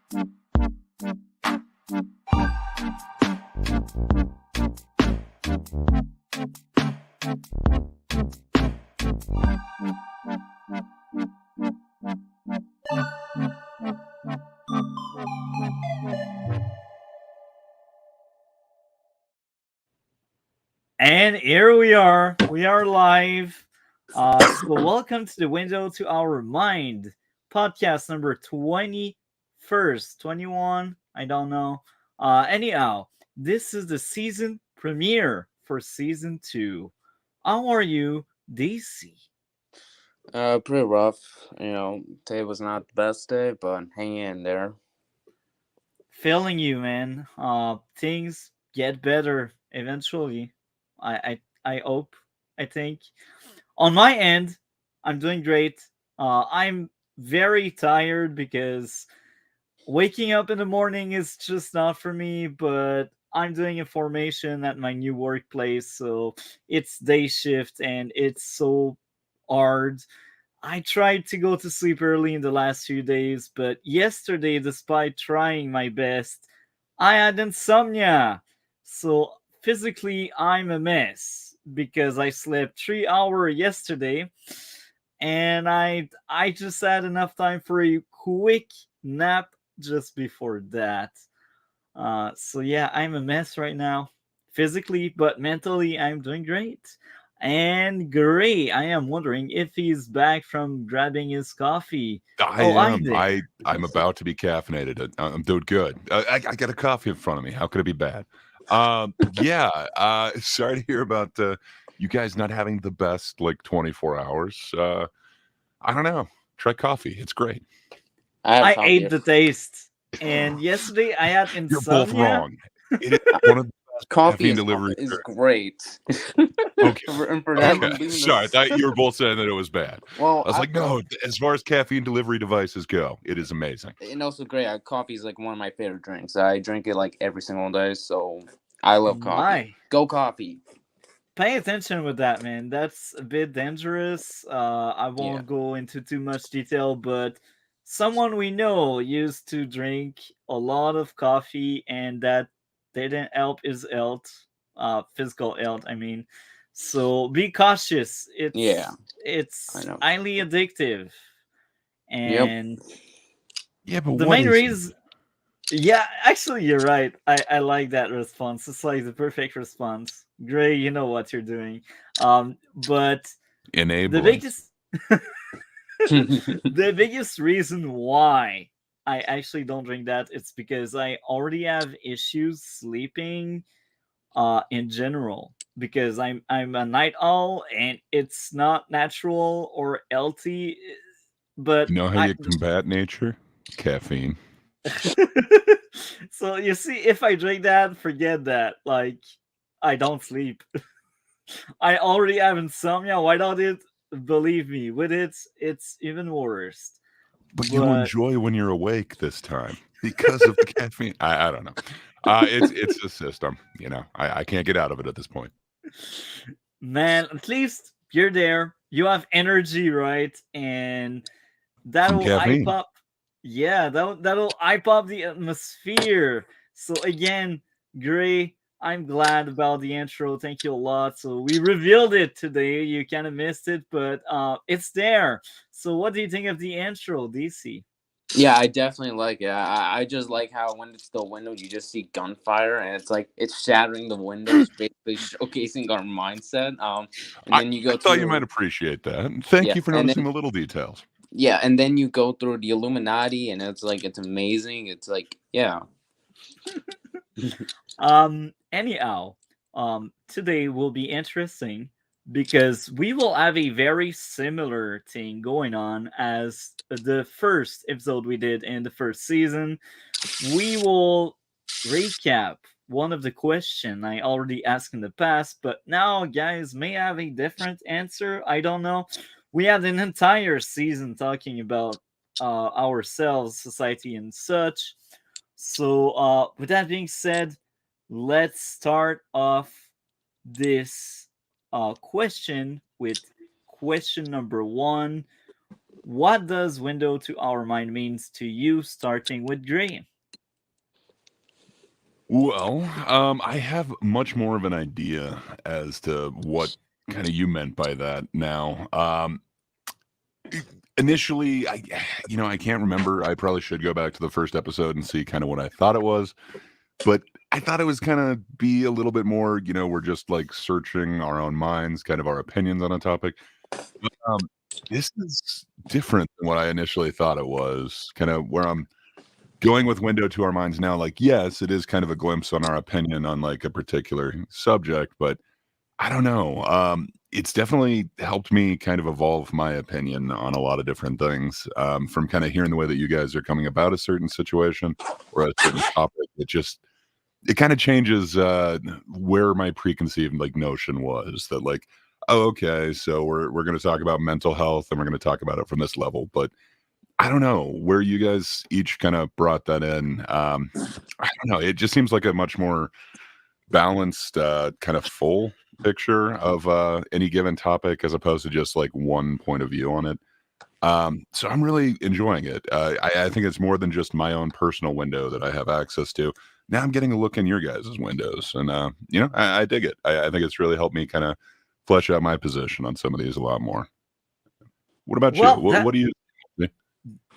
And here we are. We are live. So welcome to the Window to Our Mind podcast number 21st, 21. I don't know. Anyhow, this is the season premiere for season 2. How are you, DC? Pretty rough. Today was not the best day, but hanging in there. Feeling you, man. Things get better eventually. I hope. I think. On my end, I'm doing great. I'm very tired because waking up in the morning is just not for me, but I'm doing a formation at my new workplace, so it's day shift and it's so hard. I tried to go to sleep early in the last few days, but yesterday, despite trying my best, I had insomnia. So physically, I'm a mess because I slept 3 hours yesterday, and I just had enough time for a quick nap just before that. So yeah, I'm a mess right now, physically, but mentally, I'm doing great. And Gray, I am wondering if he's back from grabbing his coffee. I Oh, I'm am. there. I'm about to be caffeinated. I'm doing good. I got a coffee in front of me. How could it be bad? Yeah. Sorry to hear about you guys not having the best 24 hours. I don't know. Try coffee. It's great. I ate the taste, and yesterday I had You're both insomnia. wrong. It is one of the best Coffee caffeine is, delivery. is great. Okay. For that, I'm Okay. leaving Sorry, I this- thought you were both saying that it was bad. Well, I was like, no. As far as caffeine delivery devices go, it is amazing. And also great. Coffee is one of my favorite drinks. I drink it every single day, so I love coffee. Why? Go coffee. Pay attention with that, man. That's a bit dangerous. I won't go into too much detail, but someone we know used to drink a lot of coffee, and that didn't help his health, physical health. I mean, so be cautious. It's I know. highly addictive, and Yeah, but the what main is reason. Yeah, actually, you're right. I like that response. It's like the perfect response. Gray, you know what you're doing. But the enabling? biggest the biggest reason why I actually don't drink that it's because I already have issues sleeping in general because I'm a night owl and it's not natural or healthy, but You know how you combat nature? Caffeine. So you see, if I drink that, forget that. Like, I don't sleep. I already have insomnia. Why not it? Believe me, with it, it's even worse. But you enjoy when you're awake this time because of the caffeine. I don't know. It's a system. I can't get out of it at this point. Man, at least you're there. You have energy, right? And From that'll hype caffeine. up. Yeah, that'll hype up the atmosphere. So again, Gray, I'm glad about the intro. Thank you a lot. So we revealed it today. You kind of missed it, but it's there. So what do you think of the intro, DC? Yeah, I definitely like it. I just like how when it's the window, you just see gunfire, and it's shattering the windows, basically showcasing our mindset. And then you go. I thought you might appreciate that. Thank you for noticing the little details. Yeah, and then you go through the Illuminati, and it's amazing. It's yeah. Anyhow, today will be interesting because we will have a very similar thing going on as the first episode we did in the first season. We will recap one of the question I already asked in the past, but now guys may have a different answer. I don't know. We had an entire season talking about ourselves, society, and such. So, with that being said, let's start off this question with question number one. what does window to our mind means to you, starting with Gray? Well, I have much more of an idea as to what kind of you meant by that now. Initially, I can't remember. I probably should go back to the first episode and see kind of what I thought it was. But I thought it was kind of be a little bit more, we're just like searching our own minds, kind of our opinions on a topic. But, this is different than what I initially thought it was. Kind of where I'm going with window to our minds now. Like, yes, it is kind of a glimpse on our opinion on like a particular subject, but I don't know. It's definitely helped me kind of evolve my opinion on a lot of different things. From kind of hearing the way that you guys are coming about a certain situation or a certain topic, it kind of changes where my preconceived like notion was that like, oh, okay, so we're going to talk about mental health and we're going to talk about it from this level, but I don't know where you guys each kind of brought that in. I don't know. It just seems like a much more balanced, kind of full picture of any given topic as opposed to just like one point of view on it. So I'm really enjoying it. I think it's more than just my own personal window that I have access to. Now I'm getting a look in your guys' windows, and I dig it. I think it's really helped me kind of flesh out my position on some of these a lot more. What about you? Well, What do you?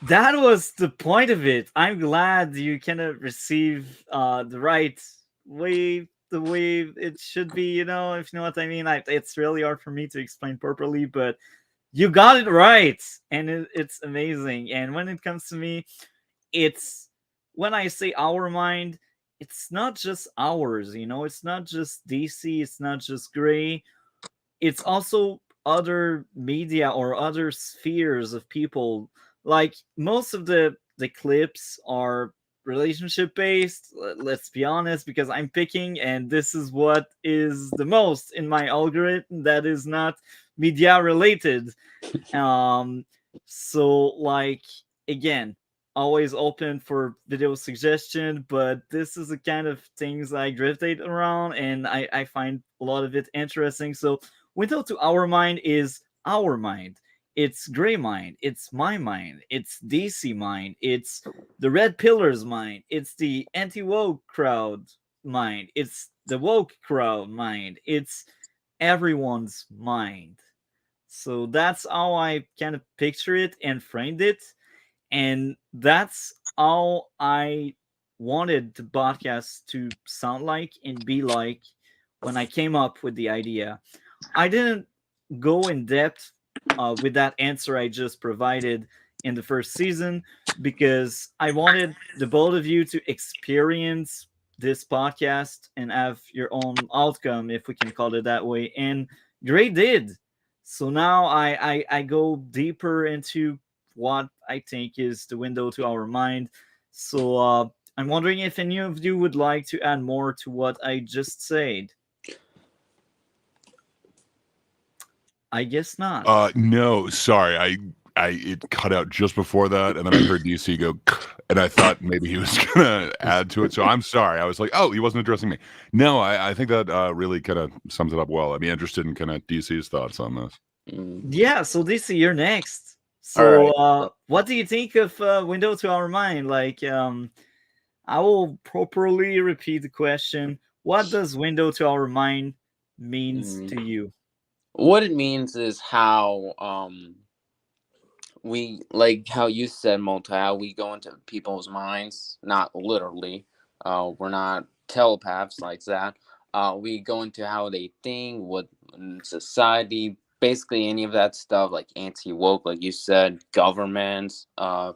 that was the point of it. I'm glad you kind of receive the right way, the way it should be. If you know what I mean. It's really hard for me to explain properly, but you got it right, and it's amazing. And when it comes to me, it's when I say our mind, it's not just ours. It's not just DC. It's not just Gray. It's also other media or other spheres of people. Like most of the clips are relationship based. Let's be honest, because I'm picking, and this is what is the most in my algorithm that is not media related. um so like, again, always open for video suggestion, but this is the kind of things I gravitate around, and I find a lot of it interesting. So window to our mind is our mind. It's Gray mind. It's my mind. It's DC mind. It's the Red Pillars mind. It's the anti-woke crowd mind. It's the woke crowd mind. It's everyone's mind. So that's how I kind of picture it and framed it. And that's how I wanted the podcast to sound like and be like when I came up with the idea. I didn't go in depth with that answer I just provided in the first season because I wanted the both of you to experience this podcast and have your own outcome, if we can call it that way. And Gray did. So now I go deeper into what I think is the window to our mind. So I'm wondering if any of you would like to add more to what I just said. I guess not. No, sorry. I it cut out just before that, and then I heard DC go, and I thought maybe he was gonna add to it. So I'm sorry. I was like, oh, he wasn't addressing me. No, I think that really kind of sums it up well. I'd be interested in kind of DC's thoughts on this. Yeah, so DC, you're next. All So right. what do you think of window to our mind? Like, I will properly repeat the question. What does window to our mind means to you? What it means is how we, like how you said, Multi, how we go into people's minds, not literally. We're not telepaths like that. We go into how they think, what in society, basically any of that stuff, like anti-woke, like you said, governments,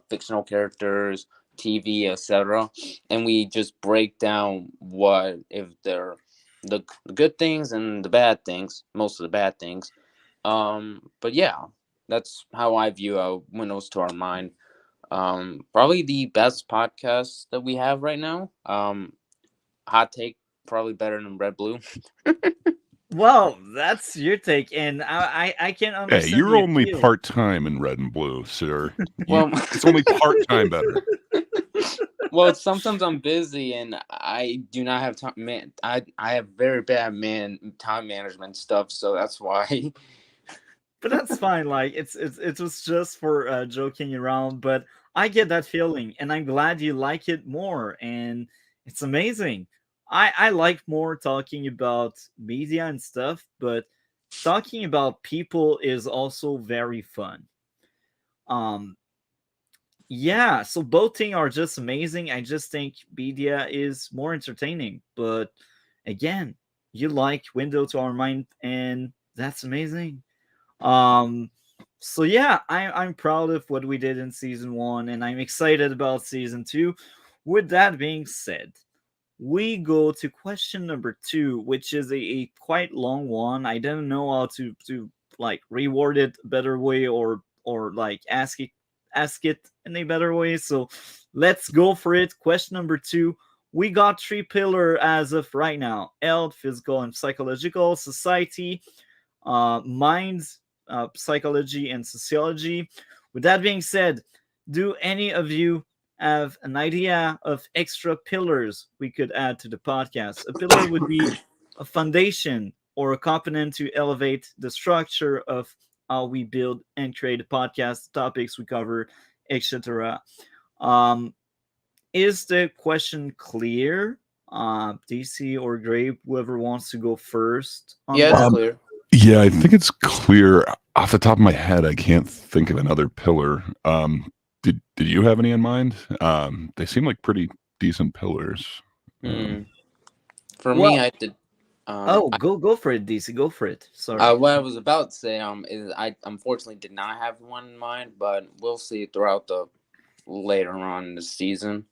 fictional characters, TV, etc. And we just break down what if they're the good things and the bad things, most of the bad things. But yeah, that's how I view Windows to Our Mind. Probably the best podcast that we have right now. Hot take, probably better than Red Blue. Well, that's your take, and I can Hey, understand you're the only appeal. part time in Red and Blue, sir. Well, It's only part time better. well, sometimes I'm busy and I do not have time. Man, I have very bad time management stuff, so that's why. but that's fine. Like it was just for joking around, but I get that feeling, and I'm glad you like it more, and it's amazing. I like more talking about media and stuff, but talking about people is also very fun. Um, yeah, so both things are just amazing. I just think media is more entertaining, but again, you like Window to Our Mind, and that's amazing. Um, so yeah, I'm proud of what we did in season one, and I'm excited about season two. With that being said, we go to question number two, which is a quite long one. I don't know how to like reword it a better way, or like ask it in a better way. So let's go for it. Question number two. We got three pillar as of right now: health, physical and psychological, society, minds, psychology, and sociology. With that being said, do any of you have an idea of extra pillars we could add to the podcast? A pillar would be a foundation or a component to elevate the structure of how we build and create a podcast, topics we cover, etc. Um, is the question clear? DC or Grape, whoever wants to go first on Yeah, it's that. clear. Yeah, I think it's clear. Off the top of my head, I can't think of another pillar. Did you have any in mind? They seem like pretty decent pillars. Hmm. For me, Well, I did. oh, go for it, DC. Go for it. Sorry. What I was about to say, is I unfortunately did not have one in mind, but we'll see throughout the later on in the season.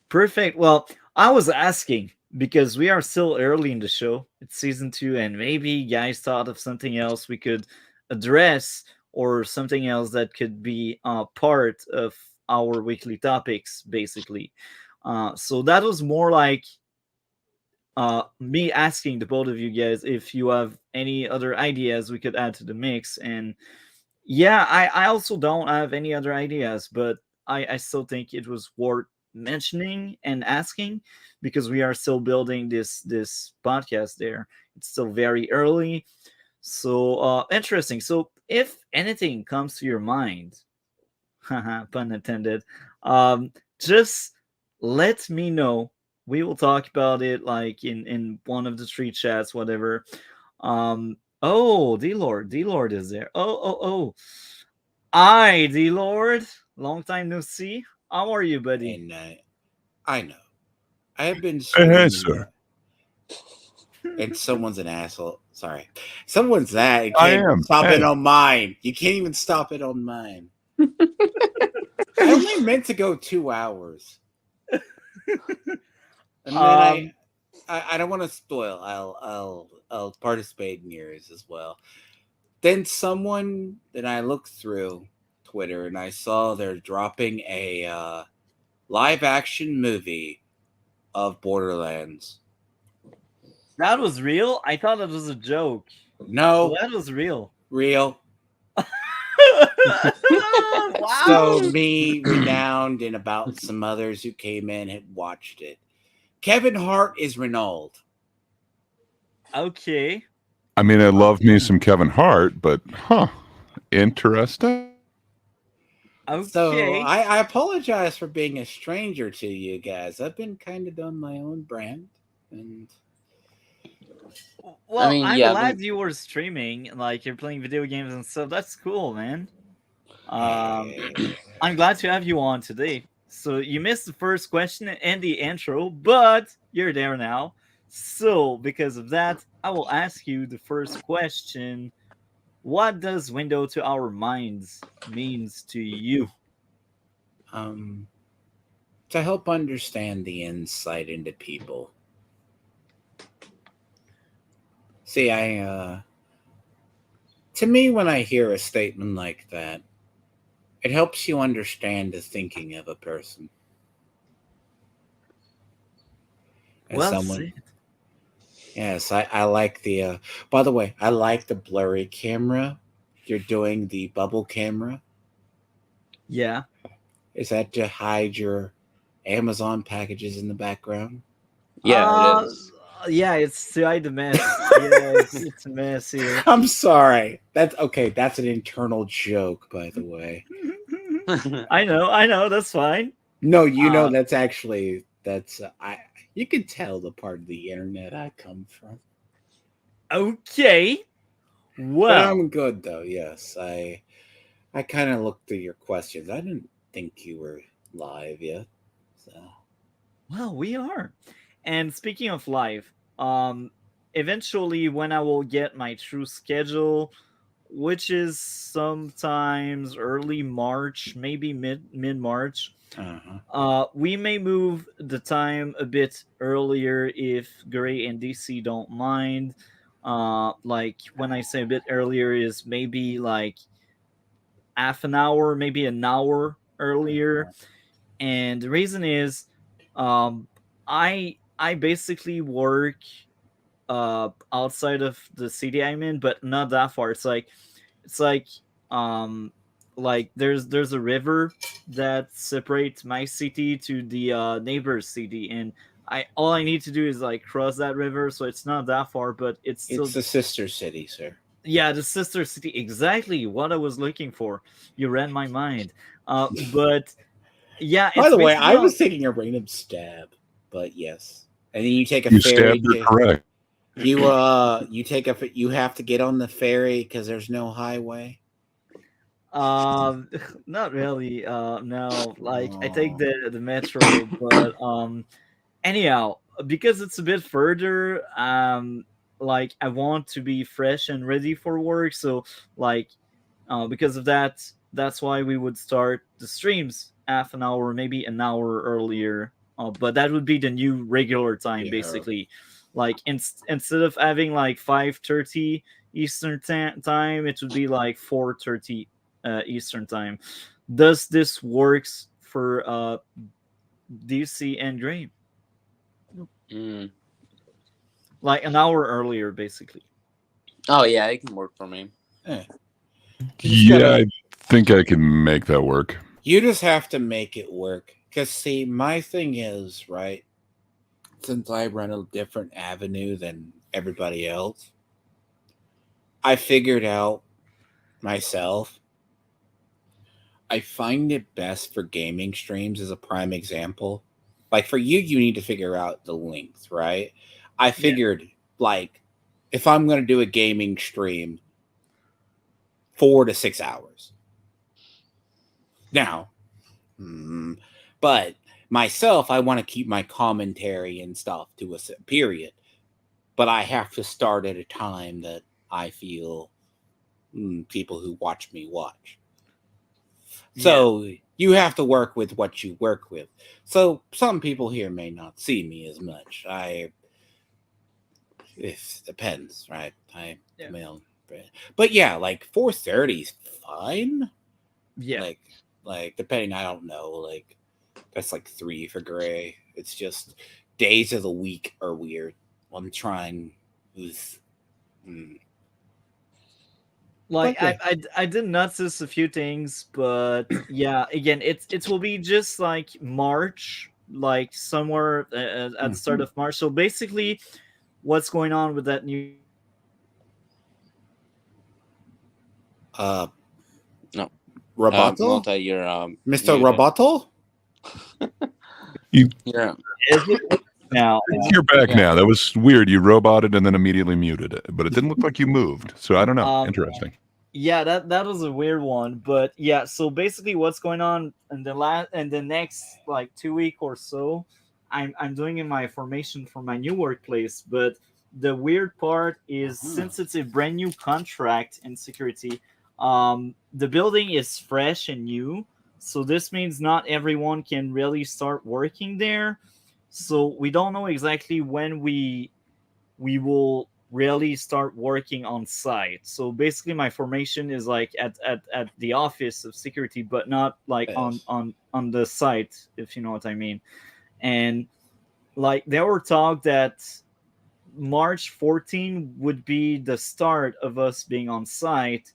Perfect. Well, I was asking because we are still early in the show. It's season two, and maybe you guys thought of something else we could address, or something else that could be part of our weekly topics, basically. So that was more like me asking the both of you guys if you have any other ideas we could add to the mix. And yeah, I also don't have any other ideas, but I still think it was worth mentioning and asking, because we are still building this podcast there. It's still very early. So interesting. So if anything comes to your mind, haha, pun intended, just let me know. We will talk about it like in one of the three chats, whatever. Oh, D Lord is there. Oh. Hi, D Lord. Long time no see. How are you, buddy? And I know I have been Hey, streaming, sir. and someone's an asshole. Sorry, someone's that. You I can't am. stop Hey. it on mine. You can't even stop it on mine. I only meant to go 2 hours, and then um, I don't want to spoil. I'll participate in yours as well. Then I looked through Twitter and I saw they're dropping a live action movie of Borderlands. that was real. I thought that was a joke. So No, that was real. real. So Wow. me, Renowned, and about some others who came in had watched it. Kevin Hart is Renault. Okay. I mean, I love me some Kevin Hart, but interesting. So Okay. I apologize for being a stranger to you guys. I've been kind of on my own brand, and I Well, mean, I'm yeah, I've been. glad you were streaming, like you're playing video games and stuff. That's cool, man. Um, hey, I'm glad to have you on today. So you missed the first question and the intro, but you're there now. So because of that, I will ask you the first question. What does Window to Our Minds means to you? um, to help understand the insight into people. See, to me, when I hear a statement like that, it helps you understand the thinking of a person. As Well someone, said. yes, I like the. By the way, I like the blurry camera. You're doing the bubble camera. Yeah. Is that to hide your Amazon packages in the background? Yeah, it Uh, is. Yeah, it's to hide the mess. Yeah, it's a mess here. I'm sorry. That's okay. That's an internal joke, by the way. I know, that's fine. No, you know Uh, that's actually that's I. You can tell the part of the internet I come from, okay. but Well, I'm good though. Yes, I kind of looked through your questions. I didn't think you were live yet. So we are. And speaking of live, um, eventually when I will get my true schedule, which is sometimes early March, maybe mid March, uh-huh. we may move the time a bit earlier if Gray and DC don't mind. Like when I say a bit earlier is maybe like half an hour, maybe an hour earlier. And the reason is, um, I basically work outside of the city I'm in, but not that far. It's um there's a river that separates my city to the neighbor's city, and I all I need to do is like cross that river, so it's not that far, but it's It's still, the sister city, sir. yeah, the sister city, exactly what I was looking for. You read my mind. But yeah, By it's the way, basically I on. was taking a random stab, but yes. And then you take a You ferry stabbed her to correct. you take a you have to get on the ferry because there's no highway. Um, not really. No, like I take Oh, the metro, but anyhow, because it's a bit further, like I want to be fresh and ready for work, so like because of that, that's why we would start the streams half an hour, maybe an hour earlier. But that would be the new regular time, yeah. basically. Like instead of having like 5:30 Eastern time, it would be like 4:30 Eastern time. Does this works for DC and Gray? Mm. Like an hour earlier, basically. Oh yeah, it can work for me. Eh. You just Yeah, gotta I think I can make that work. you just have to make it work. Cause see, my thing is, right, since I run a different avenue than everybody else, I figured out myself. I find it best for gaming streams as a prime example. Like for you, you need to figure out the length, right? I Yeah. figured like if I'm gonna do a gaming stream, 4 to 6 hours. Now, but myself, I want to keep my commentary and stuff to a set period. But I have to start at a time that I feel people who watch me watch. Yeah. So you have to work with what you work with. So some people here may not see me as much. It depends, right? I Yeah. well, but yeah, like 4:30 is fine. Yeah. Like depending, I don't know, like that's like 3 for Gray. It's just days of the week are weird. I'm trying with, Like but yeah. I did notice a few things, but yeah, again, it will be just like March, like somewhere at the start Mhm. of March. So basically, what's going on with that new Uh, No, Roboto, multi, you're Mr. muted. Roboto. You, Yeah, is it now? you're back yeah. now. That was weird. You roboted and then immediately muted it, but it didn't look like you moved. So I don't know. Um, Interesting. yeah, that was a weird one, but yeah. So basically, what's going on in the next like 2 week or so, I'm doing in my formation for my new workplace. But the weird part is Uh-huh. since it's a brand new contract in security, the building is fresh and new. So this means not everyone can really start working there. So we don't know exactly when we will really start working on site. So basically my formation is like at the office of security, but not like Yes. on the site, if you know what I mean. And like there were talk that March 14 would be the start of us being on site,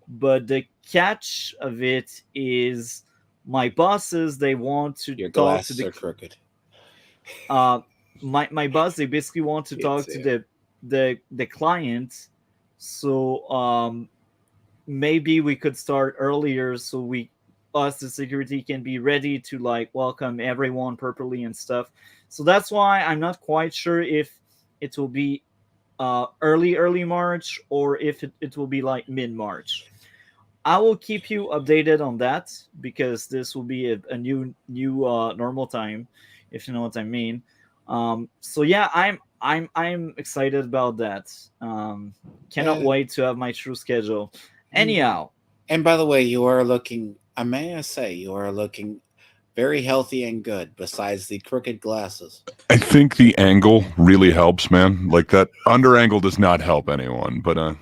but the catch of it is my bosses, they want to Your talk to glasses the are crooked. uh my boss, they basically want to Kids talk to here. the client. So maybe we could start earlier, so we us the security can be ready to like welcome everyone properly and stuff. So that's why I'm not quite sure if it will be early March, or if it will be like mid March. I will keep you updated on that, because this will be a new normal time, if you know what I mean. So yeah, I'm excited about that. Cannot Uh, wait to have my true schedule. and Anyhow, and by the way, you are looking. I may I say, you are looking very healthy and good. Besides the crooked glasses. I think the angle really helps, man. Like that under angle does not help anyone, but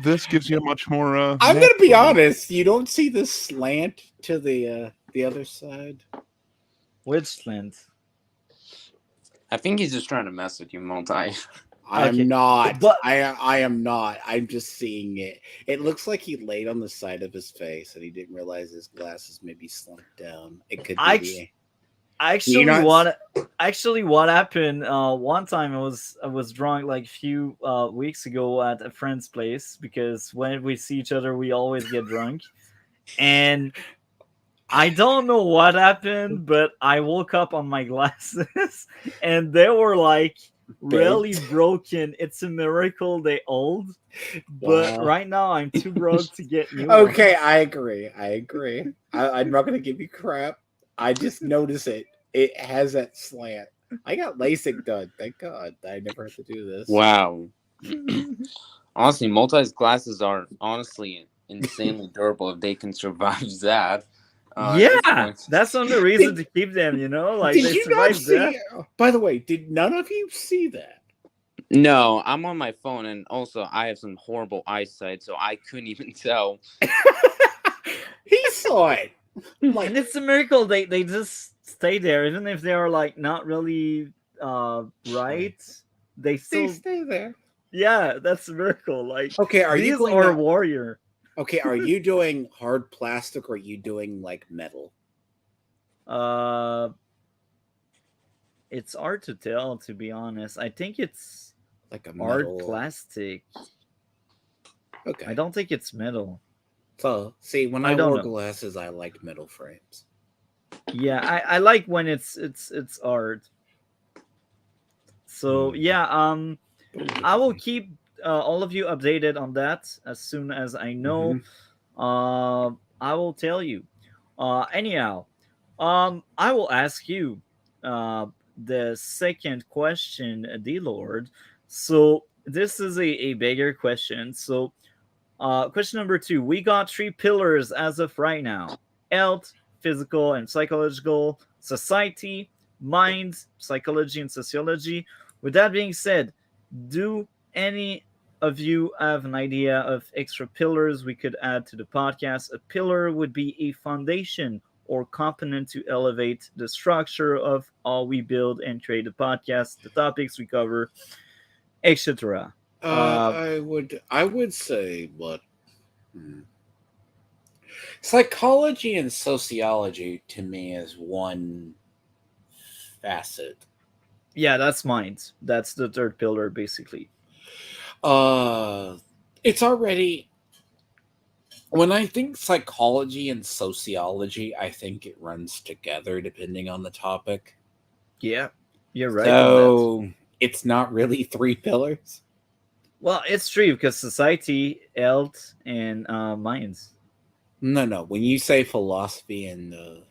this gives you a much more I'm gonna be natural look. honest. You don't see the slant to the other side. which Flint? I think he's just trying to mess with you, Multi. I'm Okay, not. but I am not. I'm just seeing it. It looks like he laid on the side of his face and he didn't realize his glasses maybe slumped down. It could be I the. You actually not? what happened one time, I was drunk like a few weeks ago at a friend's place, because when we see each other we always get drunk. And I don't know what happened, but I woke up on my glasses and they were like really Bent. broken. It's a miracle they old, but Wow. right now I'm too broke to get new Okay, ones. I agree. I agree. I'm not gonna give you crap. I just notice it. It has that slant. I got LASIK done. Thank God. I never had to do this. Wow. Honestly, Multi's glasses are honestly insanely durable if they can survive that. At this Yeah, point. that's the only reason Did, to keep them, like did they you not survived that. see? By the way, did none of you see that? No, I'm on my phone, and also I have some horrible eyesight, so I couldn't even tell. He saw it. Like And it's a miracle they just stay there, even if they are like not really right. They they still, stay there. yeah, that's a miracle. Like Okay, are you these going are to? warrior. Okay, are you doing hard plastic or are you doing like metal? Uh, it's hard to tell, to be honest. I think it's Like a hard metal. plastic. I Okay. don't think it's metal. So see, when I I don't wore know. glasses, I liked metal frames. Yeah, I like when it's hard. So Hmm. yeah, I will keep all of you updated on that as soon as I know. Mm-hmm. I will tell you. Anyhow, I will ask you uh, the second question, D Lord. So this is a bigger question. So, question number two: we got three pillars as of right now: health, physical and psychological; society, mind, psychology and sociology. With that being said, do any of you have an idea of extra pillars we could add to the podcast? A pillar would be a foundation or component to elevate the structure of how we build and create the podcast, the topics we cover, etc. Uh, I would say, but psychology and sociology to me is one facet. yeah, that's mine. That's the third pillar, basically. Uh, it's already when I think psychology and sociology, I think it runs together depending on the topic. Yeah, you're right on that. So it's not really three pillars. Well, it's true because society, health, and minds. No, no. When you say philosophy and the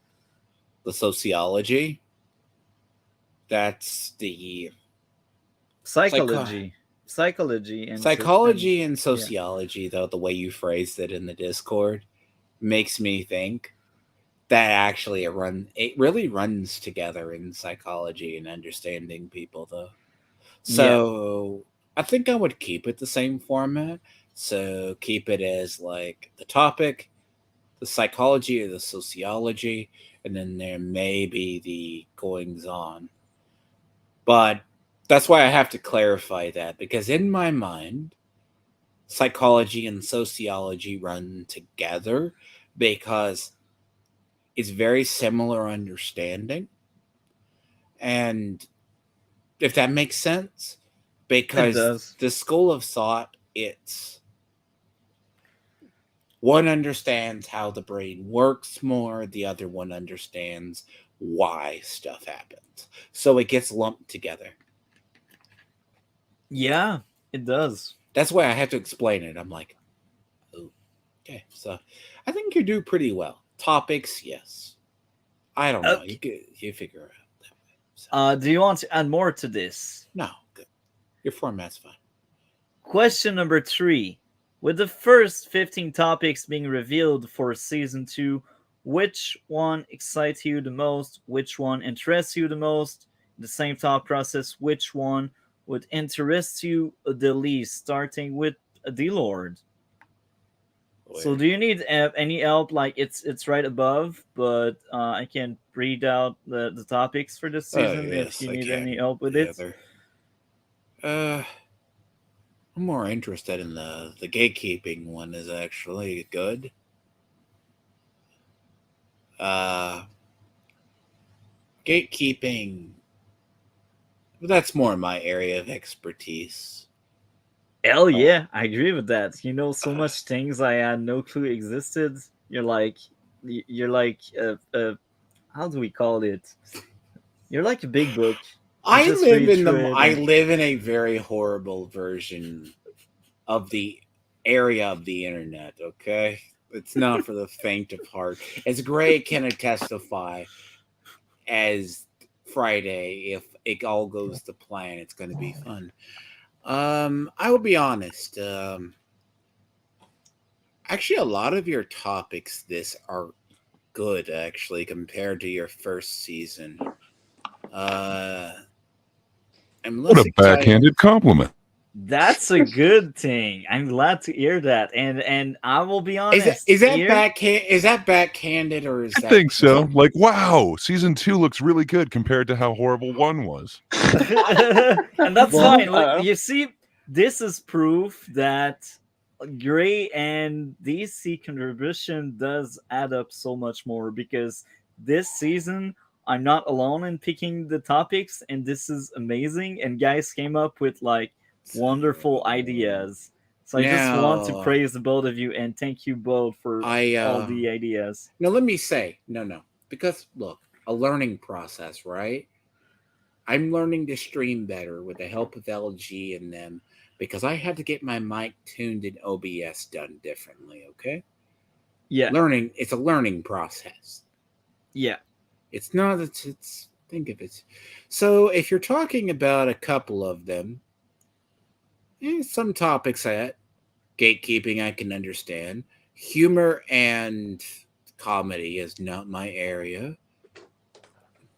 sociology, that's the psycho Psychology and psychology and yeah. sociology. Though the way you phrased it in the Discord makes me think that actually it really runs together in psychology and understanding people though. Yeah. So I think I would keep it the same format. So keep it as like the topic, the psychology or the sociology, and then there may be the goings on. But that's why I have to clarify that because in my mind, psychology and sociology run together because it's very similar understanding. And if that makes sense. It Because does. the school of thought, it's one understands how the brain works more, the other one understands why stuff happens. So it gets lumped together. Yeah, it does. That's why I have to explain it. I'm like, oh, okay. So I think you do pretty well. Topics, yes. I don't know. Okay. You figure it out that way. So, Do you want to add more to this? no, good. Your format's fine. Question number 3. With the first 15 topics being revealed for season 2, which one excites you the most? Which one interests you the most? The same thought process, which one would interest you the least? Starting with the Lord. So, do you need any help? Like it's right above, but I can read out the topics for this season if Yes, you I need can. any help with The it. other. I'm more interested in the gatekeeping one. Is actually good. Gatekeeping. That's more my area of expertise. Hell yeah, I agree with that. You know so much things I had no clue existed. You're like how do we call it? You're like a big book. You just read through it I and live in a very horrible version of the area of the internet. Okay, it's not for the faint of heart. As Gray can testify, as Friday, if it all goes to plan, it's going to be fun. I will be honest. Actually, a lot of your topics this are good. Actually, compared to your first season. I'm What less a excited. backhanded compliment. that's a good thing. I'm glad to hear that. And I will be honest. Is that here, backhanded or is I that think so. Like, wow, season 2 looks really good compared to how horrible 1 was. and that's Well, fine. Look, you see, this is proof that Gray and DC contribution does add up so much more because this season I'm not alone in picking the topics, and this is amazing. And guys came up with like wonderful ideas. So I just want to Now praise the both of you and thank you both for I all the ideas. now let me say no because look, a learning process, right? I'm learning to stream better with the help of LG and them because I had to get my mic tuned in OBS done differently. Okay, Yeah, it's a learning process. yeah. It's not. It's think of it. So if you're talking about a couple of them, some topics that gatekeeping I can understand. Humor and comedy is not my area.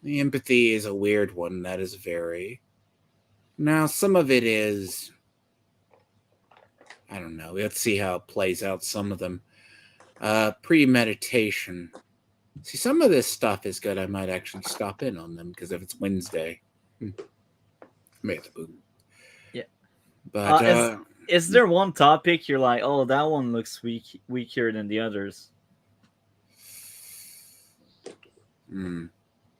The empathy is a weird one. That is very. Now, some of it is. I don't know. Let's see how it plays out. Some of them. Premeditation. See, some of this stuff is good. I might actually stop in on them because if it's Wednesday, may have to boom. Yeah. But Is there one topic you're like, oh, that one looks weaker than the others?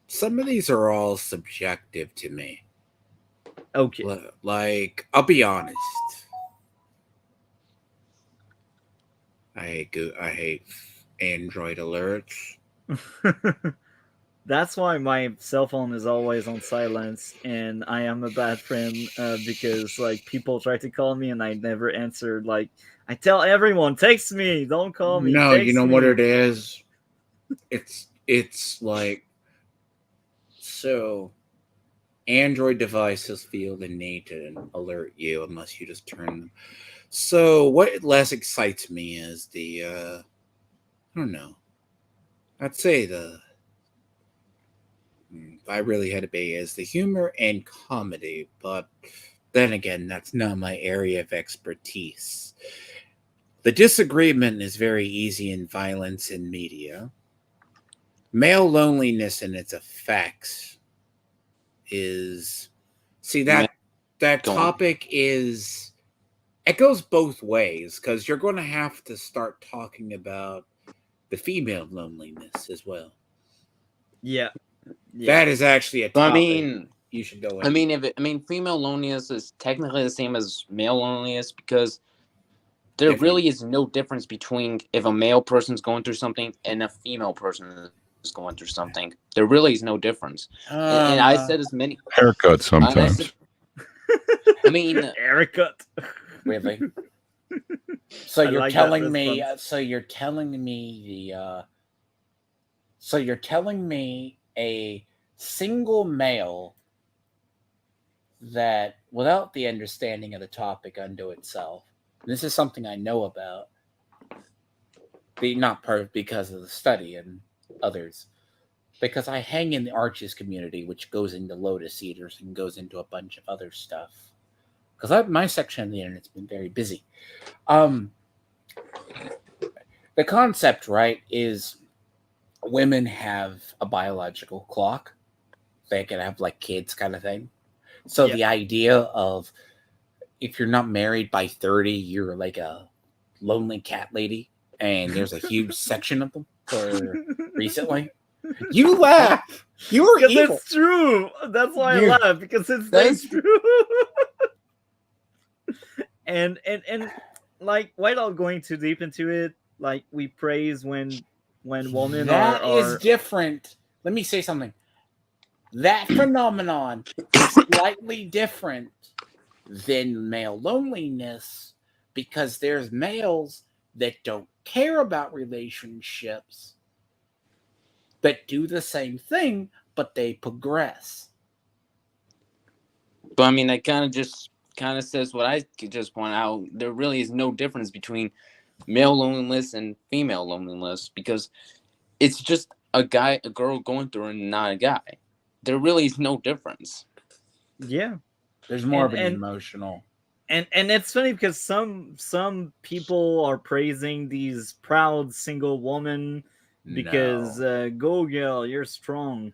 some of these are all subjective to me. Okay. Like, I'll be honest. I hate Android alerts. That's why my cell phone is always on silence, and I am a bad friend because like people try to call me and I never answer. Like I tell everyone, text me, don't call me, No, you text know me. what it is? It's like, so Android devices feel the need to alert you unless you just turn them. So what less excites me is the I don't know. I'd say if I really had to be, is the humor and comedy, but then again, that's not my area of expertise. The disagreement is very easy in violence in media. Male loneliness and its effects is, see, that topic is, it goes both ways because you're going to have to start talking about the female loneliness as well. Yeah. That is actually a topic. I mean, you should go I in. mean, female loneliness is technically the same as male loneliness because there Different. really is no difference between if a male person's going through something and a female person is going through something. There really is no difference. And I said as many. Haircut And I said, sometimes. I mean, Haircut. Really? So I you're like that telling me? response. So you're telling me the? So you're telling me a single male that, without the understanding of the topic unto itself, this is something I know about. Not part because of the study and others, because I hang in the Arches community, which goes into Lotus Eaters and goes into a bunch of other stuff. Because my section of the internet's been very busy. The concept, right, is women have a biological clock. They can have like kids kind of thing. So Yep. the idea of if you're not married by 30, you're like a lonely cat lady, and there's a huge section of them for recently. You laugh. You were Because evil. it's true. That's why You- I laugh, because it's That's- true. and like, without going too deep into it, like, we praise when women That are is different. Let me say something. That phenomenon is slightly different than male loneliness, because there's males that don't care about relationships that do the same thing, but they progress. but I mean, that kind of says what I just point out. There really is no difference between male loneliness and female loneliness because it's just a girl going through it and not a guy. There really is no difference. Yeah. There's more of an And- emotional. And it's funny because some people are praising these proud single women because go girl, you're strong.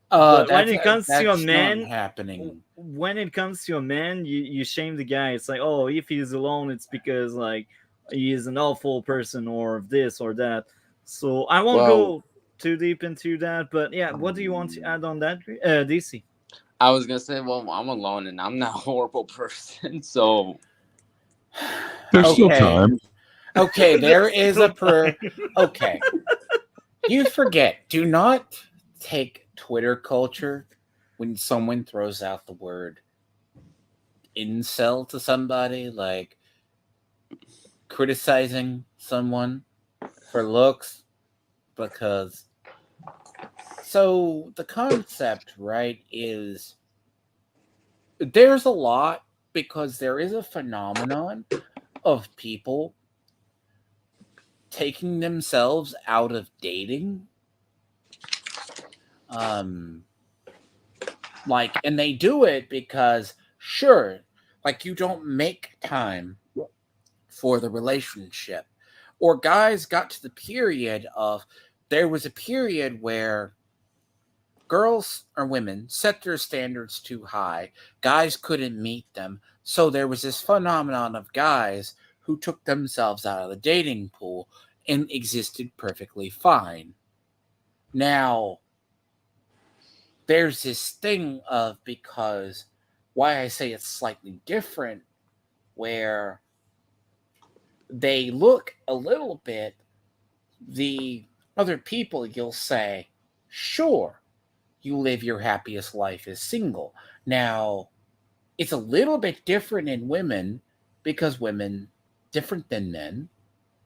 But when it comes to a that's man, not happening. when it comes to a man, you shame the guy. It's like, oh, if he's alone, it's because like he is an awful person or this or that. So I won't go too deep into that. But yeah, what do you want to add on that, DC? I was gonna say, well, I'm alone and I'm not a horrible person, so There's still time. Okay, there is a okay. You forget. Do not take Twitter culture when someone throws out the word incel to somebody, like criticizing someone for looks, because so the concept, right, is there's a lot, because there is a phenomenon of people taking themselves out of dating. Like, and they do it because, sure, like, you don't make time for the relationship. Or guys got to the period of, there was a period where girls or women set their standards too high. Guys couldn't meet them. So there was this phenomenon of guys who took themselves out of the dating pool and existed perfectly fine. Now, there's this thing of, because why I say it's slightly different, where they look a little bit, the other people, you'll say, sure, you live your happiest life as single. Now, it's a little bit different in women, because women, different than men,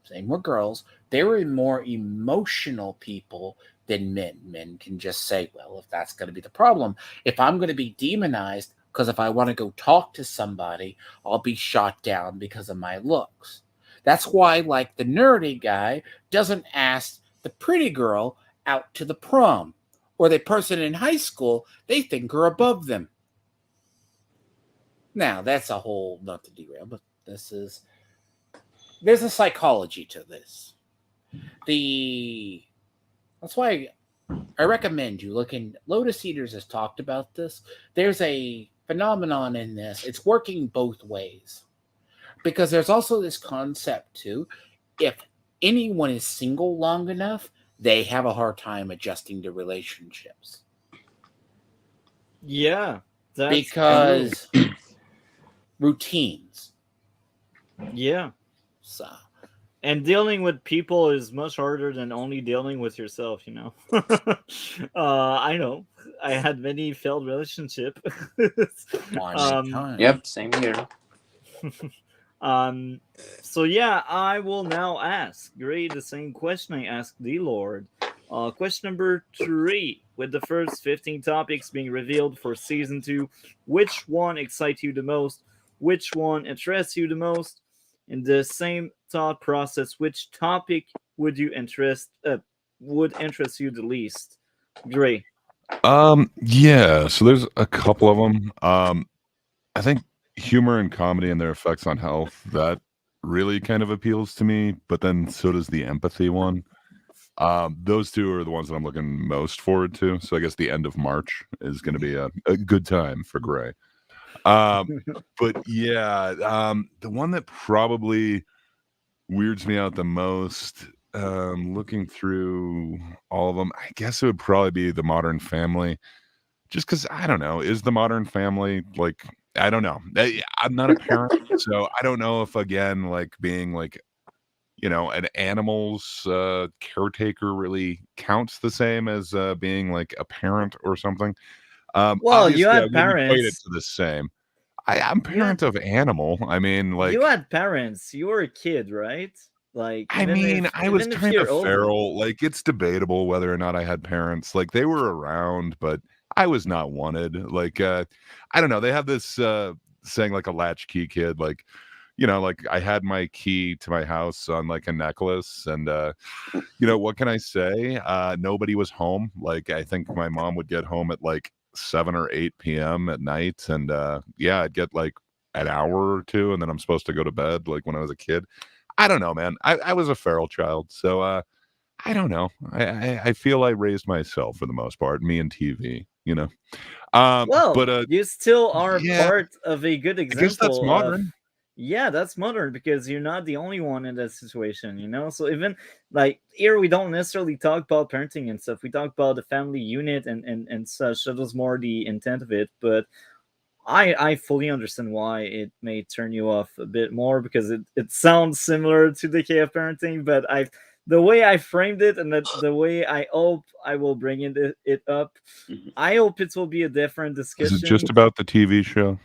same with girls, they were more emotional people than men. Men can just say, well, if that's going to be the problem, if I'm going to be demonized, because if I want to go talk to somebody, I'll be shot down because of my looks. That's why, like, the nerdy guy doesn't ask the pretty girl out to the prom, or the person in high school they think are above them. Now, that's a whole, not to derail, but there's a psychology to this. That's why I recommend you look in. Lotus Eaters has talked about this. There's a phenomenon in this. It's working both ways, because there's also this concept too. If anyone is single long enough, they have a hard time adjusting to relationships. Yeah, That's true. because routines. Yeah. So And dealing with people is much harder than only dealing with yourself, you know. I know. I had many failed relationship. one at a um, time. Yep, same here. um, so yeah, I will now ask Gray the same question I asked the Lord. Question number three. With the first 15 topics being revealed for season two, which one excites you the most? Which one interests you the most? In the same thought process, which topic would interest you the least? Gray. Yeah, so there's a couple of them. I think humor and comedy and their effects on health, that really kind of appeals to me, but then so does the empathy one. Those two are the ones that I'm looking most forward to. So I guess the end of March is going to be a good time for Gray. Um, but yeah, the one that probably weirds me out the most, looking through all of them, I guess it would probably be the Modern Family. Just because I don't know, is the Modern Family like, I don't know. I'm not a parent, so I don't know if again, like being like, an animal's caretaker really counts the same as being like a parent or something. Well, you Obviously, I had wouldn't equate it parents. to the same. I'm You had parent of animal. I mean, you like, had parents. You were a kid, right? Like I even mean, if I was even if kind of you're older. feral. Like, it's debatable whether or not I had parents. Like, they were around, but I was not wanted. Like, I don't know. They have this saying, like a latchkey kid. Like, like I had my key to my house on like a necklace, and what can I say? Nobody was home. Like, I think my mom would get home at like 7 or 8 p.m. at night, and yeah, I'd get like an hour or two, and then I'm supposed to go to bed. Like when I was a kid. I don't know, man. I was a feral child, so I don't know. I feel I raised myself for the most part, me and TV, Well, but you still are yeah, part of a good I guess that's example of. modern. Yeah, that's modern because you're not the only one in that situation, you know. So even like here, we don't necessarily talk about parenting and stuff. We talk about the family unit and such. That was more the intent of it, but I fully understand why it may turn you off a bit more because it sounds similar to the K of parenting, but the way I framed it and the way I hope I will bring it up, Mhm. I hope it will be a different Is it just discussion. about the TV show?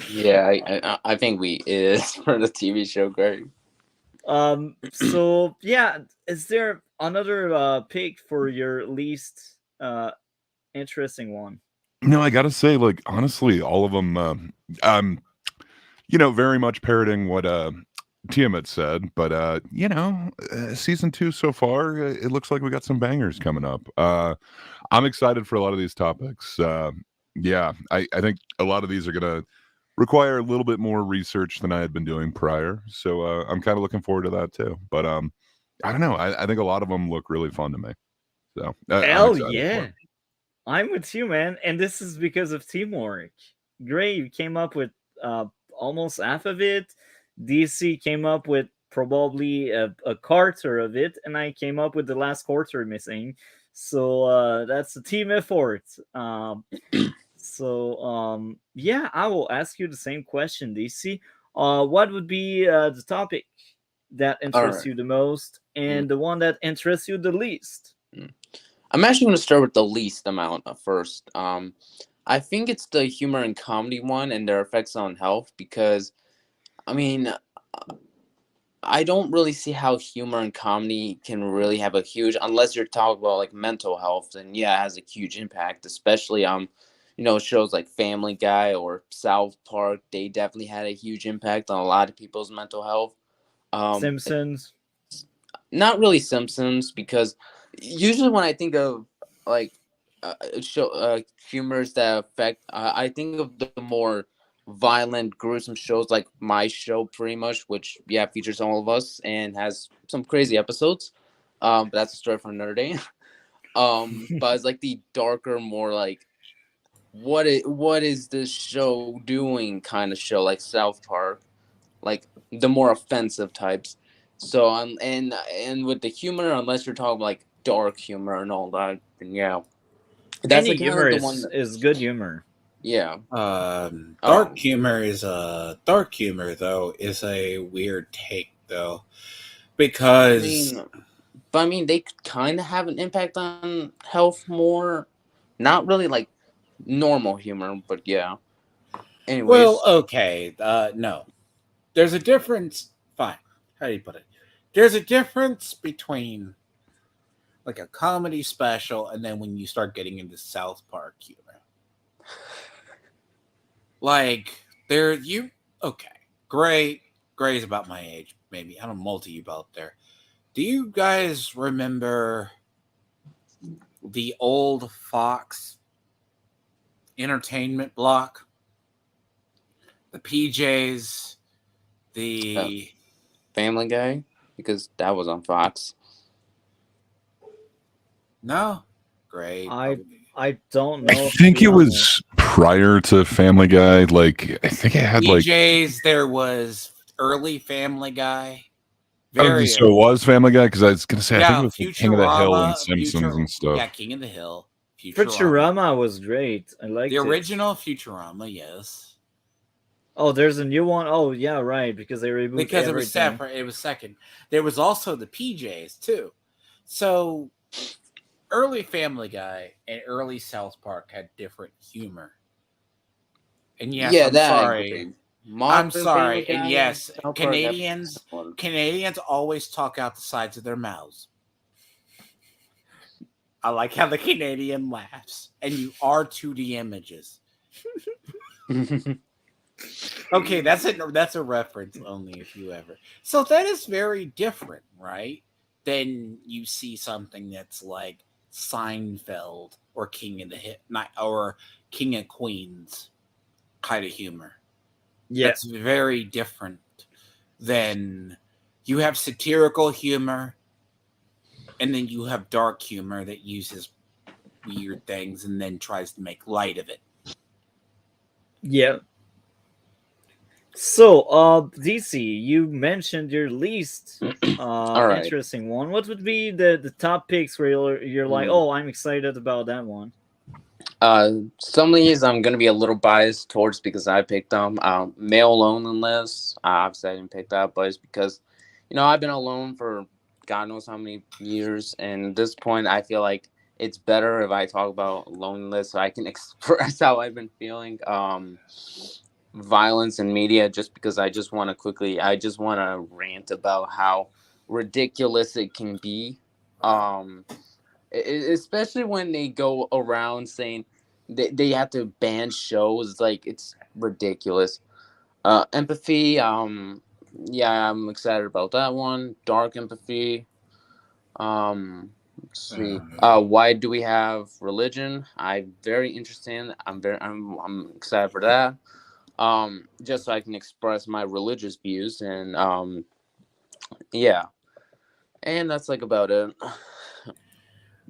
Yeah, I think we is for the TV show, Greg. So yeah, is there another pick for your least interesting one? No, I gotta say, like honestly, all of them. Very much parroting what Tiamat said, but season two so far, it looks like we got some bangers coming up. I'm excited for a lot of these topics. Yeah, I think a lot of these are gonna require a little bit more research than I had been doing prior. So I'm kind of looking forward to that too. But I don't know. I think a lot of them look really fun to me. So I'm Hell excited for yeah. it. I'm with you, man, and this is because of teamwork. Gray, you came up with uh, almost half of it. DC came up with probably a quarter of it, and I came up with the last quarter missing. So that's a team effort. Yeah, I will ask you the same question, DC. What would be the topic that All interests right. you the most, Mm, and the one that interests you the least? mm. I'm actually going to start with the least amount first. I think it's the humor and comedy one and their effects on health because, I mean, I don't really see how humor and comedy can really have a huge, unless you're talking about like mental health, and yeah, it has a huge impact, especially shows like Family Guy or South Park. They definitely had a huge impact on a lot of people's mental health. Um, Simpsons. Not really Simpsons because usually when I think of like show humors that affect, I think of the more violent, gruesome shows like My Show, pretty much, which yeah features all of us and has some crazy episodes. But that's a story for another day. But it's like the darker, more like what is this show doing kind of show, like South Park, like the more offensive types. So and with the humor, unless you're talking like dark humor and all that, then yeah. That's Any the kind humor of the one that, is good humor. yeah. Dark humor is dark humor though is a weird take though, I because mean, but I mean, they kind of have an impact on health more. Not really like normal humor, but yeah. well, Anyways, okay, no, there's a difference. Fine, how do you put it? There's a difference between like a comedy special and then when you start getting into South Park humor. Like there, you okay? Gray, Gray's about my age, maybe. I don't know, multi you out there. Do you guys remember the old Fox entertainment block? The PJs, uh, the Family Guy, because that was on Fox. no, great. I don't I know, to think be it honest. was prior to Family Guy. Like, I think it had like. PJs. There was early Family Guy, Oh, very so it was Family Guy because I was gonna say I think it yeah. was like King of the Hill and Futurama, Simpsons and yeah, stuff. King of the Hill, Futurama, Futurama was great. I the liked it. original Futurama, yes, Oh, there's a new one. Oh, yeah, right. Because they reboot because it was everything. separate. It was second. There was also the PJs too. So early Family Guy and early South Park had different humor. And yes, Yeah, I'm that I sorry. agree. I'm Modern Family sorry. And Guy and yes, South Park have Canadians one. Canadians always talk out the sides of their mouths. I like how the Canadian laughs. And you are 2D images. Okay, that's a reference only if you ever. So that is very different, right? Then you see something that's like Seinfeld or King of the Hit or King of Queens kind of humor. Yeah. That's very different than you have satirical humor and then you have dark humor that uses weird things and then tries to make light of it. Yeah. So, DC, you mentioned your least All right. interesting one. What would be the top picks where you're like, oh, I'm excited about that one? Some of these I'm gonna be a little biased towards because I picked them. Male loneliness. Obviously I didn't pick that, but it's because, I've been alone for God knows how many years, and at this point I feel like it's better if I talk about loneliness so I can express how I've been feeling. Violence in media, just because I just want to rant about how ridiculous it can be. Especially when they go around saying they have to ban shows, like it's ridiculous. Empathy, yeah, I'm excited about that one. Dark empathy. Let's see. Why do we have religion? I'm very interested in. I'm excited for that. Just so I can express my religious views, and yeah, and that's like about it.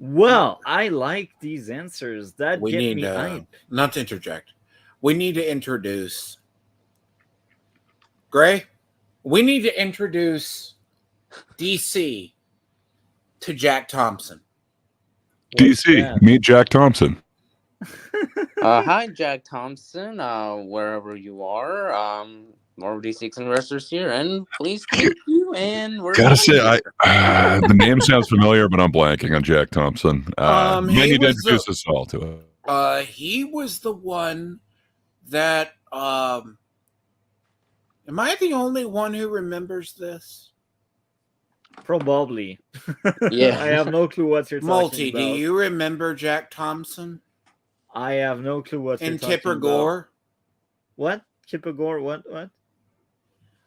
Well, I like these answers. That We get need me hype. not to interject. We need to introduce Gray. We need to introduce DC to Jack Thompson. What's DC, that? meet Jack Thompson. Hi, Jack Thompson. Wherever you are, more D6 investors here, and please thank you. And we're Gotta out say, here. the name sounds familiar, but I'm blanking on Jack Thompson. Then He you was introduce us all to it. he was the one that am I the only one who remembers this? Probably. Yeah. I have no clue what you're talking Multi, about. do you remember Jack Thompson I have no clue what you're and talking Tipper about. Gore? What? Tipper Gore? What?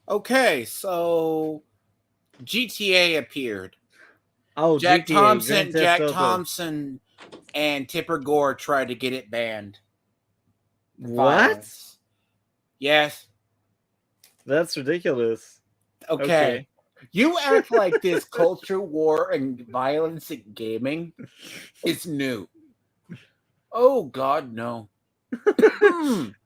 Okay, so GTA appeared. Oh, Jack GTA, Grand Theft Auto. Thompson and Tipper Gore tried to get it banned. What? Violence. Yes. That's ridiculous. Okay. You act like this culture war and violence in gaming is new. Oh God, no.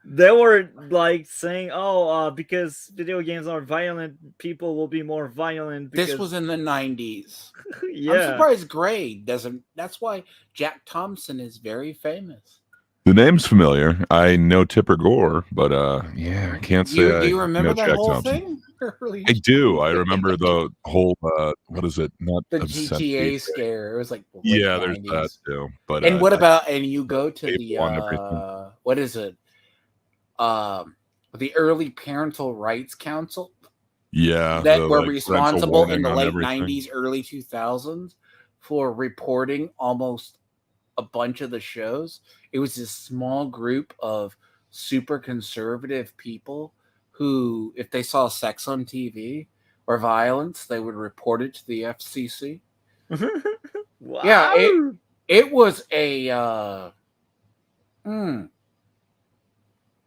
They were like saying, "Oh, because video games are violent, people will be more violent." Because This was in the 90s. yeah, I'm surprised Gray doesn't. That's why Jack Thompson is very famous. The name's familiar. I know Tipper Gore, but yeah, I can't say Do I you remember know that Jack whole Thompson. thing? Really? I do. I remember the whole what is it? Not The obscenity. GTA scare. It was like the late Yeah, there's that 90s. too. But And what about, and you go to Fable and everything. what is it? The Early Parental Rights Council Yeah, that the were like parental responsible in warning the on late everything. 90s, early 2000s for reporting almost a bunch of the shows. It was this small group of super conservative people who, if they saw sex on TV or violence, they would report it to the FCC. wow. Yeah, it was a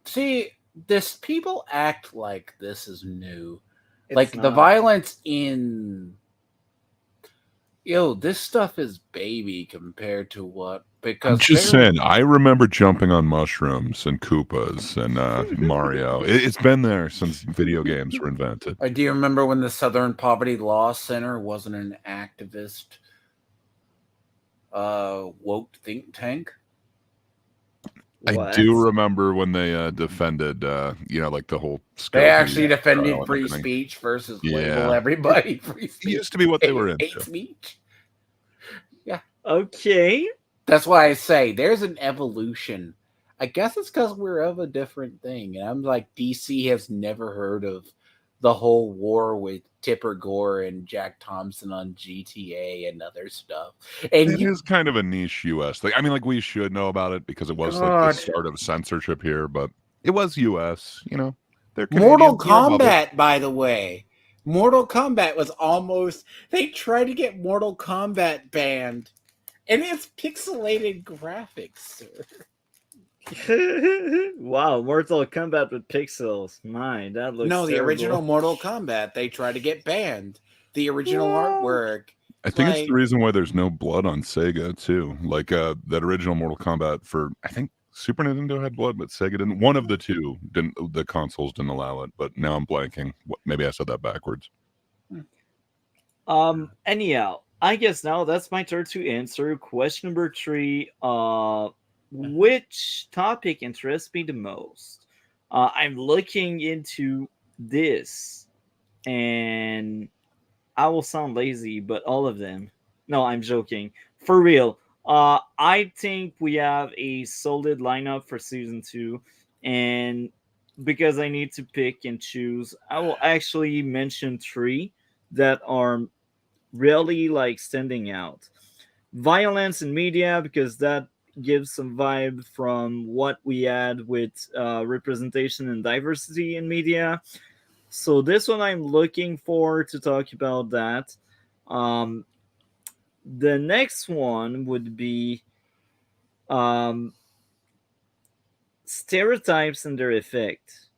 see, this people act like this is new. It's Like the not. violence in this stuff is baby compared to what, I'm because just saying, I remember jumping on mushrooms and Koopas and Mario. It's been there since video games were invented. do you remember when the Southern Poverty Law Center wasn't an activist woke think tank? I What? do remember when they defended, like the whole. They Skokie actually trial defended and free everything. speech versus Yeah. label everybody free It speech. used to be what they were Hate into. speech. Okay. That's why I say there's an evolution. I guess it's because we're of a different thing. And I'm like, DC has never heard of the whole war with Tipper Gore and Jack Thompson on GTA and other stuff. And It is kind of a niche U.S. thing. I mean, like we should know about it because it was like God. the start of censorship here, but it was U.S. They're Mortal Canadians, they're above it. Kombat, by the way. Mortal Kombat was almost. They tried to get Mortal Kombat banned. And it's pixelated graphics, sir. Wow, Mortal Kombat with pixels. My, that looks No, the terrible. original Mortal Kombat, they tried to get banned. The original artwork. I think it's the reason why there's no blood on Sega too. Like that original Mortal Kombat for I think Super Nintendo had blood, but Sega didn't. One of the two didn't. The consoles didn't allow it. But now I'm blanking. Maybe I said that backwards. Anyhow, I guess now that's my turn to answer question number 3. Which topic interests me the most? I'm looking into this, and I will sound lazy, but all of them. No, I'm joking. For real. I think we have a solid lineup for season 2, and because I need to pick and choose, I will actually mention 3 that are really like standing out. Violence in media, because that gives some vibe from what we had with representation and diversity in media. So this one I'm looking forward to talk about that. Um, the next one would be stereotypes and their effect.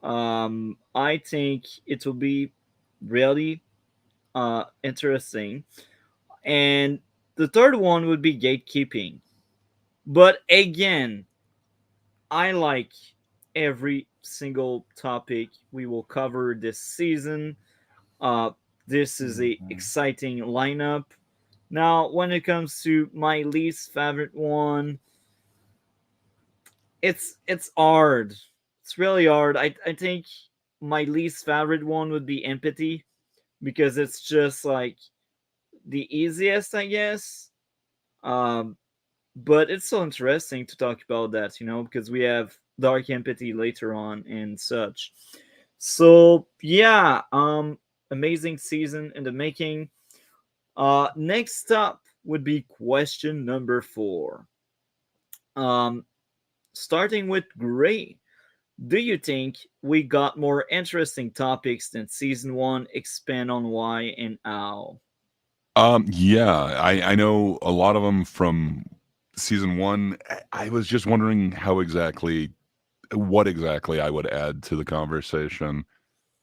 I think it will be really interesting. And the third one would be gatekeeping. But again, I like every single topic we will cover this season. This is a exciting lineup. Now, when it comes to my least favorite one, it's hard. It's really hard. I think my least favorite one would be empathy, because it's just like the easiest, I guess. Um, but it's so interesting to talk about that, because we have dark empathy later on and such. So yeah, amazing season in the making. Next up would be question number 4. Um, starting with Gray. Do you think we got more interesting topics than season 1? Expand on why and how. Yeah, I know a lot of them from season 1. I was just wondering what exactly I would add to the conversation.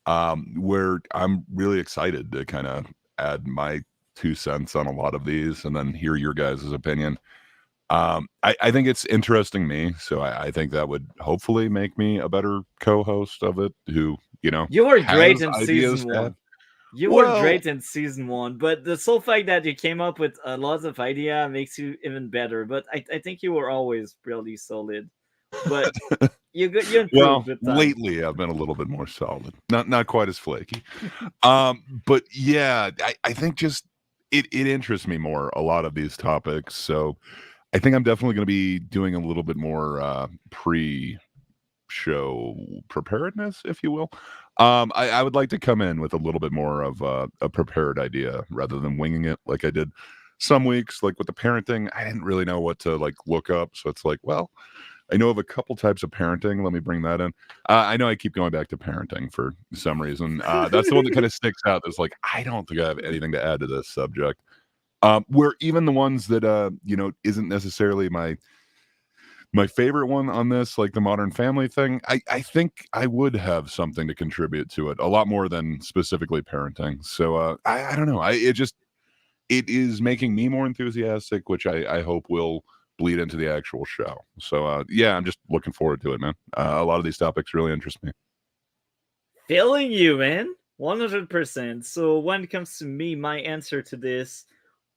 Where I'm really excited to kind of add my 2 cents on a lot of these and then hear your guys' opinion. I think it's interesting me, so I think that would hopefully make me a better co-host of it. Who You were great has in ideas season to add. one. You were Well, great in season one, but the sole fact that you came up with a lot of idea makes you even better. But I think you were always really solid. But you improved well, with time. lately I've been a little bit more solid, not quite as flaky. But yeah, I think just it interests me more a lot of these topics. So I think I'm definitely going to be doing a little bit more pre-show preparedness, if you will. I would like to come in with a little bit more of a prepared idea rather than winging it like I did some weeks. Like with the parenting, I didn't really know what to like look up, so it's like, well, I know of a couple types of parenting. Let me bring that in. I know I keep going back to parenting for some reason. That's the one that kind of sticks out. That's like I don't think I have anything to add to this subject. Where even the ones that isn't necessarily my favorite one on this, like the Modern Family thing, I think I would have something to contribute to it a lot more than specifically parenting. So I don't know. It is making me more enthusiastic, which I hope will bleed into the actual show. So yeah, I'm just looking forward to it, man. A lot of these topics really interest me. Feeling you, man. 100%. So when it comes to me, my answer to this,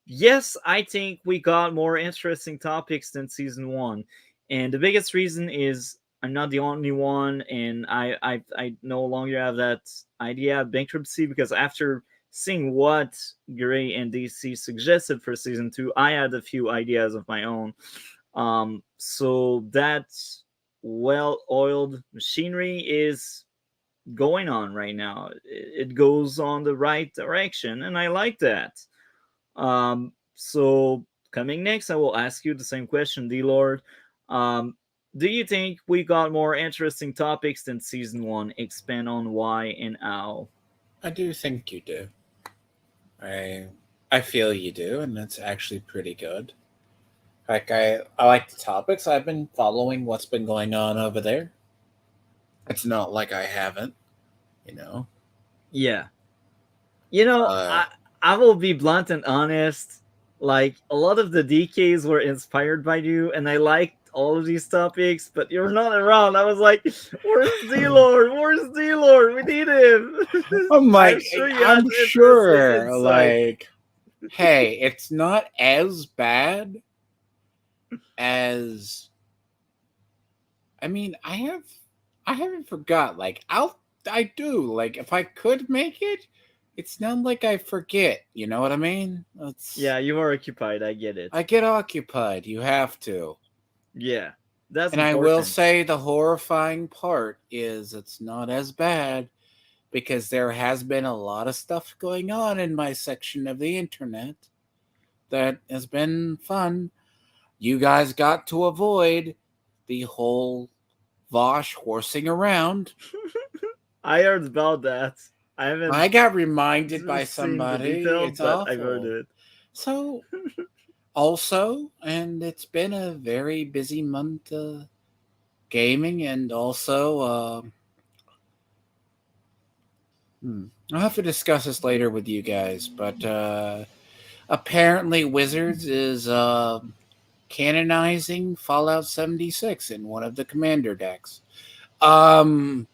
yes, I think we got more interesting topics than season one. And the biggest reason is I'm not the only one, and I no longer have that idea of bankruptcy because after seeing what Gray and DC suggested for season two, I had a few ideas of my own. So that well-oiled machinery is going on right now. It goes on the right direction, and I like that. So coming next, I will ask you the same question, D Lord. Um, do you think we got more interesting topics than season one? Expand on why and how. I do think you do. I I feel you do, and that's actually pretty good. Like I like the topics. I've been following what's been going on over there. It's not like I haven't, you know. Yeah, you know, Uh, I will be blunt and honest. Like a lot of the DKs were inspired by you, and I liked all of these topics, but you're not around. I was like, "Where's D Lord? Where's D Lord? We need him." I'm I'm like, sure you had I'm interesting sure, insight. like, hey, it's not as bad as. I mean, I haven't forgot. Like, I do. Like, if I could make it, it's not like I forget. You know what I mean? It's Yeah, you are occupied. I get it. I get occupied. You have to. Yeah, that's And I will important. say the horrifying part is it's not as bad because there has been a lot of stuff going on in my section of the internet that has been fun. You guys got to avoid the whole Vosh horsing around. I heard about that. I haven't I got reminded by seen the somebody. details, It's but I've heard awful. it. So, also, and it's been a very busy month gaming, and also, I'll have to discuss this later with you guys, but apparently Wizards is canonizing Fallout 76 in one of the commander decks. Um,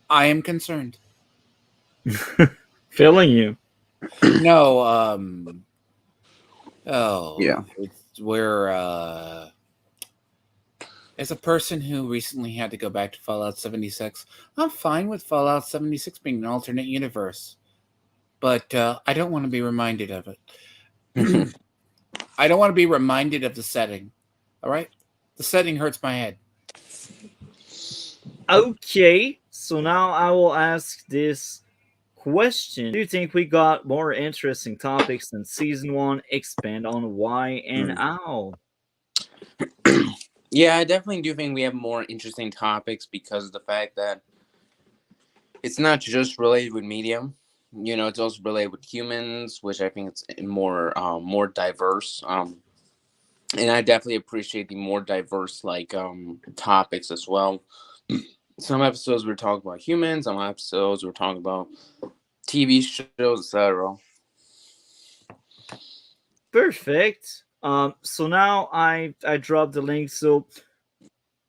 I am concerned. Feeling you. No, Yeah. it's where as a person who recently had to go back to Fallout 76, I'm fine with Fallout 76 being an alternate universe, but I don't want to be reminded of it. I don't want to be reminded of the setting. All right, the setting hurts my head. Okay, so now I will ask this question. Do you think we got more interesting topics than season one? Expand on why and Mm. how. Yeah, I definitely do think we have more interesting topics because of the fact that it's not just related with medium. You know, it's also related with humans, which I think it's more diverse. And I definitely appreciate the more diverse topics as well. Some episodes we're talking about humans, some episodes we're talking about TV shows, etc. Perfect. So now I dropped the link. So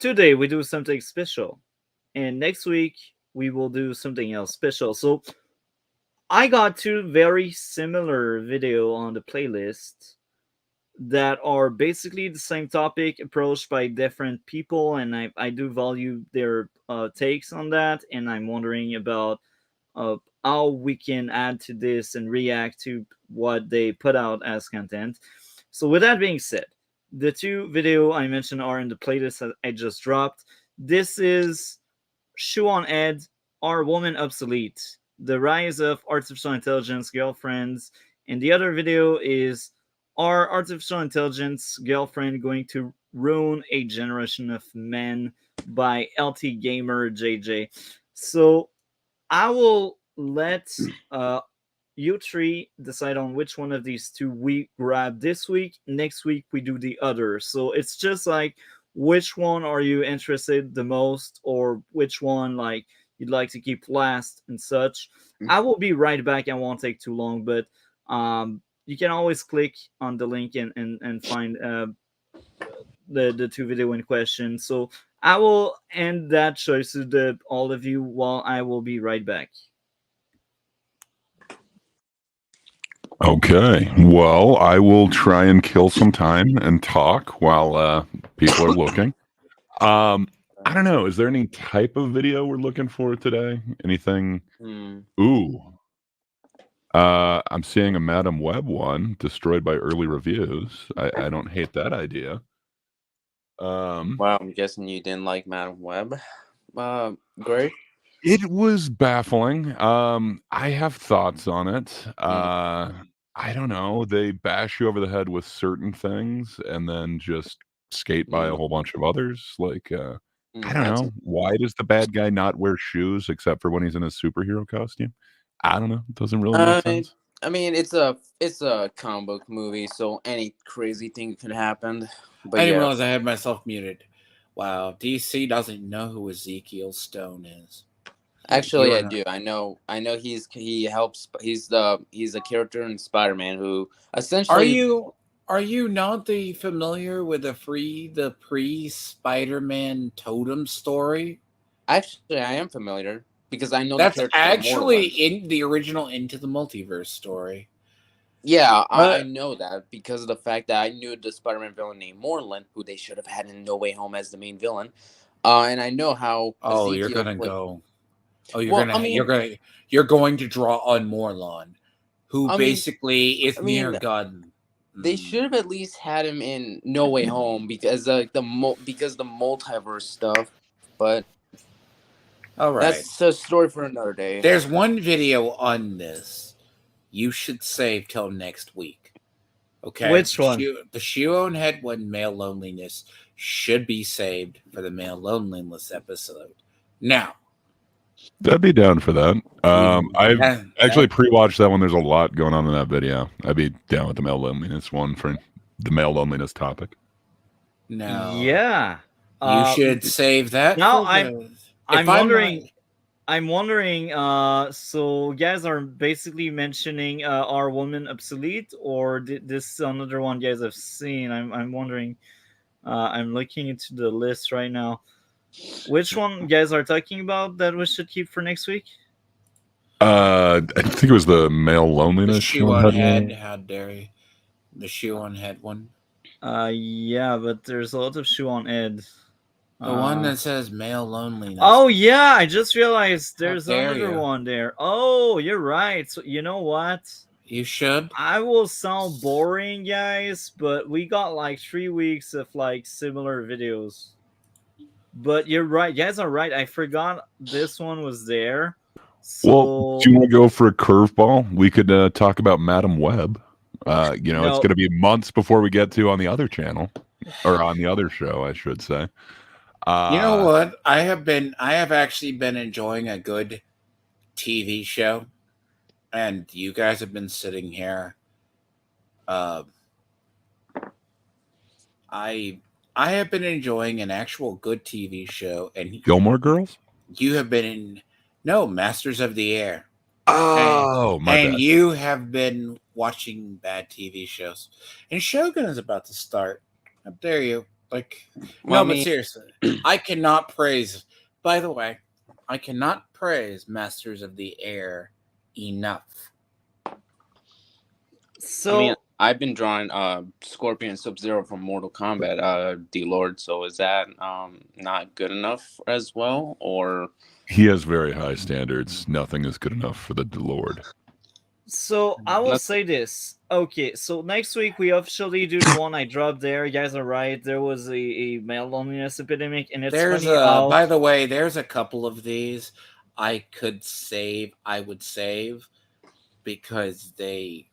today we do something special, and next week we will do something else special. So I got two very similar video on the playlist that are basically the same topic approached by different people, and I do value their takes on that, and I'm wondering about how we can add to this and react to what they put out as content. So with that being said, the two video I mentioned are in the playlist that I just dropped. This is Shoe on Ed, Are Women Obsolete? The Rise of Artificial Intelligence Girlfriends. And the other video is Are Artificial Intelligence Girlfriend Going to Ruin a Generation of Men by LT Gamer JJ. So I will let you three decide on which one of these two we grab this week. Next week we do the other. So it's just like which one are you interested the most, or which one like you'd like to keep last and such. I will be right back. I won't take too long, but you can always click on the link and find the two video in question. So I will end that choice to the all of you while I will be right back. Okay. Well, I will try and kill some time and talk while people are looking. I don't know. Is there any type of video we're looking for today? Anything? Ooh. I'm seeing a Madam Web one destroyed by early reviews. I don't hate that idea. Well, I'm guessing you didn't like Madam Web. Great. It was baffling. I have thoughts on it. I don't know. They bash you over the head with certain things and then just skate by a whole bunch of others. Like, I don't know. Why does the bad guy not wear shoes except for when he's in his superhero costume? I don't know. It doesn't really make sense. I mean, it's a comic book movie, so any crazy thing could happen. But I didn't realize I had myself muted. Wow, DC doesn't know who Ezekiel Stone is. Actually, I do. I know. He helps. He's a character in Spider-Man who essentially. Are you not familiar with the pre-Spider-Man totem story? Actually, I am familiar because I know that's the character actually in the original Into the Multiverse story. Yeah, I know that because of the fact that I knew the Spider-Man villain named Moreland, who they should have had in No Way Home as the main villain, and I know how. Oh, Ezekiel you're gonna played... go. Oh, you're going to draw on Morlon, who basically is near gun. They should have at least had him in No Way Home because the multiverse stuff. But all right, that's a story for another day. There's one video on this you should save till next week. Okay, which one? The Shoe on Head one, Male Loneliness, should be saved for the Male Loneliness episode. Now. I'd be down for that. I've actually pre-watched that one. There's a lot going on in that video. I'd be down with the male loneliness one for the male loneliness topic. No. Yeah. You should save that. Now I'm wondering. So guys are basically mentioning Are Women Obsolete, or this is another one guys have seen? I'm wondering. I'm looking into the list right now. Which one guys are talking about that we should keep for next week? I think it was the male loneliness. The Shoe on Head. How dare you? The Shoe on Head one. Yeah, but there's a lot of Shoe on Ed. The one that says male loneliness. Oh yeah, I just realized there's another one there. Oh, you're right. So you know what? You should. I will sound boring, guys, but we got like 3 weeks of like similar videos. But you're right. You guys are right. I forgot this one was there. So... Well, do you want to go for a curveball? We could talk about Madam Web. It's going to be months before we get to on the other channel, or on the other show, I should say. You know what? I have actually been enjoying a good TV show, and you guys have been sitting here. I have been enjoying an actual good TV show, and Gilmore Girls. You have been Masters of the Air. Oh, my bad. You have been watching bad TV shows. And Shogun is about to start. How dare you? Like, Well, I no, but mean, seriously, I cannot praise. By the way, I cannot praise Masters of the Air enough. So I've been drawing Scorpion Sub-Zero from Mortal Kombat, D-Lord. So is that not good enough as well, or? He has very high standards. Nothing is good enough for the Lord. So I will say this. Okay, so next week we officially do the one I dropped there. You guys are right. There was a male loneliness epidemic, and it's There's funny how. by the way, there's a couple of these I could save. I would save because they.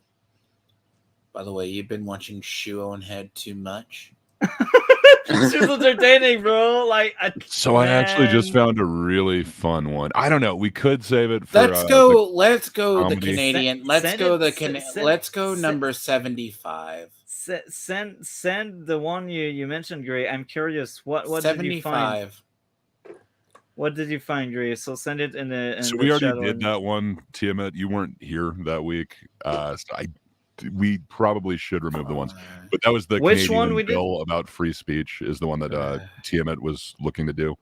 By the way, you've been watching Shoe on Head too much. She's entertaining, bro. Like, I actually just found a really fun one. I don't know. We could save it for. Let's go. Let's go. The comedy. Canadian. Let's go. Number 75. Send the one you mentioned, Gray. I'm curious. What did you find? 75. What did you find, Gray? So send it in the. So we already did that one, Tiamat. You weren't here that week. So we probably should remove the ones. But that was the Which Canadian one we bill about free speech is the one that Tiamat was looking to do.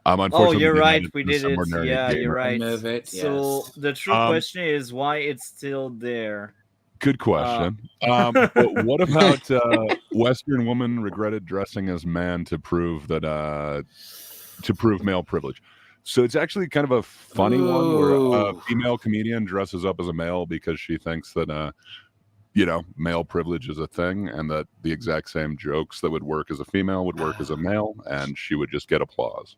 Oh, Unfortunately, you're we right. didn't We do the did it. Subordinary Yeah, you're Gamer. right. Remove it, So yes. the true question is why it's still there. Good question. But what about Western woman regretted dressing as man to prove that to prove male privilege? So it's actually kind of a funny one where a female comedian dresses up as a male because she thinks that male privilege is a thing, and that the exact same jokes that would work as a female would work as a male, and she would just get applause.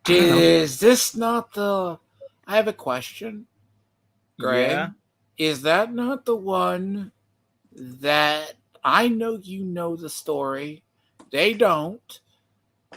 Is this not the? I have a question, Greg. Yeah. Is that not the one that I know you know the story? They don't.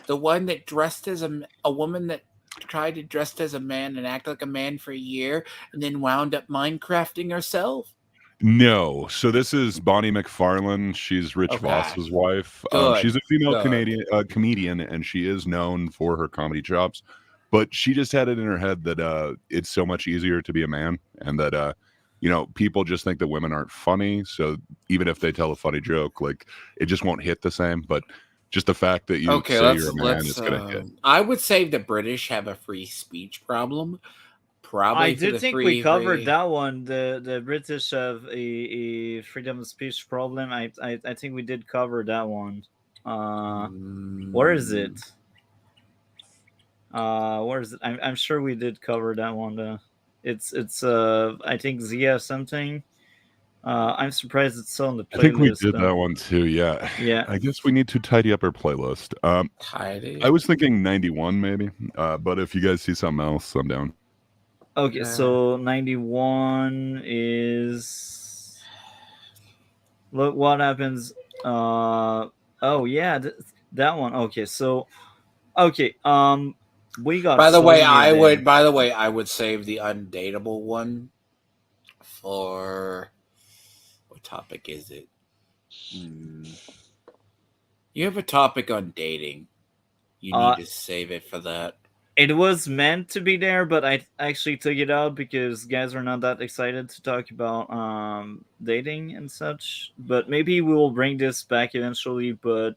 The one that dressed as a woman that tried to dress as a man and act like a man for a year and then wound up Minecrafting herself? No. So this is Bonnie McFarlane. She's Rich Voss's wife. She's a female Canadian comedian, and she is known for her comedy chops. But she just had it in her head that it's so much easier to be a man, and that people just think that women aren't funny. So even if they tell a funny joke, like it just won't hit the same. But just the fact that you say you're a man, it's gonna hit. I would say the British have a free speech problem. Probably I do think we covered that one. The British have a freedom of speech problem. I think we did cover that one. Where is it? Where is it? I'm sure we did cover that one. It's I think Zia something. I'm surprised it's still on the playlist. I think we did that one too. Yeah. Yeah. I guess we need to tidy up our playlist. Tidy. I was thinking 91 maybe, but if you guys see something else, I'm down. Okay, so 91 is. Look what happens. Oh yeah, that one. Okay, so okay. We got. By the way, I would save the undateable one for. What topic is it? You have a topic on dating. You need to save it for that. It was meant to be there, but I actually took it out because guys are not that excited to talk about dating and such. But maybe we will bring this back eventually. But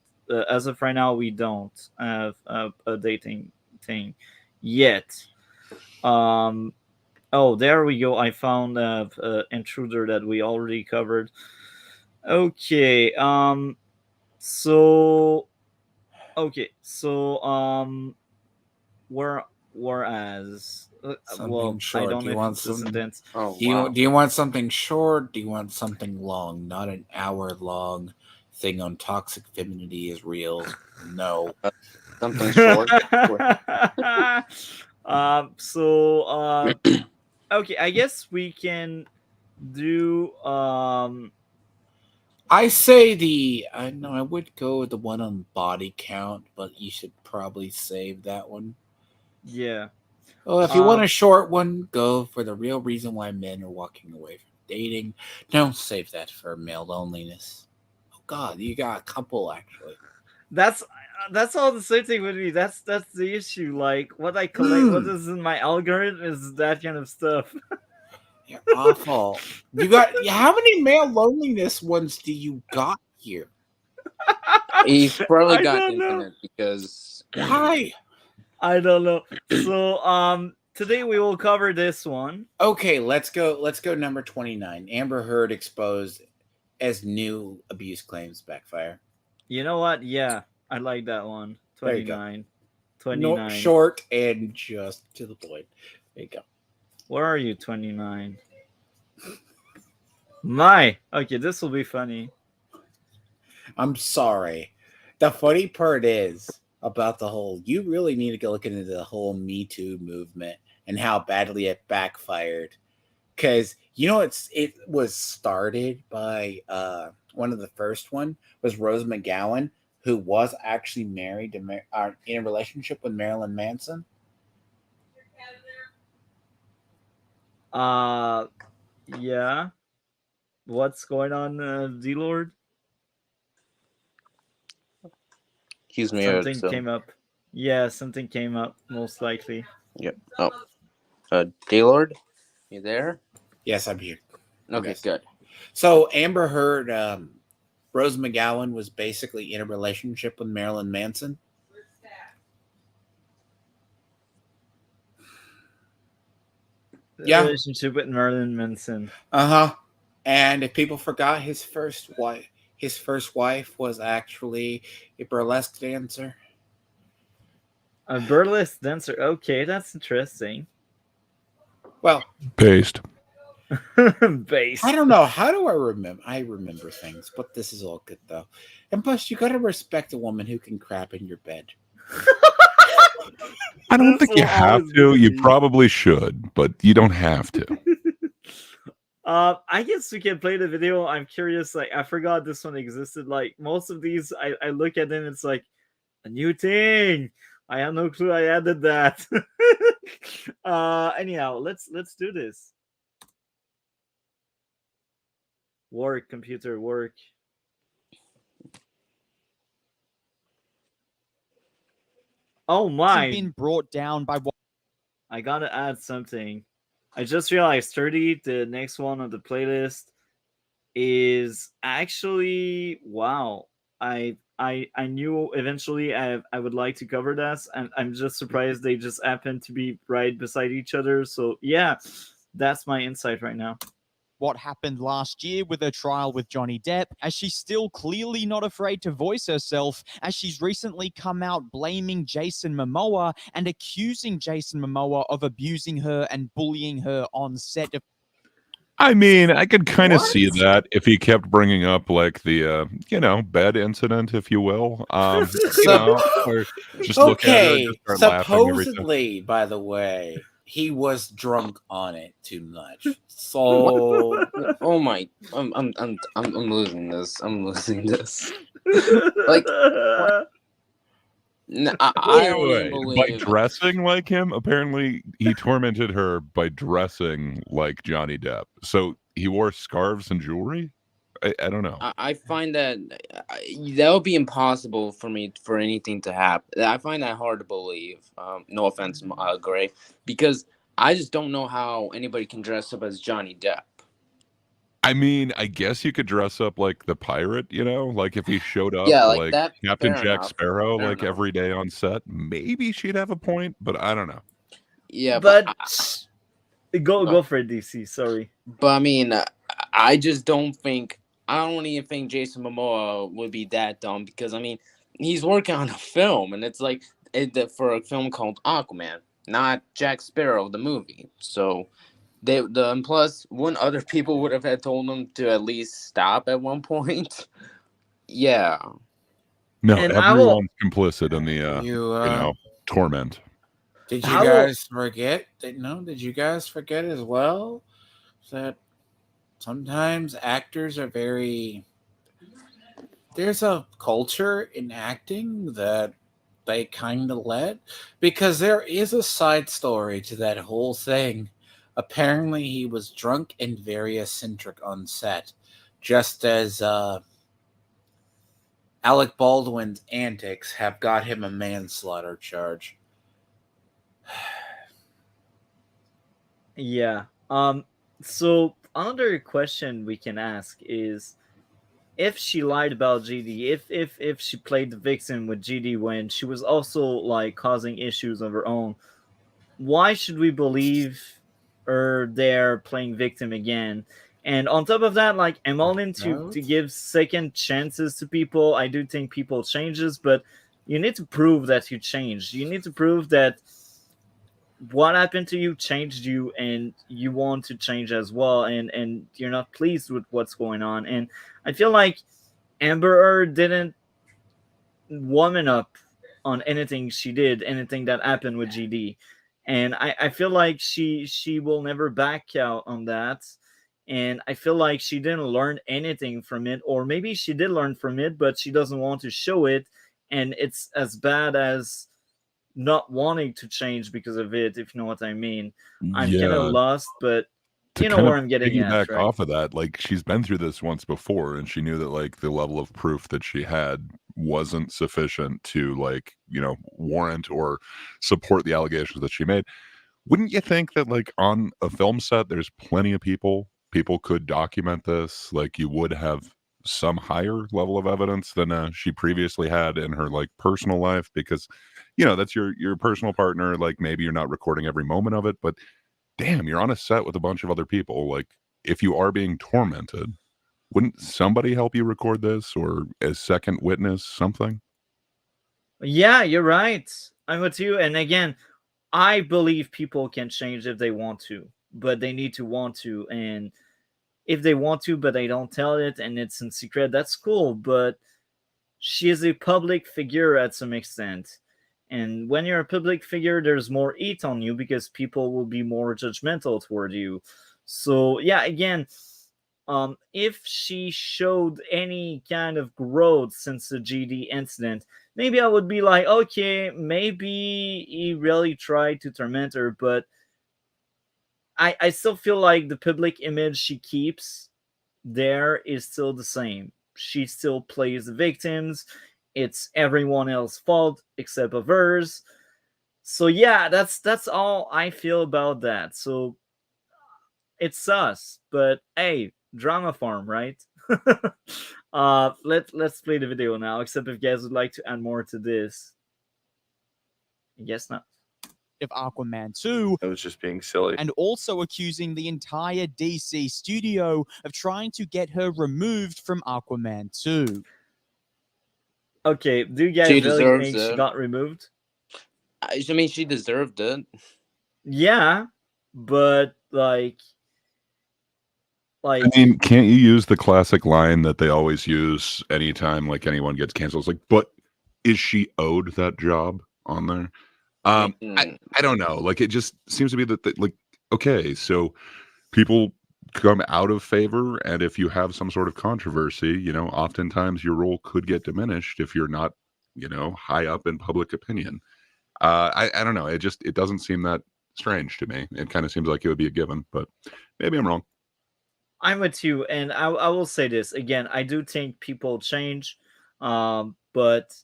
as of right now, we don't have a dating thing yet. Oh, there we go. I found an intruder that we already covered. Okay. So. Okay. So. Whereas, well, short. I don't Do you know want if this is some- intense. Oh, Do you want something short? Do you want something long? Not an hour-long thing on toxic femininity is real. No. Something short. Okay, I guess we can do I say I would go with the one on body count, but you should probably save that one. yeah. Oh, if you want a short one, go for the real reason why men are walking away from dating. Don't save that for male loneliness. Oh God, you got a couple actually. That's all the same thing with me. That's the issue. Like what I collect, what is in my algorithm is that kind of stuff. You're awful. You got how many male loneliness ones do you got here? He's probably I got don't know. infinite because Why? I don't know. So today we will cover this one. Okay, let's go. Let's go. Number 29. Amber Heard exposed as new abuse claims backfire. You know what? Yeah, I like that one. There you go. 29. No, 29. short and just to the point. There you go. Where are you? 29. My. Okay, this will be funny. I'm sorry. The funny part is about the whole. You really need to go look into the whole Me Too movement and how badly it backfired. Because it was started by one of the first one was Rose McGowan, who was actually married to in a relationship with Marilyn Manson. Yeah. What's going on, D Lord? he's married. Something So came up. Yeah, something came up, most likely. yep. Oh, Gaylord, you there? Yes, I'm here. Okay, Yes. good. So Amber Heard, Rose McGowan was basically in a relationship with Marilyn Manson. Yeah. Relationship with Marilyn Manson. And if people forgot, his first wife was actually a burlesque dancer. A burlesque dancer. Okay, that's interesting. Well, Paste. Base. I don't know. How do I remember? I remember things, but this is all good though. And plus, you gotta respect a woman who can crap in your bed. I don't This think you will have always to. be You me. probably should, but you don't have to. I guess we can play the video. I'm curious. Like, I forgot this one existed. Like, most of these, I look at them. It's like a new thing. I have no clue. I added that. Anyhow, let's do this. Work, computer, work. Oh my! Been brought down by what? I gotta add something. I just realized 30, the next one on the playlist, is actually wow. I knew eventually I would like to cover this, and I'm just surprised they just happen to be right beside each other. So yeah, that's my insight right now. What happened last year with her trial with Johnny Depp, as she's still clearly not afraid to voice herself, as she's recently come out blaming Jason Momoa and accusing Jason Momoa of abusing her and bullying her on set. I mean, I could kind of What? see that if he kept bringing up like the bed incident, if you will. Or just look at her and Okay, just start laughing every time. supposedly, by the way, he was drunk on it too much. So Oh my! I'm losing this. I'm losing this. Like, I don't even By believe. dressing like him, apparently he tormented her by dressing like Johnny Depp. So he wore scarves and jewelry. I don't know. I find that that would be impossible for me for anything to happen. I find that hard to believe. No offense, Gray, because I just don't know how anybody can dress up as Johnny Depp. I mean, I guess you could dress up like the pirate, like if he showed up Yeah, like like that. Captain Fair Jack enough. Sparrow, Fair like enough. every day on set. Maybe she'd have a point, but I don't know. Yeah, but but go for it, DC. Sorry. I mean, I just don't think. I don't even think Jason Momoa would be that dumb because I mean, he's working on a film, and it's like for a film called Aquaman, not Jack Sparrow the movie. So and plus, one other people would have had told him to at least stop at one point. Yeah. No, And I will. everyone's complicit in the torment. did you I will- guys forget? Did you guys forget as well that sometimes actors are very. There's a culture in acting that they kind of let, because there is a side story to that whole thing. Apparently, he was drunk and very eccentric on set, just as Alec Baldwin's antics have got him a manslaughter charge. Yeah. So another question we can ask is, if she lied about GD, if she played the victim with GD when she was also like causing issues of her own, why should we believe her there playing victim again? And on top of that, like, I'm all in to give second chances to people. I do think people changes, but you need to prove that you changed. You need to prove that what happened to you changed you, and you want to change as well, and you're not pleased with what's going on. And I feel like Amber Heard didn't woman up on anything she did, anything that happened with GD. And I feel like she will never back out on that. And I feel like she didn't learn anything from it, or maybe she did learn from it, but she doesn't want to show it. And it's as bad as not wanting to change because of it, if you know what I mean. I'm kind of Yeah. lost, but To you know kind where of I'm getting at, piggyback right? off of that, like, she's been through this once before, and she knew that, like, the level of proof that she had wasn't sufficient to, like, warrant or support the allegations that she made. Wouldn't you think that, like, on a film set, there's plenty of people could document this, like, you would have some higher level of evidence than, she previously had in her, like, personal life? Because, that's your personal partner, like, maybe you're not recording every moment of it, but damn, you're on a set with a bunch of other people. Like, if you are being tormented, wouldn't somebody help you record this, or as second witness something? Yeah, you're right. I'm with you. And again, I believe people can change if they want to, but they need to want to. And if they want to, but they don't tell it and it's in secret, that's cool. But she is a public figure at some extent. And when you're a public figure, there's more heat on you because people will be more judgmental toward you. So, yeah, again, if she showed any kind of growth since the GD incident, maybe I would be like, okay, maybe he really tried to torment her, but I still feel like the public image she keeps there is still the same. She still plays the victims. It's everyone else's fault except of hers. So yeah, that's all I feel about that. So it's us, but hey, drama farm, right? Let's play the video now. Except if you guys would like to add more to this, I guess not. Of Aquaman 2, It was just being silly. and also accusing the entire DC studio of trying to get her removed from Aquaman 2. Okay, do you She guys really deserves think she it. got removed? I mean, she deserved it. Yeah, but I mean, can't you use the classic line that they always use anytime, like, anyone gets canceled? It's like, but is she owed that job on there? I don't know. Like, it just seems to be that, like, okay, so people come out of favor, and if you have some sort of controversy, oftentimes your role could get diminished if you're not, high up in public opinion. I don't know. It doesn't seem that strange to me. It kind of seems like it would be a given, but maybe I'm wrong. I'm with you, and I will say this again. I do think people change, but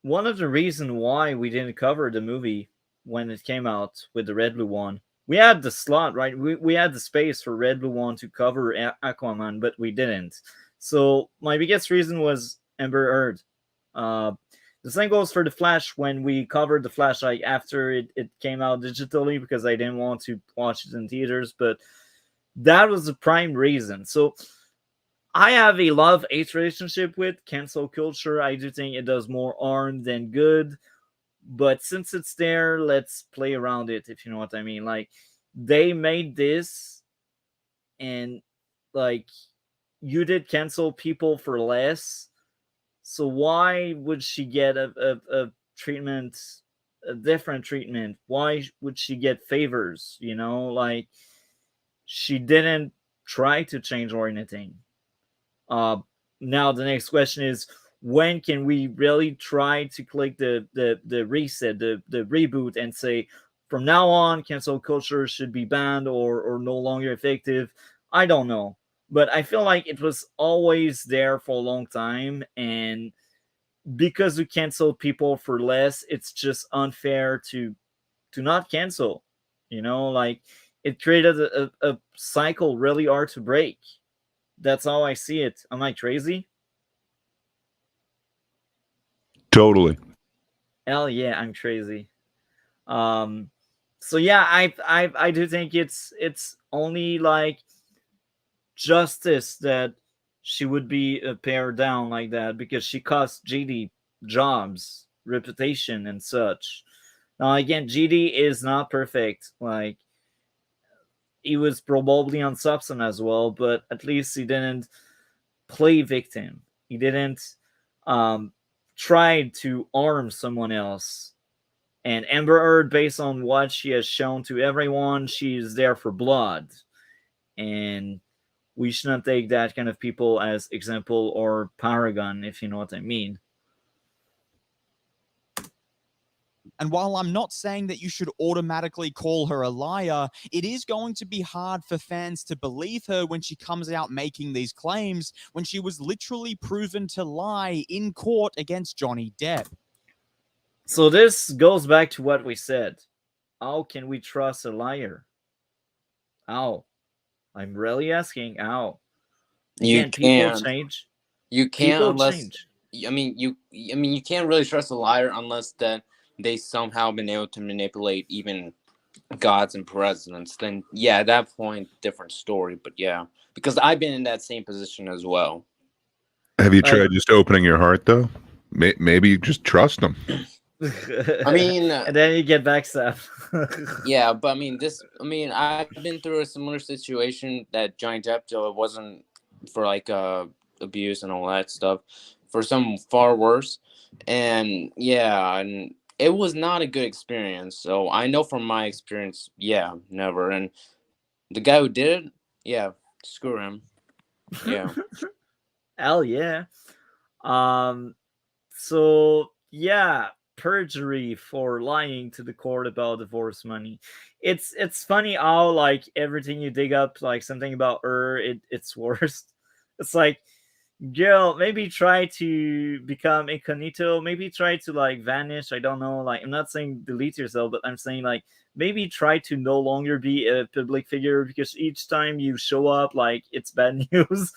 one of the reasons why we didn't cover the movie when it came out with the REDBLUE one, we had the slot, right? We had the space for REDBLUE one to cover Aquaman, but we didn't. So my biggest reason was Amber Heard. The same goes for the Flash. When we covered the Flash, like after it came out digitally, because I didn't want to watch it in theaters, but that was the prime reason. So I have a love-hate relationship with cancel culture. I do think it does more harm than good. But since it's there, let's play around it, if you know what I mean. Like, they made this, and like, you did cancel people for less. So why would she get a treatment, a different treatment? Why would she get favors? Like, she didn't try to change or anything. Uh, Now the next question is, when can we really try to click the reset, the reboot, and say from now on cancel culture should be banned or no longer effective? I don't know, but I feel like it was always there for a long time, and because we cancel people for less, it's just unfair to not cancel. Like, it created a cycle really hard to break. That's how I see it. Am I crazy? Totally. Hell yeah, I'm crazy. Um, so yeah, I do think it's only like justice that she would be pared down like that because she cost GD jobs, reputation, and such. Now again, GD is not perfect. Like he was probably on substance as well, but at least he didn't play victim. He didn't um, try to harm someone else. And Amber Heard, based on what she has shown to everyone, she's there for blood. And we should not take that kind of people as example or paragon, if you know what I mean. And while I'm not saying that you should automatically call her a liar, it is going to be hard for fans to believe her when she comes out making these claims when she was literally proven to lie in court against Johnny Depp. So this goes back to what we said. How can we trust a liar? How? I'm really asking how. You Again, people can't. change. You can't People unless. change. I mean, you can't really trust a liar unless that they somehow been able to manipulate even gods and presidents. Then yeah, at that point, different story. But yeah, because I've been in that same position as well. Have you Like- tried just opening your heart though? Maybe you just trust them. I mean, and then you get backstabbed. yeah, but I've been through a similar situation that Johnny Depp wasn't for like abuse and all that stuff, for some far worse, and yeah, and it was not a good experience. So I know from my experience, yeah, never. And the guy who did it, yeah, screw him. Yeah. Hell yeah. So yeah, perjury for lying to the court about divorce money. It's funny how like everything you dig up, like something about her, it's worst. It's like, girl, maybe try to become incognito, maybe try to like vanish. I don't know. Like I'm not saying delete yourself, but I'm saying like maybe try to no longer be a public figure because each time you show up, like it's bad news.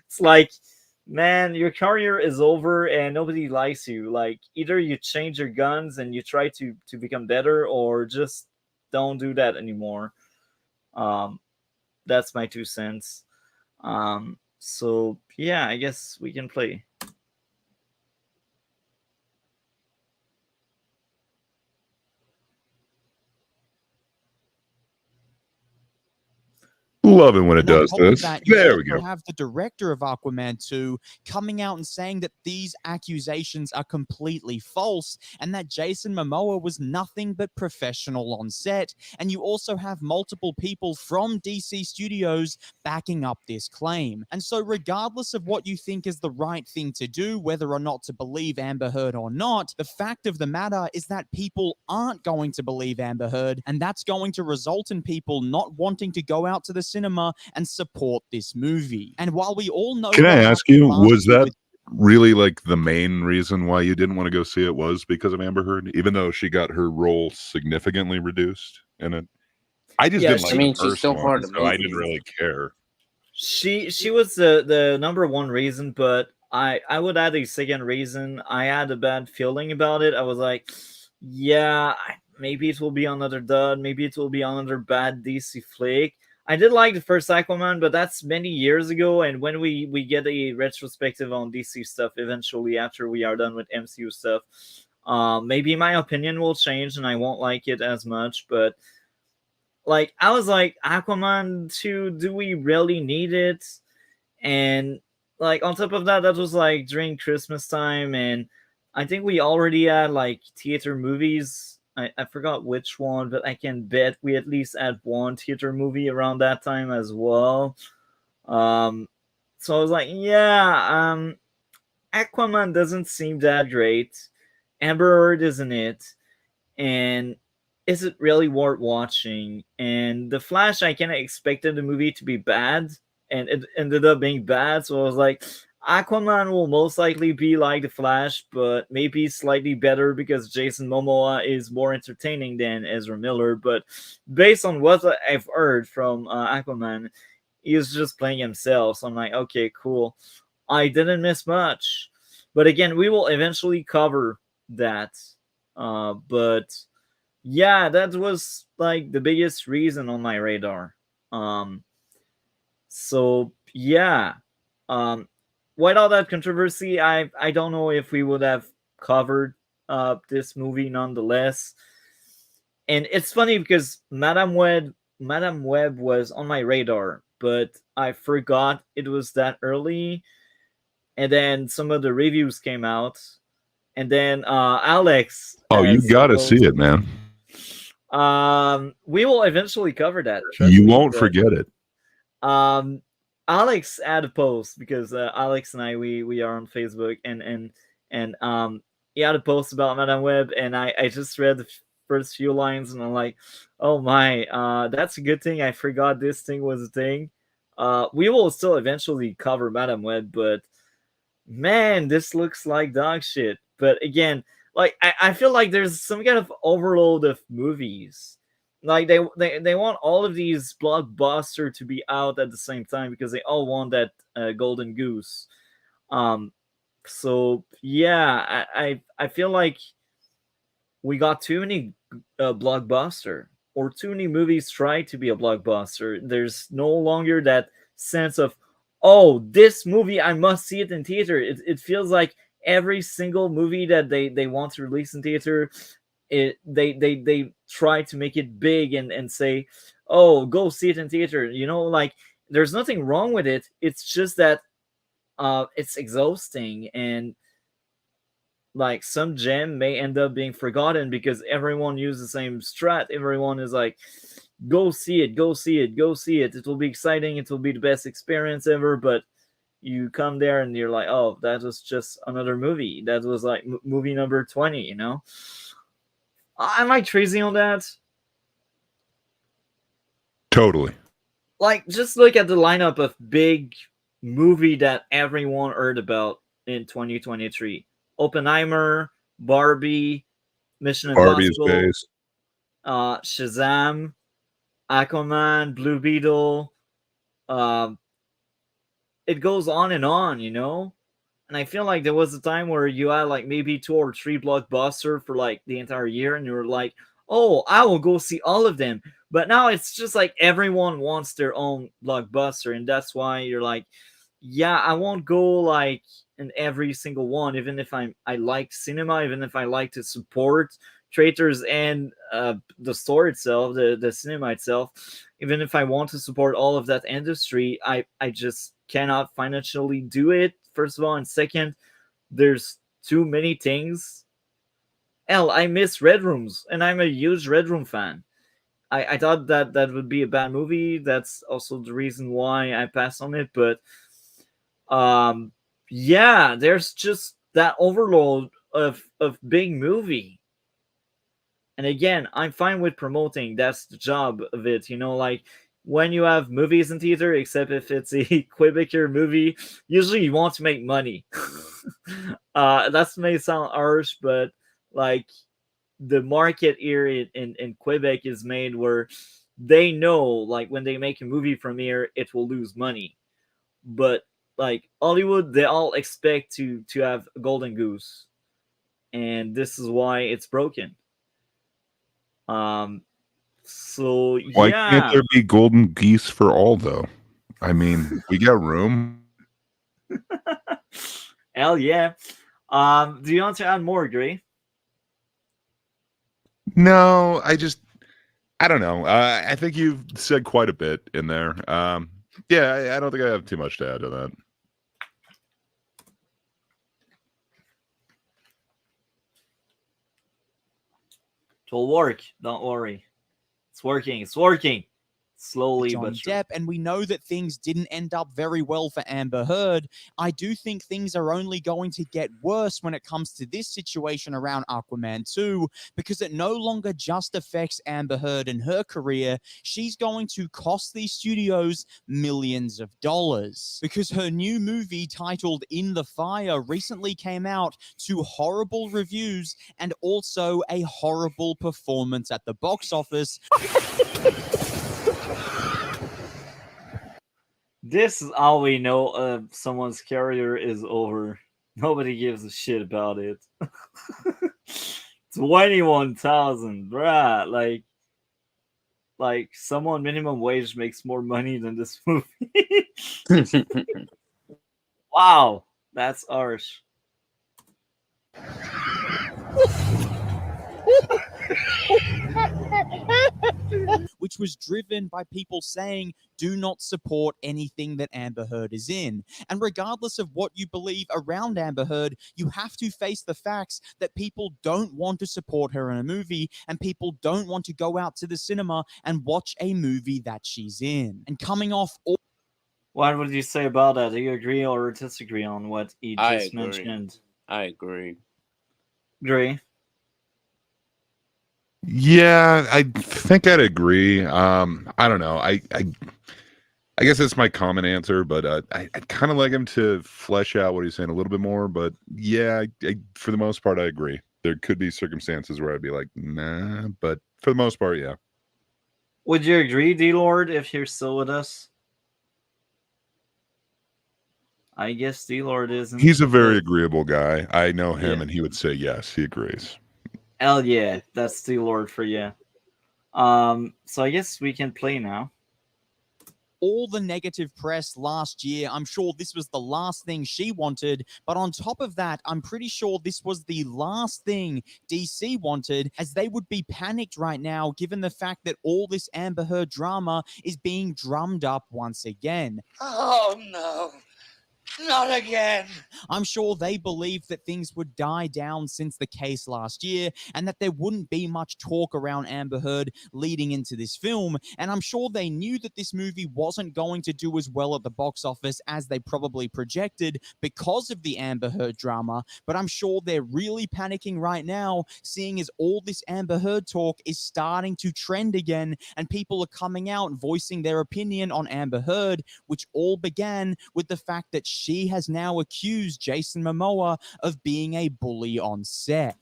It's like, man, your career is over and nobody likes you. Like either you change your guns and you try to become better, or just don't do that anymore. Um, that's my 2 cents. So yeah, I guess we can play. Love it when it And on does top of this. that, you There we also go. have the director of Aquaman 2 coming out and saying that these accusations are completely false and that Jason Momoa was nothing but professional on set. And you also have multiple people from DC Studios backing up this claim. And so regardless of what you think is the right thing to do, whether or not to believe Amber Heard or not, the fact of the matter is that people aren't going to believe Amber Heard, and that's going to result in people not wanting to go out to the cinema and support this movie. And while we all know Can I what ask you, happened last was year that with- really like the main reason why you didn't want to go see it was because of Amber Heard, even though she got her role significantly reduced in it? I just Yeah, didn't she- like I mean, the she's first still one, part of the so I movie. didn't really care. She was the number one reason, but I would add a second reason. I had a bad feeling about it. I was like, yeah, maybe it will be another dud. Maybe it will be another bad DC flick. I did like the first Aquaman, but that's many years ago. And when we get a retrospective on DC stuff eventually after we are done with MCU stuff, maybe my opinion will change and I won't like it as much. But like I was like, Aquaman 2, do we really need it? And like on top of that, that was like during Christmas time, and I think we already had like theater movies. I forgot which one, but I can bet we at least had one theater movie around that time as well. Um, so I was like, yeah, Aquaman doesn't seem that great. Amber Heard isn't it, and is it really worth watching? And The Flash, I kind of expected the movie to be bad, and it ended up being bad. So I was like, Aquaman will most likely be like the Flash, but maybe slightly better because Jason Momoa is more entertaining than Ezra Miller. But based on what I've heard from Aquaman, he's just playing himself. So I'm like, okay, cool. I didn't miss much. But again, we will eventually cover that. But yeah, that was like the biggest reason on my radar. So yeah, um, without all that controversy, I don't know if we would have covered this movie nonetheless. And it's funny because Madame Web was on my radar, but I forgot it was that early. And then some of the reviews came out, and then Alex Oh, you as got to see supposed. it, man. We will eventually cover that. Trust You me. won't But forget it. um, Alex had a post because Alex and we are on Facebook, and he had a post about Madame Web, and I just read the first few lines, and I'm like, oh my, that's a good thing. I forgot this thing was a thing. We will still eventually cover Madame Web, but man, this looks like dog shit. But again, like I feel like there's some kind of overload of movies. Like they want all of these blockbuster to be out at the same time because they all want that golden goose. Um, so yeah, I feel like we got too many blockbuster, or too many movies try to be a blockbuster. There's no longer that sense of, oh, this movie I must see it in theater. It feels like every single movie that they want to release in theater, they try to make it big and say, oh, go see it in theater. Like there's nothing wrong with it. It's just that it's exhausting, and like some gem may end up being forgotten because everyone uses the same strat. Everyone is like, go see it, go see it, go see it. It will be exciting. It will be the best experience ever. But you come there and you're like, oh, that was just another movie. That was like movie number 20. Am I crazy on that? Totally. Like, just look at the lineup of big movie that everyone heard about in 2023. Oppenheimer, Barbie, Mission Barbie is Impossible, based. Shazam, Aquaman, Blue Beetle. Um, it goes on. And I feel like there was a time where you had like maybe 2 or 3 blockbuster for like the entire year, and you were like, "Oh, I will go see all of them." But now it's just like everyone wants their own blockbuster, and that's why you're like, "Yeah, I won't go like in every single one, even if I like cinema, even if I like to support creators and the store itself, the cinema itself, even if I want to support all of that industry, I just cannot financially do it. First of all, and second, there's too many things. Hell, I miss Red Rooms, and I'm a huge Red Room fan. I thought that that would be a bad movie. That's also the reason why I passed on it. But um, yeah, there's just that overload of big movie. And again, I'm fine with promoting. That's the job of it. Like when you have movies in theater, except if it's a Quebecer movie, usually you want to make money. That may sound harsh, but like the market here in Quebec is made where they know, like when they make a movie from here, it will lose money. But like Hollywood, they all expect to have a golden goose, and this is why it's broken. Um, so Why can't yeah, there be golden geese for all, though? I mean, we got room. hell yeah. Do you want to add more, Gray? No, I don't know. I think you've said quite a bit in there. Yeah, I don't think I have too much to add to that. It will work. Don't worry. It's working. It's working. slowly but Johnny sure. Depp, and we know that things didn't end up very well for Amber Heard. I do think things are only going to get worse when it comes to this situation around Aquaman 2, because it no longer just affects Amber Heard and her career. She's going to cost these studios millions of dollars, because her new movie titled In the Fire recently came out to horrible reviews and also a horrible performance at the box office. This is how we know someone's career is over. Nobody gives a shit about it. 21,000, bruh. Like someone minimum wage makes more money than this movie. Wow, that's harsh. Which was driven by people saying, do not support anything that Amber Heard is in. And regardless of what you believe around Amber Heard, you have to face the facts that people don't want to support her in a movie, and people don't want to go out to the cinema and watch a movie that she's in. And coming off all What would you say about that? Do you agree or disagree on what he I just agree. mentioned? I agree. Agree. Yeah, I think I'd agree. I don't know. I guess that's my common answer, but I'd kind of like him to flesh out what he's saying a little bit more. But yeah, for the most part, I agree. There could be circumstances where I'd be like, nah, but for the most part, yeah. Would you agree, D-Lord, if you're still with us? I guess D-Lord isn't. He's a very but- agreeable guy. I know him, Yeah. and he would say yes. He agrees. Hell yeah, that's D-Lord for you. So I guess we can play now. all the negative press last year, I'm sure this was the last thing she wanted. But on top of that, I'm pretty sure this was the last thing DC wanted, as they would be panicked right now, given the fact that all this Amber Heard drama is being drummed up once again. Oh no, not again. I'm sure they believed that things would die down since the case last year, and that there wouldn't be much talk around Amber Heard leading into this film. And I'm sure they knew that this movie wasn't going to do as well at the box office as they probably projected because of the Amber Heard drama. But I'm sure they're really panicking right now, seeing as all this Amber Heard talk is starting to trend again, and people are coming out and voicing their opinion on Amber Heard, which all began with the fact that she has now accused Jason Momoa of being a bully on set.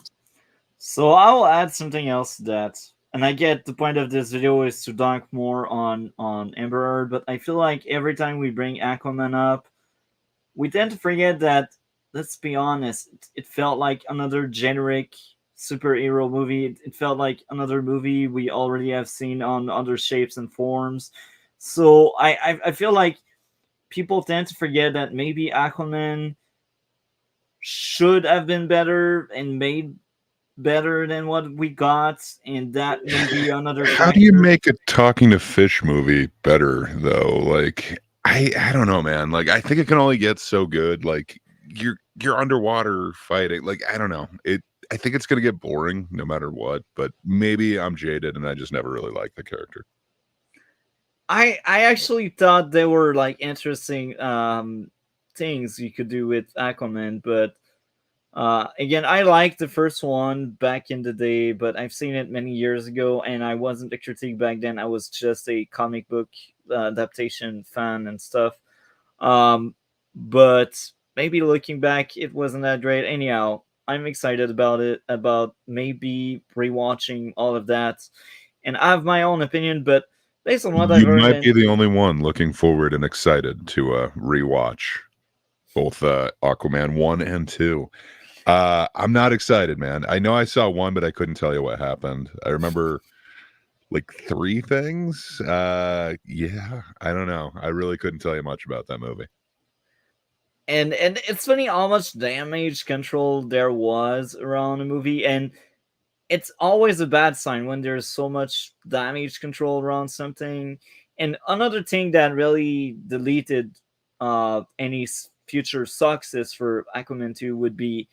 So I'll add something else to that. And I get the point of this video is to dunk more on Amber Heard, but I feel like every time we bring Aquaman up, we tend to forget that, let's be honest, it felt like another generic superhero movie. It felt like another movie we already have seen on other shapes and forms. So I feel like people tend to forget that maybe Aquaman should have been better and made better than what we got, and that may be another How do you factor. make a talking to fish movie better though? Like I don't know, man. Like I think it can only get so good. Like you're underwater fighting. Like I don't know. I think it's gonna get boring no matter what, but maybe I'm jaded and I just never really liked the character. I actually thought there were like interesting things you could do with Aquaman, but again, I liked the first one back in the day, but I've seen it many years ago, and I wasn't a critique back then. I was just a comic book adaptation fan and stuff. But maybe looking back, it wasn't that great. Anyhow, I'm excited about it, about maybe rewatching all of that, and I have my own opinion, but based on what I've You heard, might be and the only one looking forward and excited to rewatch both Aquaman 1 and 2. I'm not excited, man. I know I saw one, but I couldn't tell you what happened. I remember like 3 things. Yeah, I don't know. I really couldn't tell you much about that movie. and it's funny how much damage control there was around the movie, and it's always a bad sign when there's so much damage control around something. And another thing that really deleted any future success for Aquaman 2 would be,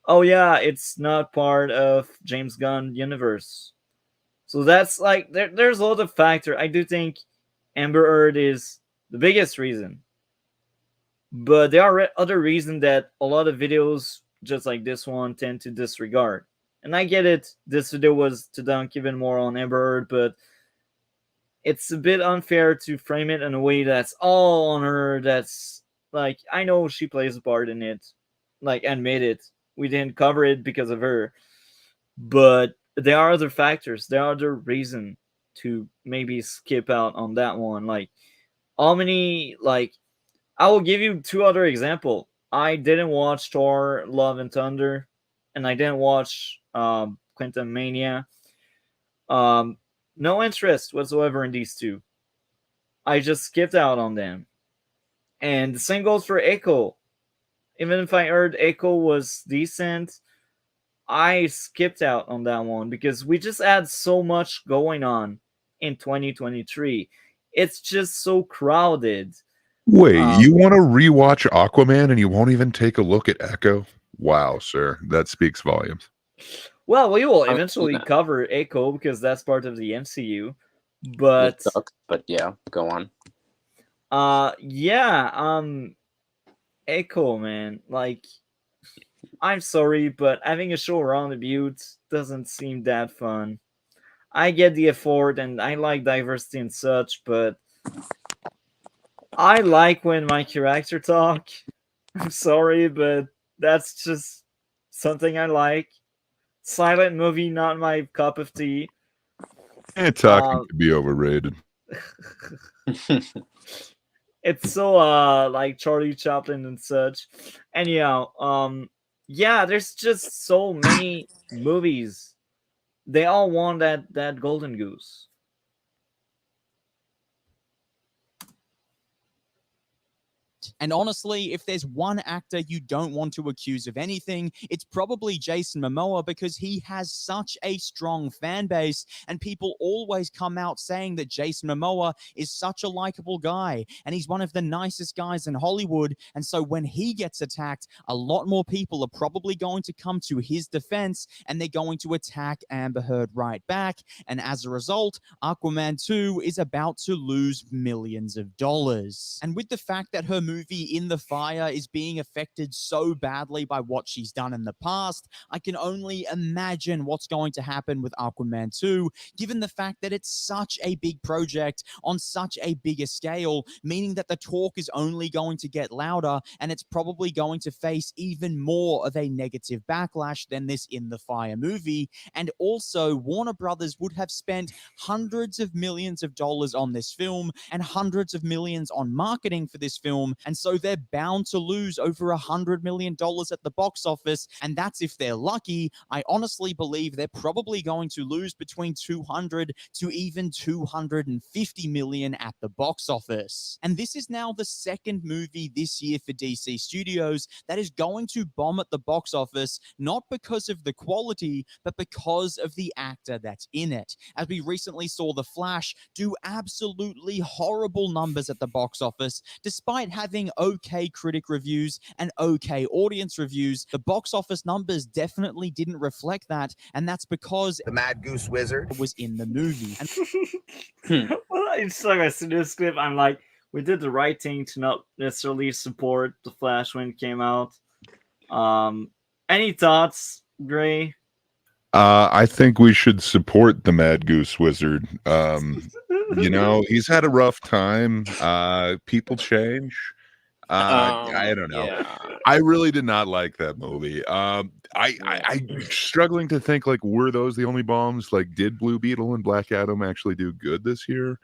oh yeah, it's not part of James Gunn universe. So that's like there's a lot of factor. I do think Amber Heard is the biggest reason. But there are other reasons that a lot of videos, just like this one, tend to disregard. And I get it, this video was to dunk even more on Amber Heard, but it's a bit unfair to frame it in a way that's all on her. That's like, I know she plays a part in it. Like, admit it. We didn't cover it because of her. But there are other factors. There are other reasons to maybe skip out on that one. Like, how many, like, I will give you two other examples. I didn't watch Thor Love and Thunder, and I didn't watch Quantum Mania. No interest whatsoever in these two. I just skipped out on them. And the same goes for Echo. Even if I heard Echo was decent, I skipped out on that one because we just had so much going on in 2023. It's just so crowded. Wait, you want to rewatch Aquaman and you won't even take a look at Echo? Wow, sir, that speaks volumes. Well, we will eventually cover Echo because that's part of the MCU. But yeah, go on. Echo, man, like, I'm sorry, but having a show around the Butte doesn't seem that fun. I get the effort and I like diversity and such, but I like when my character talk. I'm sorry, but that's just something I like. Silent movie, not my cup of tea. Talking could be overrated. It's so like Charlie Chaplin and such. Anyhow, there's just so many movies. They all want that golden goose. And honestly, if there's one actor you don't want to accuse of anything, it's probably Jason Momoa, because he has such a strong fan base and people always come out saying that Jason Momoa is such a likable guy and he's one of the nicest guys in Hollywood. And so when he gets attacked, a lot more people are probably going to come to his defense and they're going to attack Amber Heard right back. And as a result, Aquaman 2 is about to lose millions of dollars. And with the fact that her movie In the Fire is being affected so badly by what she's done in the past, I can only imagine what's going to happen with Aquaman 2, given the fact that it's such a big project on such a bigger scale, meaning that the talk is only going to get louder and it's probably going to face even more of a negative backlash than this In the Fire movie. And also, Warner Brothers would have spent hundreds of millions of dollars on this film and hundreds of millions on marketing for this film, and so they're bound to lose over $100 million at the box office, and that's if they're lucky. I honestly believe they're probably going to lose between 200 to even 250 million at the box office. And this is now the second movie this year for DC Studios that is going to bomb at the box office, not because of the quality, but because of the actor that's in it. As we recently saw The Flash do absolutely horrible numbers at the box office, despite having okay critic reviews and okay audience reviews. The box office numbers definitely didn't reflect that, and that's because the Mad Goose Wizard was in the movie. Well, it's like I see this clip, I'm like, we did the right thing to not necessarily support The Flash when it came out. Any thoughts, Gray? I think we should support the Mad Goose Wizard. You know, he's had a rough time. People change. I don't know. Yeah. I really did not like that movie. I'm struggling to think, like, were those the only bombs? Like, did Blue Beetle and Black Adam actually do good this year?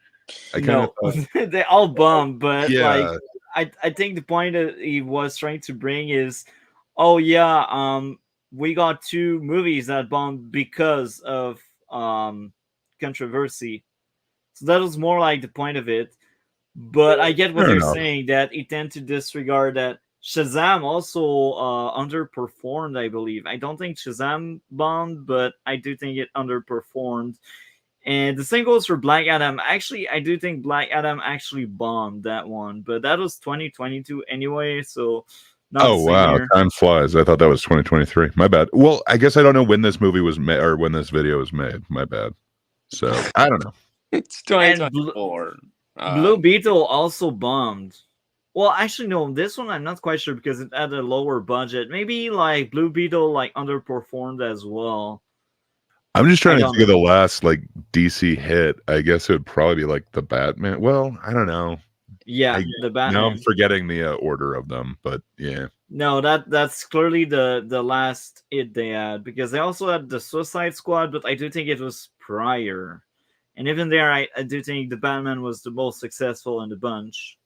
I kind of thought They all bummed, but Yeah. like I think the point that he was trying to bring is, oh yeah, we got two movies that bombed because of controversy. So that was more like the point of it. But I get what Fair you're enough. saying, that he tend to disregard that Shazam also underperformed, I believe. I don't think Shazam bombed, but I do think it underperformed. And the same goes for Black Adam. Actually, I do think Black Adam actually bombed that one, but that was 2022 anyway, so not Oh the same wow, year. time flies. I thought that was 2023. My bad. Well, I guess I don't know when this movie was made or when this video was made. My bad. So I don't know. It's And 2024. Blue Beetle also bombed. Well, actually, no. This one I'm not quite sure because it had a lower budget. Maybe like Blue Beetle like underperformed as well. I'm just I trying to don't think of the know. last like DC hit. I guess it would probably be like the Batman. Well, I don't know. Yeah, I the now I'm Batman. forgetting the order of them, but yeah. No, that's clearly the last hit they had because they also had the Suicide Squad, but I do think it was prior. And even there, I do think the Batman was the most successful in the bunch.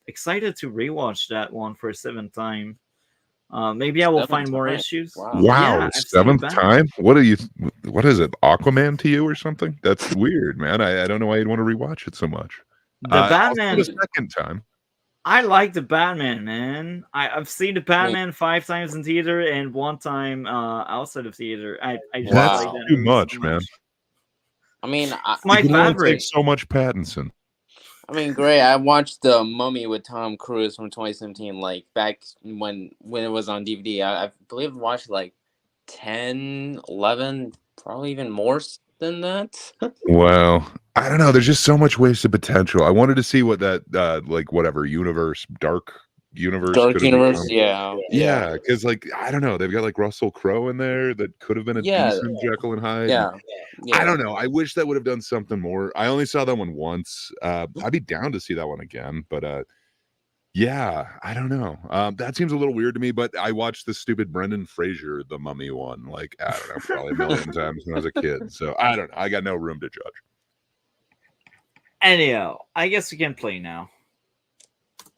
Excited to rewatch that one for a seventh time. Maybe I will find Seventh more time. issues. Wow. Wow, Yeah, I've seen the seventh Batman. time? What are you? What is it? Aquaman to you or something? That's weird, man. I don't know why you'd want to rewatch it so much. The I'll see Batman. it a second time. I like the Batman, man. I've seen the Batman 5 times in theater and 1 time outside of theater. I just That's like Wow. that too movie much, so man. much. I mean, It's You my can only favorite. take so much Pattinson. great. I watched The Mummy with Tom Cruise from 2017, like back when it was on DVD. I believe I watched like 10, 11, probably even more than that. Well, I don't know. There's just so much wasted potential. I wanted to see what that like whatever universe, dark universe Dark could have Universe, become. yeah. Yeah, because like I don't know, they've got like Russell Crowe in there that could have been a Yeah, decent Jekyll and Hyde. yeah, I yeah. don't know. I wish that would have done something more. I only saw that one once. I'd be down to see that one again, but yeah, I don't know. That seems a little weird to me. But I watched the stupid Brendan Fraser, the Mummy one, like I don't know, probably a million times when I was a kid. So I don't know. I got no room to judge. Anyhow, I guess we can play now.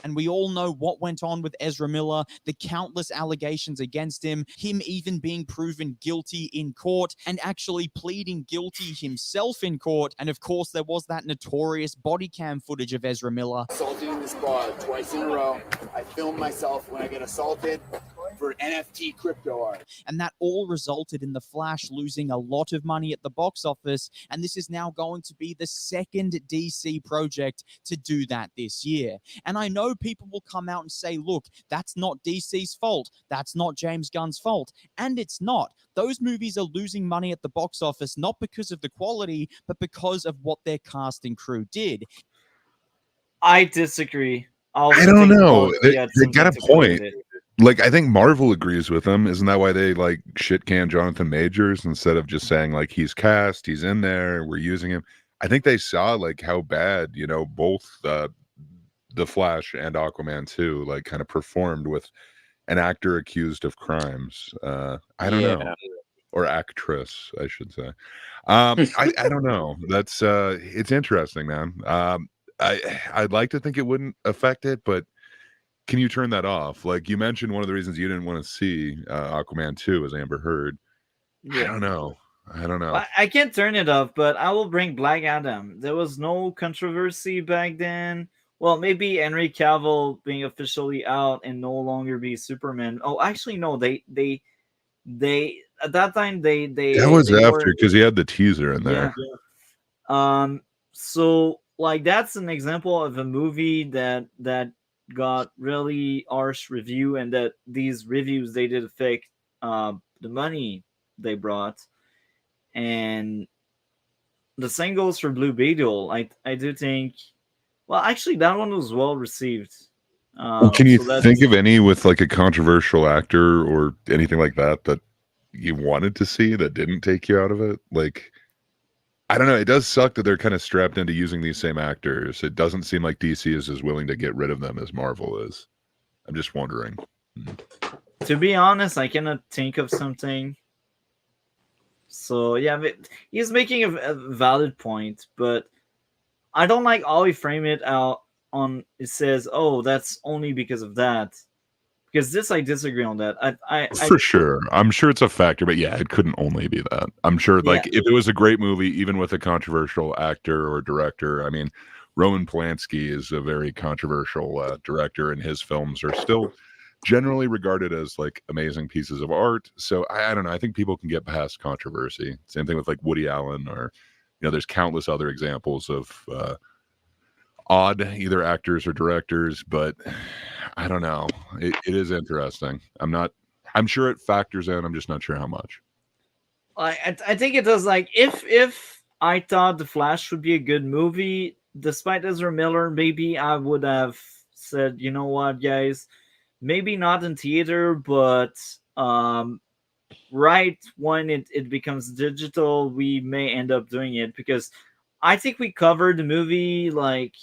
And we all know what went on with Ezra Miller, the countless allegations against him even being proven guilty in court and actually pleading guilty himself in court. And of course, there was that notorious body cam footage of Ezra Miller. Assaulted in this bar twice in a row. I film myself when I get assaulted for NFT crypto art. And that all resulted in The Flash losing a lot of money at the box office. And this is now going to be the second DC project to do that this year. And I know people will come out and say, look, that's not DC's fault. That's not James Gunn's fault. And it's not. Those movies are losing money at the box office, not because of the quality, but because of what their cast and crew did. I disagree. I don't know. They They got a point. Like I think Marvel agrees with them. Isn't that why they like shit can Jonathan Majors instead of just saying like he's cast, he's in there, we're using him? I think they saw like how bad, you know, both the Flash and Aquaman 2 like kind of performed with an actor accused of crimes. I don't know. Or actress, I should say. I don't know. That's it's interesting, man. I'd like to think it wouldn't affect it, but can you turn that off? Like you mentioned, one of the reasons you didn't want to see Aquaman 2 is Amber Heard. Yeah. I don't know. I can't turn it off, but I will bring Black Adam. There was no controversy back then. Well, maybe Henry Cavill being officially out and no longer be Superman. Oh, actually, no. They at that time That was they after because he had the teaser in there. So like that's an example of a movie that got really harsh review, and that these reviews they did affect the money they brought. And the same goes for Blue Beetle. I do think. Well, actually, that one was well received. Well, can you so think of any with like a controversial actor or anything like that that you wanted to see that didn't take you out of it? Like, I don't know. It does suck that they're kind of strapped into using these same actors. It doesn't seem like DC is as willing to get rid of them as Marvel is. I'm just wondering. To be honest, I cannot think of something. So yeah, he's making a valid point, but I don't like how he frame it out on. It says, "Oh, that's only because of that." Because this, I disagree on that. For sure, I'm sure it's a factor, but yeah, it couldn't only be that. I'm sure, like, if it was a great movie, even with a controversial actor or director, I mean, Roman Polanski is a very controversial director, and his films are still generally regarded as like amazing pieces of art. So I don't know. I think people can get past controversy. Same thing with like Woody Allen, or there's countless other examples of odd either actors or directors, but I don't know. It is interesting. I'm sure it factors in. I'm just not sure how much. I think it does. Like if I thought The Flash would be a good movie, despite Ezra Miller, maybe I would have said, you know what, guys, maybe not in theater, but right when it becomes digital, we may end up doing it because I think we covered the movie like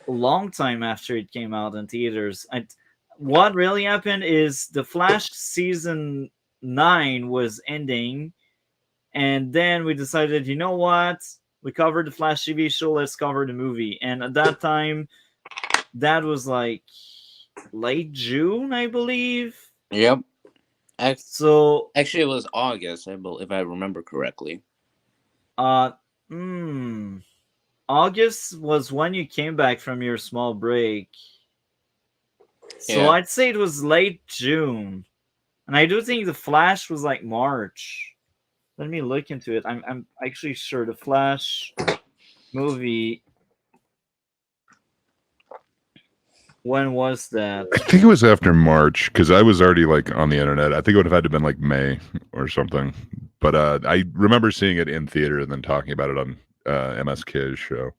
a long time after it came out in theaters. What really happened is the Flash season 9 was ending, and then we decided, you know what? We covered the Flash TV show, let's cover the movie. And at that time, that was like late June, I believe. Yep. So, Actually, it was August, if I remember correctly. uh, August was when you came back from your small break. So Yeah. I'd say it was late June. And I do think the Flash was like March. Let me look into it. I'm actually sure the Flash movie. When was that? I think it was after March because I was already like on the internet. I think it would have had to have been like May or something. But I remember seeing it in theater and then talking about it on MSK's show.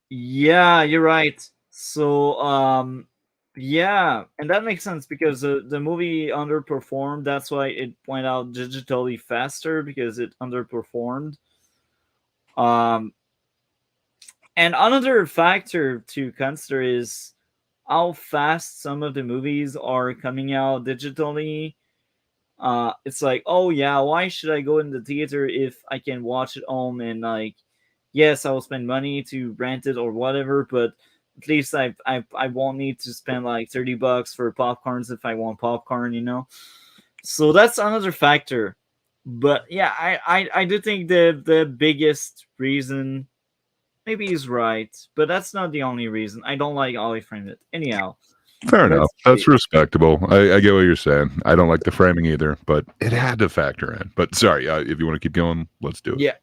Yeah, you're right. So, yeah, and that makes sense because the movie underperformed. That's why it went out digitally faster because it underperformed. Um, and another factor to consider is how fast some of the movies are coming out digitally. It's like, oh yeah, why should I go in the theater if I can watch it home? And like, yes, I will spend money to rent it or whatever, but at least I won't need to spend like $30 for popcorns if I want popcorn, you know. So that's another factor. But yeah, I do think the biggest reason, maybe he's right, but that's not the only reason. I don't like how he framed it. Anyhow, Fair let's enough. That's see. respectable. I get what you're saying. I don't like the framing either, but it had to factor in. But sorry, if you want to keep going, let's do it. Yeah.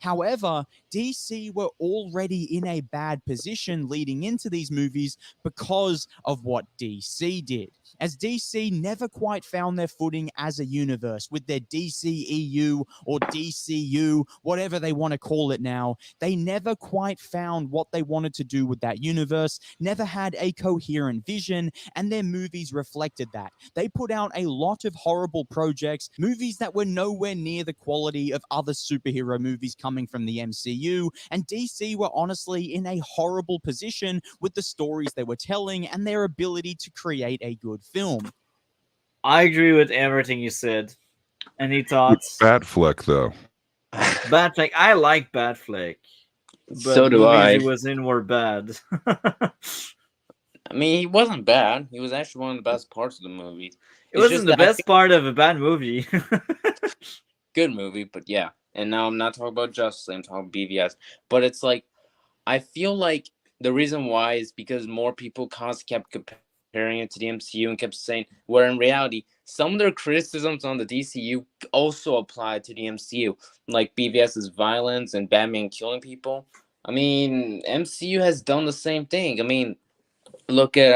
However, DC were already in a bad position leading into these movies because of what DC did, as DC never quite found their footing as a universe with their DCEU or DCU, whatever they want to call it now. They never quite found what they wanted to do with that universe, never had a coherent vision, and their movies reflected that. They put out a lot of horrible projects, movies that were nowhere near the quality of other superhero movies coming from the MCU, and DC were honestly in a horrible position with the stories they were telling and their ability to create a good film. I agree with everything you said. Any thoughts? Batfleck, though. Batfleck. I like Batfleck, but So do movies I. he was in were bad. I mean, he wasn't bad. He was actually one of the best parts of the movie. It wasn't the best part of a bad movie. Good movie, but yeah. And now I'm not talking about Justice League, I'm talking about BVS. But it's like, I feel like the reason why is because more people constantly kept comparing it to the MCU and kept saying, where in reality, some of their criticisms on the DCU also apply to the MCU, like BVS's violence and Batman killing people. I mean, MCU has done the same thing. I mean, look at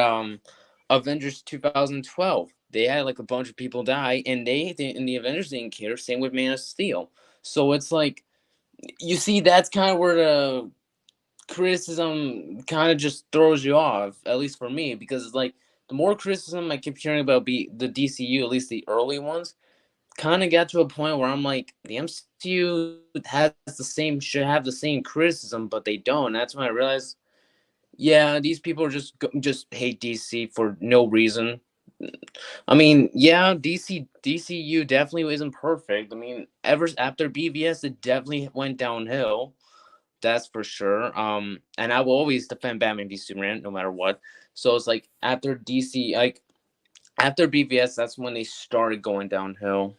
Avengers 2012. They had like a bunch of people die, and they in the Avengers didn't care. Same with Man of Steel. So it's like, you see, that's kind of where the criticism kind of just throws you off, at least for me, because it's like the more criticism I keep hearing about the DCU, at least the early ones, kind of got to a point where I'm like, the MCU should have the same criticism, but they don't. And that's when I realized, yeah, these people are just hate DC for no reason. I mean, yeah, DCU definitely isn't perfect. I mean, ever after BVS, it definitely went downhill. That's for sure. And I will always defend Batman v Superman no matter what. So it's like after DC, like after BVS, that's when they started going downhill.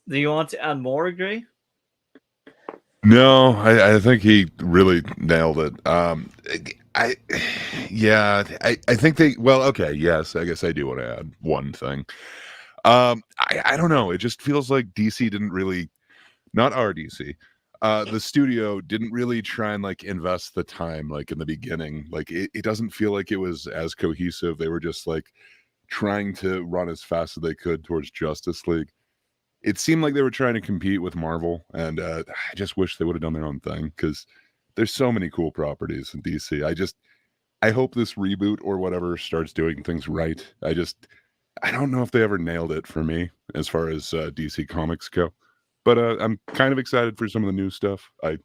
Do you want to add more, Gray? No, I think he really nailed it. I think they, well, okay, yes, I guess I do want to add one thing. I don't know. It just feels like DC didn't really, not our DC, the studio didn't really try and like invest the time like in the beginning. Like it doesn't feel like it was as cohesive. They were just like trying to run as fast as they could towards Justice League. it seemed like they were trying to compete with Marvel, and I just wish they would have done their own thing because there's so many cool properties in DC. I hope this reboot or whatever starts doing things right. I don't know if they ever nailed it for me as far as DC comics go, but I'm kind of excited for some of the new stuff. I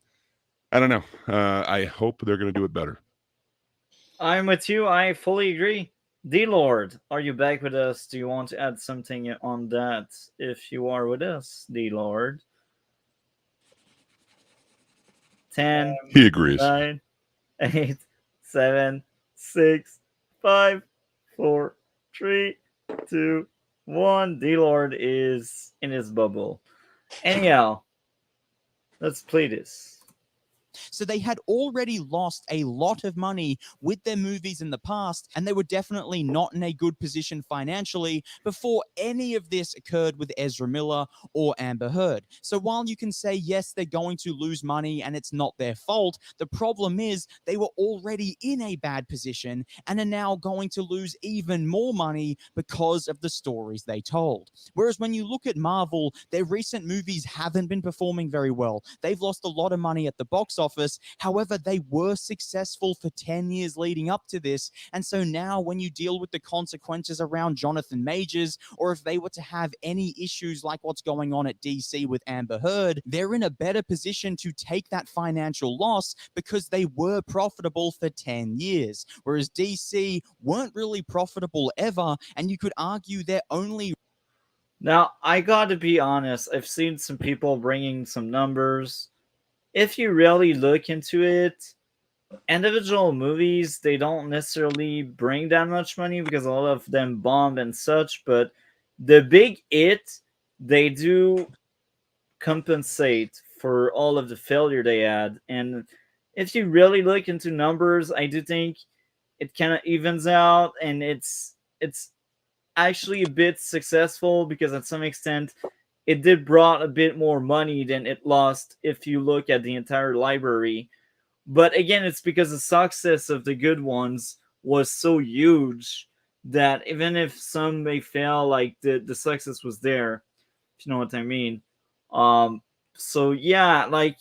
don't know. I hope they're going to do it better. I'm with you. I fully agree. D-Lord, are you back with us? Do you want to add something on that? If you are with us, D-Lord. 10, He agrees. 9, 8, 7, 6, 5, 4, 3, 2, 1. D-Lord is in his bubble. Anyhow, let's play this. So they had already lost a lot of money with their movies in the past, and they were definitely not in a good position financially before any of this occurred with Ezra Miller or Amber Heard. So while you can say, yes, they're going to lose money and it's not their fault, the problem is they were already in a bad position and are now going to lose even more money because of the stories they told. Whereas when you look at Marvel, their recent movies haven't been performing very well. They've lost a lot of money at the box office. However, they were successful for 10 years leading up to this. And so now when you deal with the consequences around Jonathan Majors, or if they were to have any issues like what's going on at DC with Amber Heard, they're in a better position to take that financial loss because they were profitable for 10 years. Whereas DC weren't really profitable ever, and you could argue they're only... Now, I gotta be honest, I've seen some people bringing some numbers. If you really look into it, individual movies, they don't necessarily bring that much money because a lot of them bomb and such, but the big hit, they do compensate for all of the failure they had. And if you really look into numbers, I do think it kind of evens out, and it's actually a bit successful because at some extent it did brought a bit more money than it lost if you look at the entire library. But again, it's because the success of the good ones was so huge that even if some may fail, like the success was there, if you know what I mean. So yeah, like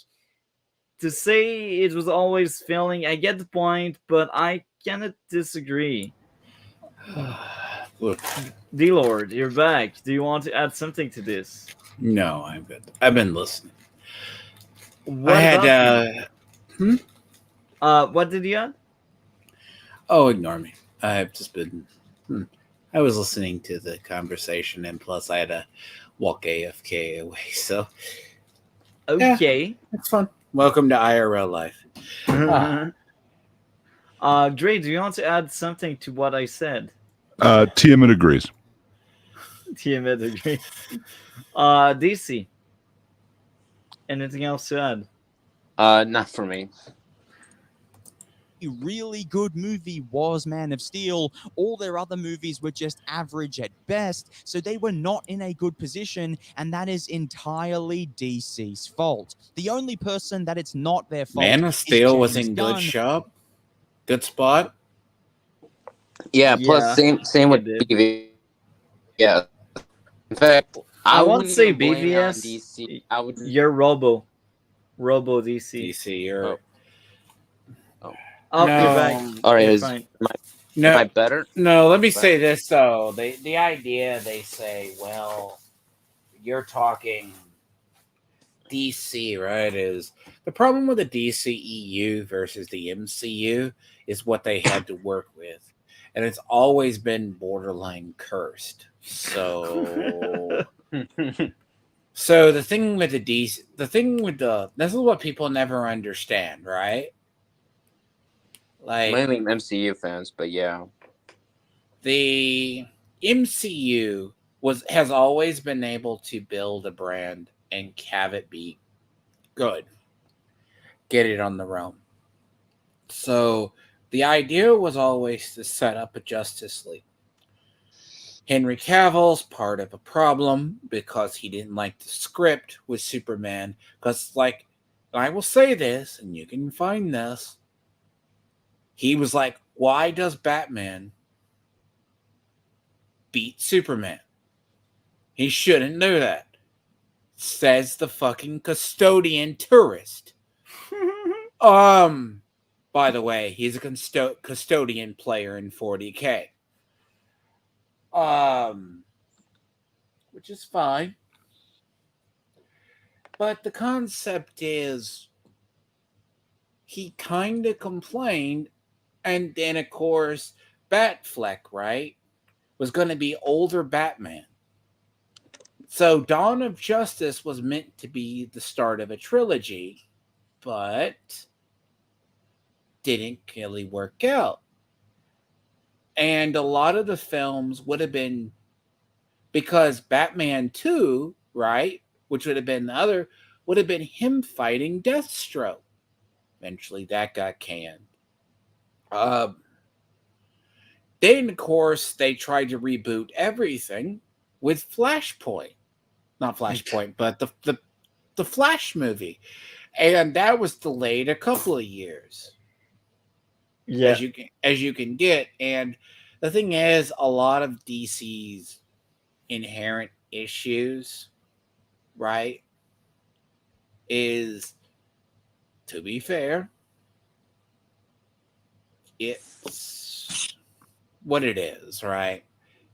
to say it was always failing, I get the point, but I kind of disagree. Look, D-Lord, you're back. Do you want to add something to this? no, I'm good. I've been listening. What I had about hmm? what did you add? Oh, ignore me. I've just been I was listening to the conversation, and plus I had to walk AFK away, so Okay. it's fun. Welcome to IRL life. Dre, do you want to add something to what I said? Tiamat agrees. Tiamat agrees. DC, anything else to add? Not for me. A really good movie was Man of Steel. All their other movies were just average at best, so they were not in a good position, and that is entirely DC's fault. The only person that it's not their fault Man of is Steel was James in Gunn. good shop, good spot. Yeah. Plus, same with it did. BV. Yeah. In fact, I won't wouldn't say even blame it on BVS. DC. I would. You're Robo DC. DC, you're Oh, no, you're back. All right. You're Is fine. no, am I better? no. Let me But- say this though: the idea they say, well, you're talking DC, right? Is the problem with the DCEU versus the MCU is what they had to work with, and it's always been borderline cursed. So. So the thing with this is what people never understand, right? Like Mainly MCU fans, but yeah. the MCU has always been able to build a brand and have it be good, get it on the realm. So the idea was always to set up a Justice League. Henry Cavill's part of a problem because he didn't like the script with Superman. Because, like, I will say this, and you can find this. He was like, why does Batman beat Superman? He shouldn't do that. says the fucking custodian tourist. By the way, he's a custodian player in 40K. Which is fine. But the concept is he kind of complained, and then of course Batfleck, right, was going to be older Batman. So Dawn of Justice was meant to be the start of a trilogy, but didn't really work out. And a lot of the films would have been, because Batman 2, right, which would have been the other, would have been him fighting Deathstroke. Eventually that got canned. Then, of course, they tried to reboot everything with Flashpoint. Not Flashpoint, but the Flash movie. And that was delayed a couple of years. Yeah. As you can get. And the thing is, a lot of DC's inherent issues, right, is, to be fair, it's what it is, right?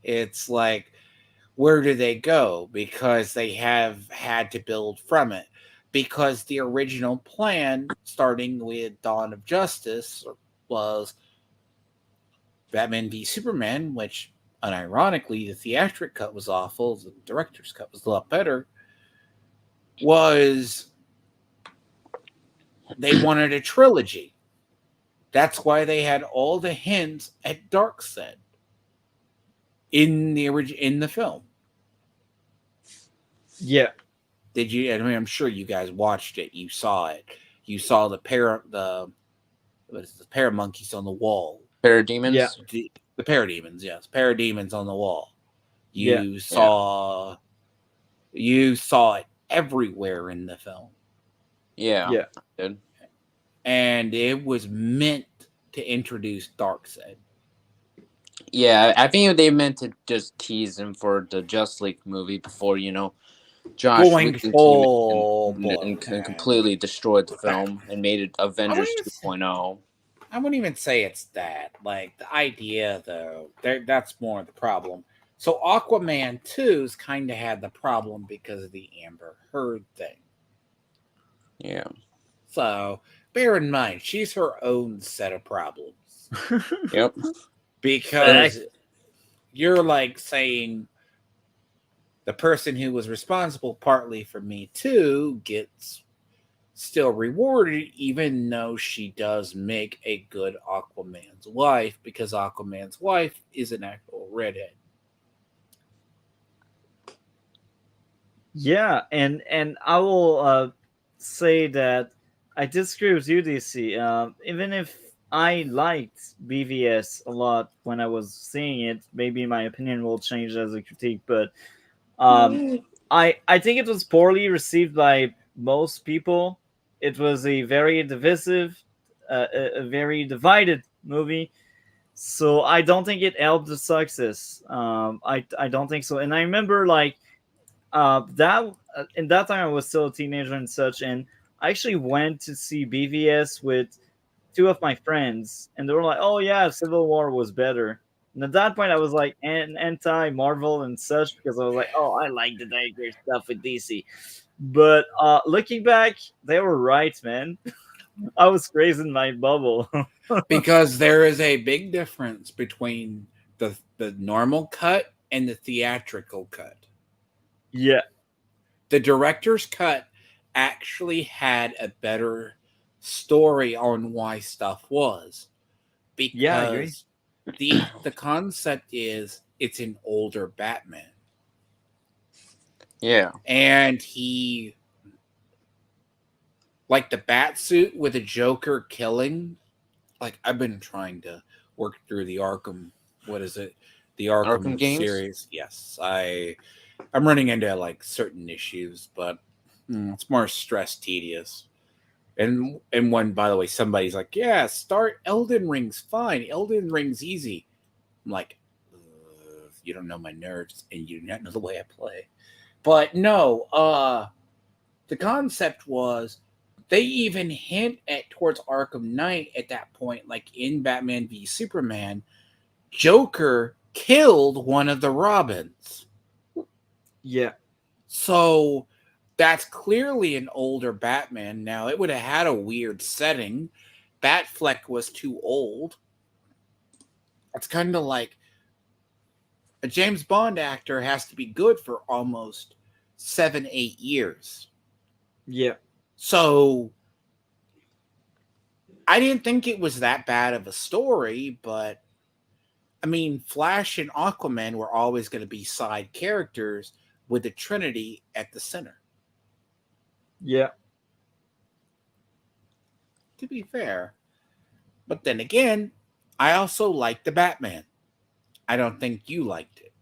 It's like, where do they go? Because they have had to build from it. Because the original plan, starting with Dawn of Justice, was Batman v Superman, which, unironically, the theatric cut was awful. The director's cut was a lot better. Was they wanted a trilogy. That's why they had all the hints at Darkseid in the film. Yeah. Did you? I mean, I'm sure you guys watched it. You saw it. You saw the paramonkeys on the wall. Parademons? Yeah. The parademons, yes. Parademons on the wall. You saw it everywhere in the film. Yeah. And it was meant to introduce Darkseid. Yeah, I think they meant to just tease him for the Just League movie before, Josh Going Whedon full came in and completely destroyed the film and made it Avengers 2.0. I wouldn't even say it's that. Like, the idea, though, that's more the problem. So Aquaman 2's kind of had the problem because of the Amber Heard thing. Yeah. So bear in mind, she's her own set of problems. Yep. Because you're like saying the person who was responsible partly for Me Too gets still rewarded, even though she does make a good Aquaman's wife, because Aquaman's wife is an actual redhead. Yeah, and I will say that I disagree with you, DC. Even if I liked BVS a lot when I was seeing it, maybe my opinion will change as a critique, but I think it was poorly received by most people. It was a very divisive, a very divided movie. So I don't think it helped the success. I don't think so. And I remember like that in that time I was still a teenager and such, and I actually went to see BVS with two of my friends, and they were like, "Oh yeah, Civil War was better." And at that point, I was like anti Marvel and such because I was like, "Oh, I like the great stuff with DC." But looking back, they were right, man. I was crazy in my bubble. Because there is a big difference between the normal cut and the theatrical cut. Yeah. The director's cut actually had a better story on why stuff was. Because Yeah, I agree. the concept is it's an older Batman. Yeah. And he, like the bat suit with a Joker killing, like I've been trying to work through the Arkham, what is it? The Arkham games? series. Yes, I'm running into like certain issues, but it's more stress tedious. And when, by the way, somebody's like, yeah, start Elden Ring's fine. Elden Ring's easy. I'm like, you don't know my nerves and you do not know the way I play. But no, the concept was they even hint at towards Arkham Knight at that point, like in Batman v Superman, Joker killed one of the Robins. Yeah. So that's clearly an older Batman. Now, it would have had a weird setting. Batfleck was too old. It's kind of like a James Bond actor has to be good for almost 7-8 years. Yeah. So I didn't think it was that bad of a story, but I mean, Flash and Aquaman were always going to be side characters with the Trinity at the center. Yeah. To be fair. But then again, I also like the Batman. I don't think you liked it.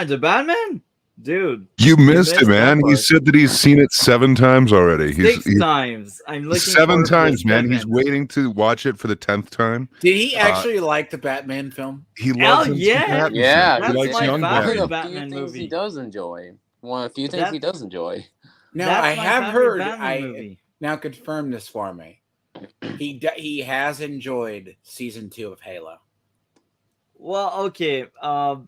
The Batman? Dude. You missed it, that man. He part. said that he's seen it 7 times already. Six times. I'm looking 7 forward to times, the man. He's seventh. waiting to watch it for the 10th time. Did he actually like the Batman film? He loves Hell him some yeah! Pattinson. Yeah, He That's likes my young favorite Batman. a Batman few things movie. he does enjoy. One, a few things he does enjoy. Now, That's I my have favorite heard. Batman movie. Now confirm this for me. He has enjoyed season 2 of Halo. Well, okay.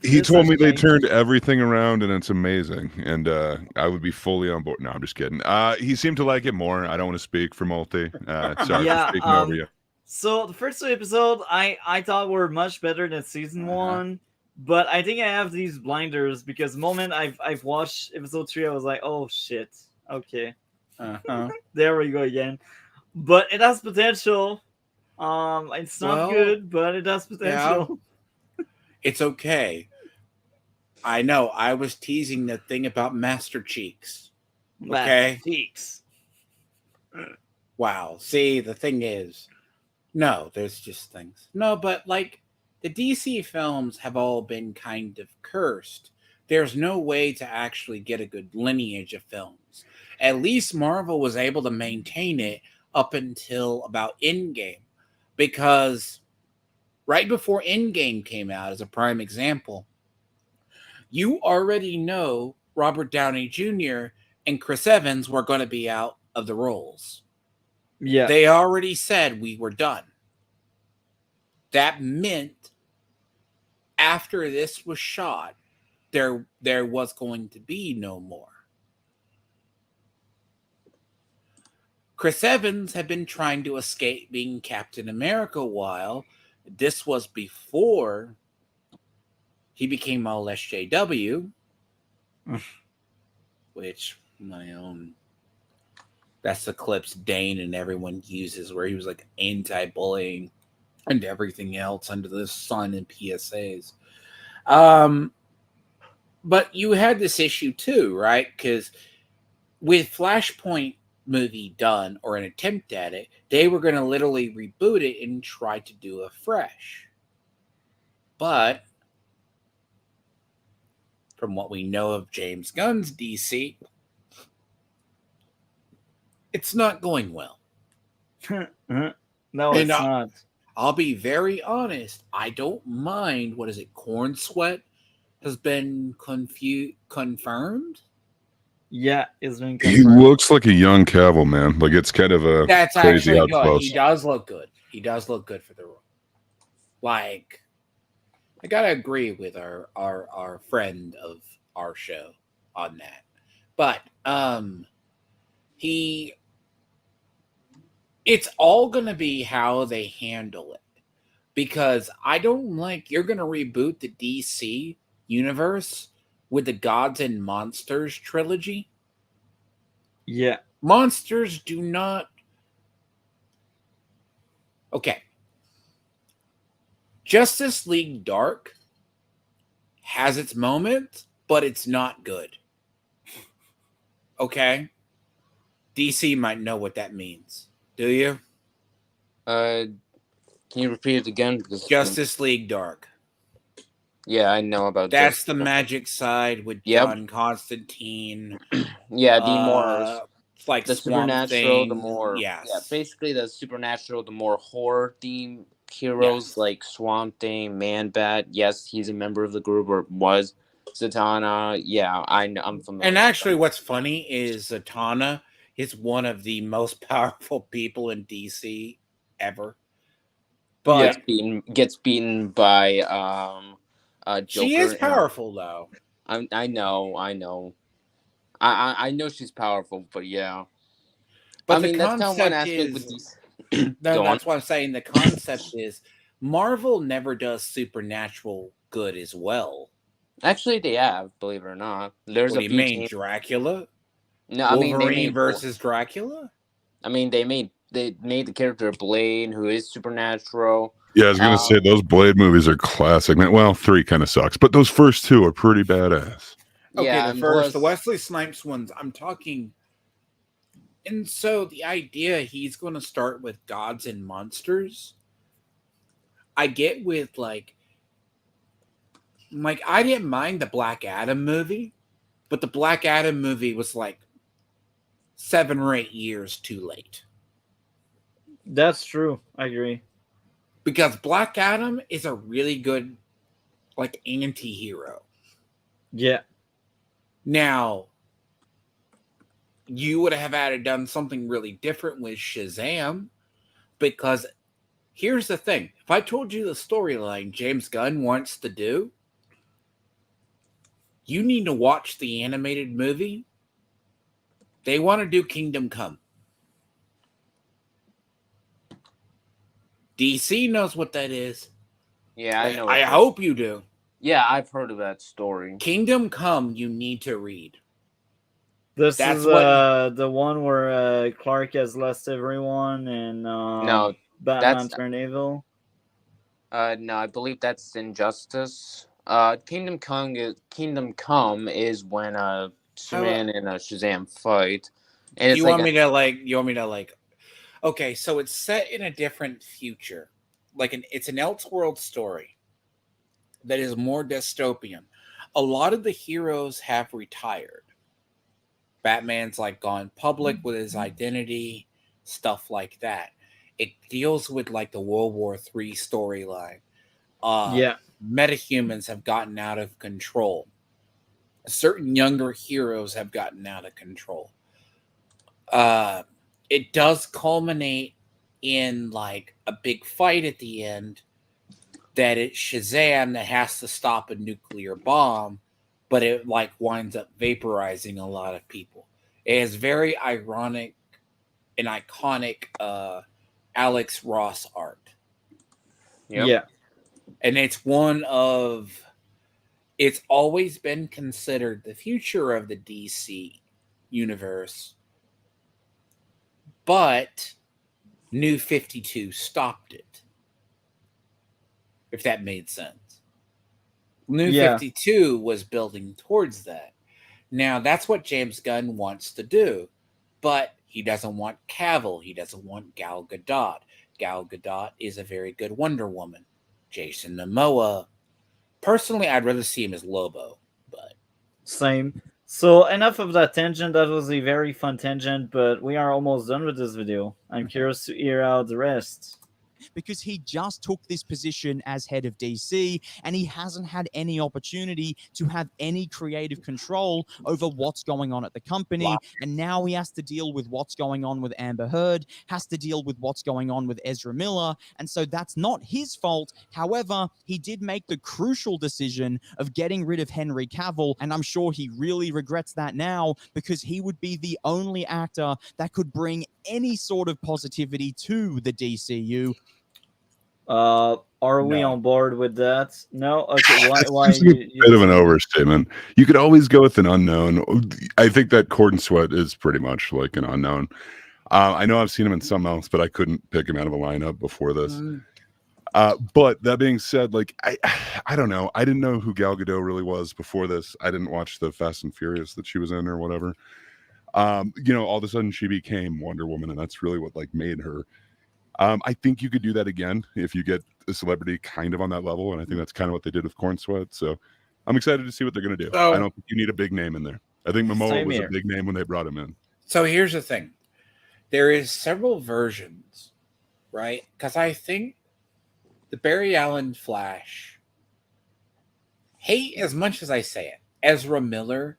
He this told has me they changed. turned everything around and it's amazing. And I would be fully on board. No, I'm just kidding. He seemed to like it more. I don't want to speak for Multi. Sorry Yeah, for speaking over you. So the first 2 episodes I thought were much better than season 1, but I think I have these blinders because the moment I've watched episode 3, I was like, oh shit, okay, there we go again. But it has potential. It's not good, but it has potential. Yeah, it's okay. I know. I was teasing the thing about Master Cheeks. Okay. Cheeks. Wow. See, the thing is, no, there's just things. No, but like the DC films have all been kind of cursed. There's no way to actually get a good lineage of films. At least Marvel was able to maintain it up until about Endgame. Because right before Endgame came out, as a prime example, you already know Robert Downey Jr. and Chris Evans were going to be out of the roles. Yeah. They already said we were done. That meant after this was shot, there was going to be no more. Chris Evans had been trying to escape being Captain America a while. This was before he became all SJW, which my own. That's the clips Dane and everyone uses where he was like anti-bullying and everything else under the sun in PSAs. But you had this issue too, right? Because with Flashpoint movie done or an attempt at it, they were going to literally reboot it and try to do a fresh. But from what we know of James Gunn's DC, it's not going well. No, it's not. I'll be very honest. I don't mind. What is it? Corn Sweat has been confirmed. Yeah, it's been He confirmed. looks like a young Cavill, man. Like it's kind of a That's crazy actually how good. close. He does look good. He does look good for the role. Like, I gotta agree with our friend of our show on that. But it's all gonna be how they handle it. Because I don't like you're gonna reboot the DC universe with the Gods and Monsters trilogy. Yeah. Monsters do not. Okay. Justice League Dark has its moments, but it's not good. Okay? DC might know what that means. Do you? Can you repeat it again? Because Justice League Dark. Yeah, I know about That's the magic side with John Constantine. Yeah, the more like the Swamp supernatural, Thing. the more yes. Yeah, basically the supernatural, the more horror theme heroes like Swamp Thing, Man Bat. Yes, he's a member of the group or was. Zatanna, yeah, I'm familiar. And with actually, them. what's funny is Zatanna is one of the most powerful people in DC ever. But Gets beaten by she Joker. is powerful, though. I know, I know. I know she's powerful, but yeah. I But the mean, that's kind of one concept aspect with is these. no, Go on. that's what I'm saying. The concept is Marvel never does supernatural good as well. Actually, they have, believe it or not. There's What a do you few mean, teams. Dracula? No, I mean they Wolverine made. versus Dracula? I mean they made the character Blade, who is supernatural. Yeah, I was gonna say those Blade movies are classic, man. Well, 3 kind of sucks, but those first 2 are pretty badass. Okay, Yeah, and the Wesley Snipes ones, I'm talking. And so the idea he's going to start with gods and monsters, I get with like I didn't mind the Black Adam movie, but the Black Adam movie was like 7 or 8 years too late. That's true. I agree. Because Black Adam is a really good like anti-hero. Yeah. Now, you would have had to done something really different with Shazam, because here's the thing. If I told you the storyline James Gunn wants to do, you need to watch the animated movie. They want to do Kingdom Come. DC knows what that is. Yeah, I know. I hope you do. Yeah, I've heard of that story. Kingdom Come, you need to read. That's is the one where Clark has lost everyone and No, Batman turned evil. No, I believe that's Injustice. Kingdom Come is when Superman and Shazam fight. And you want me to okay, so it's set in a different future. It's an Elseworld story that is more dystopian. A lot of the heroes have retired. Batman's gone public with his identity, stuff like that. It deals with the World War III storyline. Metahumans have gotten out of control. Certain younger heroes have gotten out of control. It does culminate in a big fight at the end that it's Shazam that has to stop a nuclear bomb, but it winds up vaporizing a lot of people. It has very ironic and iconic Alex Ross art. Yep. Yeah. And it's always been considered the future of the DC universe, but New 52 stopped it. If that made sense. New 52 was building towards that. Now, that's what James Gunn wants to do, but he doesn't want Cavill. He doesn't want Gal Gadot. Gal Gadot is a very good Wonder Woman. Jason Momoa, personally, I'd rather see him as Lobo, but same. So enough of that tangent. That was a very fun tangent, but we are almost done with this video. I'm curious to hear out the rest. Because he just took this position as head of DC and he hasn't had any opportunity to have any creative control over what's going on at the company. Wow. And now he has to deal with what's going on with Amber Heard, has to deal with what's going on with Ezra Miller. And so that's not his fault. However, he did make the crucial decision of getting rid of Henry Cavill. And I'm sure he really regrets that now, because he would be the only actor that could bring any sort of positivity to the DCU. Are we on board with that? No? Okay, why It's a bit of an overstatement. You could always go with an unknown. I think that Corden Sweat is pretty much like an unknown. I know I've seen him in something else, but I couldn't pick him out of a lineup before this. But that being said, I don't know. I didn't know who Gal Gadot really was before this. I didn't watch the Fast and Furious that she was in or whatever. All of a sudden she became Wonder Woman, and that's really what made her. I think you could do that again if you get a celebrity kind of on that level, and I think that's kind of what they did with Corn Sweat. So I'm excited to see what they're going to do. I don't think you need a big name in there. I think Momoa was a big name when they brought him in. So here's the thing. There is several versions, right? Because I think the Barry Allen Flash, hate as much as I say it, Ezra Miller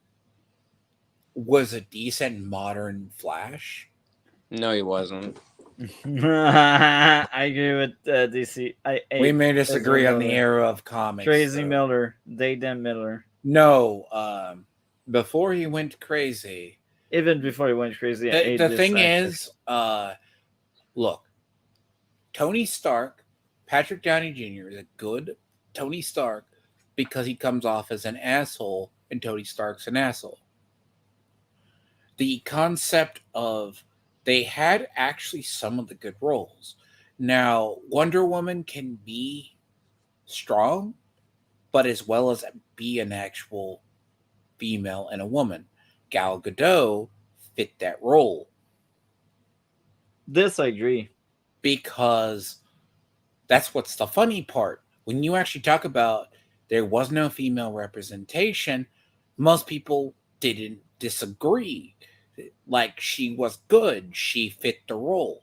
was a decent modern Flash. No, he wasn't. I agree with DC. I We hate may Ezra disagree on the Miller. era of comics. Crazy though. Miller, Dayton Miller. No, before he went crazy. Even before he went crazy, I hate The this thing actor. is, look, Tony Stark, Patrick Downey Jr. is a good Tony Stark because he comes off as an asshole, and Tony Stark's an asshole. The concept of they had actually some of the good roles. Now, Wonder Woman can be strong, but as well as be an actual female and a woman. Gal Gadot fit that role. This I agree. Because that's what's the funny part. When you actually talk about there was no female representation, most people didn't disagree. Like, she was good. She fit the role.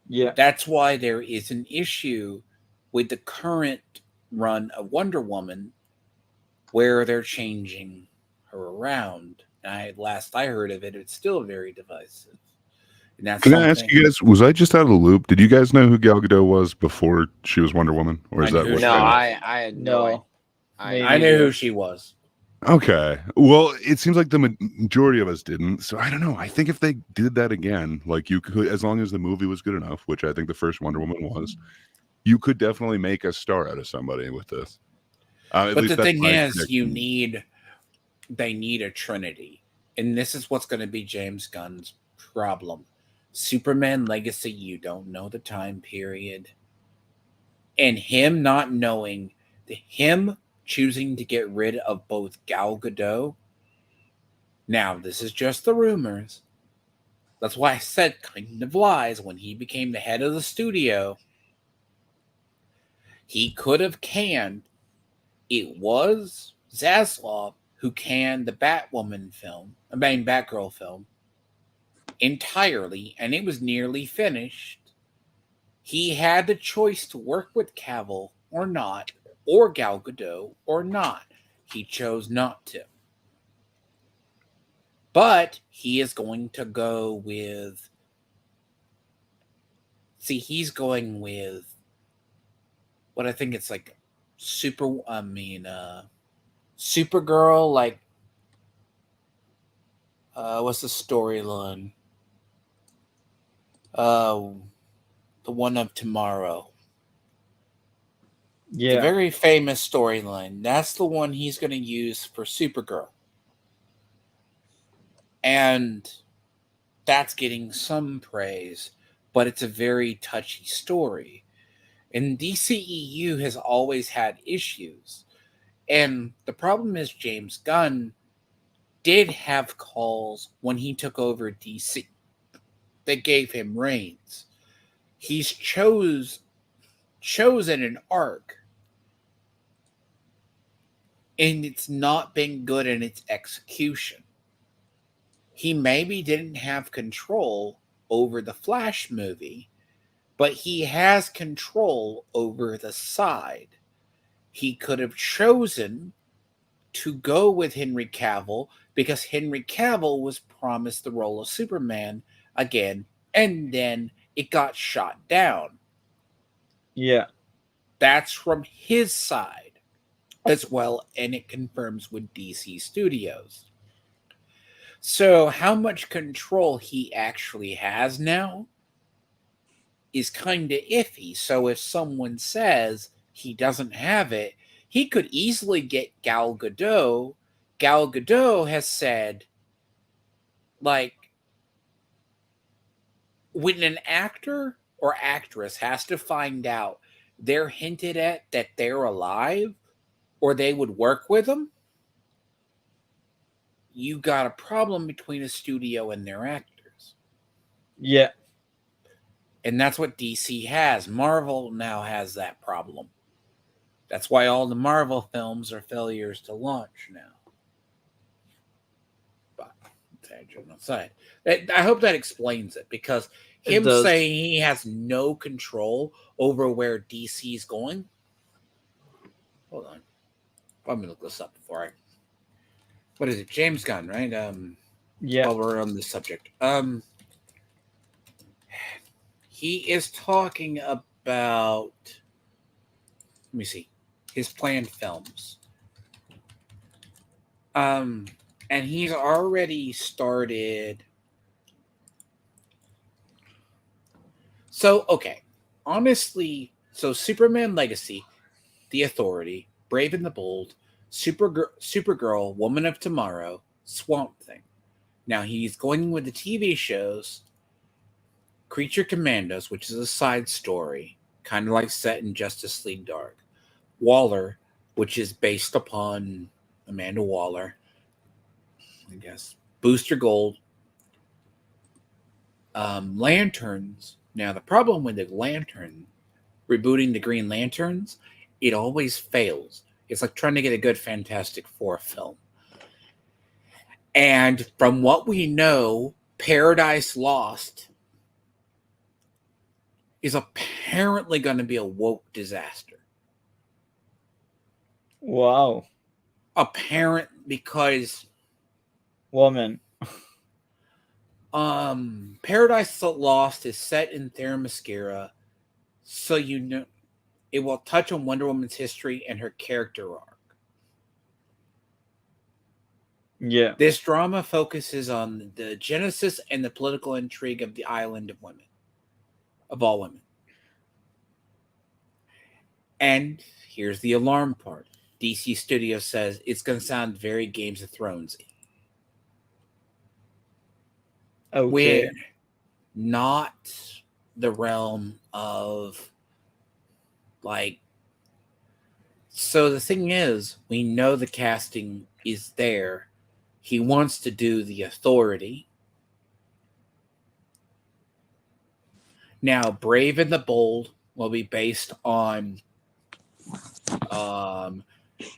Yeah. That's why there is an issue with the current run of Wonder Woman where they're changing her around. And last I heard of it, it's still very divisive. And that's Can I ask you guys, was I just out of the loop? Did you guys know who Gal Gadot was before she was Wonder Woman? Or is I that knew what who No, she was. I had no idea. I knew who she was. Okay. Well, it seems like the majority of us didn't. So I don't know. I think if they did that again, like you could, as long as the movie was good enough, which I think the first Wonder Woman was, you could definitely make a star out of somebody with this. But the thing is, they need a trinity. And this is what's going to be James Gunn's problem. Superman Legacy, you don't know the time period. And him not knowing, him choosing to get rid of both Gal Gadot. Now, this is just the rumors. That's why I said kind of lies when he became the head of the studio. He could have canned. It was Zaslav who canned the Batgirl film entirely, and it was nearly finished. He had the choice to work with Cavill or not, or Gal Gadot or not. He chose not to. But he is going to go with... See, he's going with what I think it's like Supergirl, like what's the storyline? The one of tomorrow. Yeah. The very famous storyline. That's the one he's going to use for Supergirl. And that's getting some praise, but it's a very touchy story. And DCEU has always had issues. And the problem is James Gunn did have calls when he took over DC that gave him reins. He's chosen an arc, and it's not been good in its execution. He maybe didn't have control over the Flash movie, but he has control over the side. He could have chosen to go with Henry Cavill because Henry Cavill was promised the role of Superman again, and then it got shot down. Yeah. That's from his side as well, and it confirms with DC Studios. So how much control he actually has now is kind of iffy. So if someone says he doesn't have it, he could easily get Gal Gadot. Gal Gadot has said, like, when an actor or actress has to find out they're hinted at that they're alive or they would work with them, you got a problem between a studio and their actors. Yeah. And that's what DC has. Marvel now has that problem. That's why all the Marvel films are failures to launch now. But tangent aside, I hope that explains it, because him saying he has no control over where DC's going. Hold on. I'm going to look this up before I what is it? James Gunn, right? Yeah. While we're on this subject, he is talking about. Let me see, his planned films. And he's already started. So okay, honestly, so Superman Legacy, The Authority, Brave and the Bold, Supergirl, Woman of Tomorrow, Swamp Thing. Now he's going with the TV shows Creature Commandos, which is a side story, kind of like set in Justice League Dark. Waller, which is based upon Amanda Waller, I guess. Booster Gold. Lanterns. Now, the problem with the Lantern, rebooting the Green Lanterns, it always fails. It's like trying to get a good Fantastic Four film. And from what we know, Paradise Lost is apparently going to be a woke disaster. Wow. Apparent because Woman. Paradise Lost is set in Themyscira, so you know it will touch on Wonder Woman's history and her character arc. Yeah. This drama focuses on the genesis and the political intrigue of the island of women, of all women. And here's the alarm part. DC Studios says it's going to sound very Games of Thrones-y. Okay. With not the realm of like. So the thing is, we know the casting is there. He wants to do The Authority. Now, Brave and the Bold will be based on.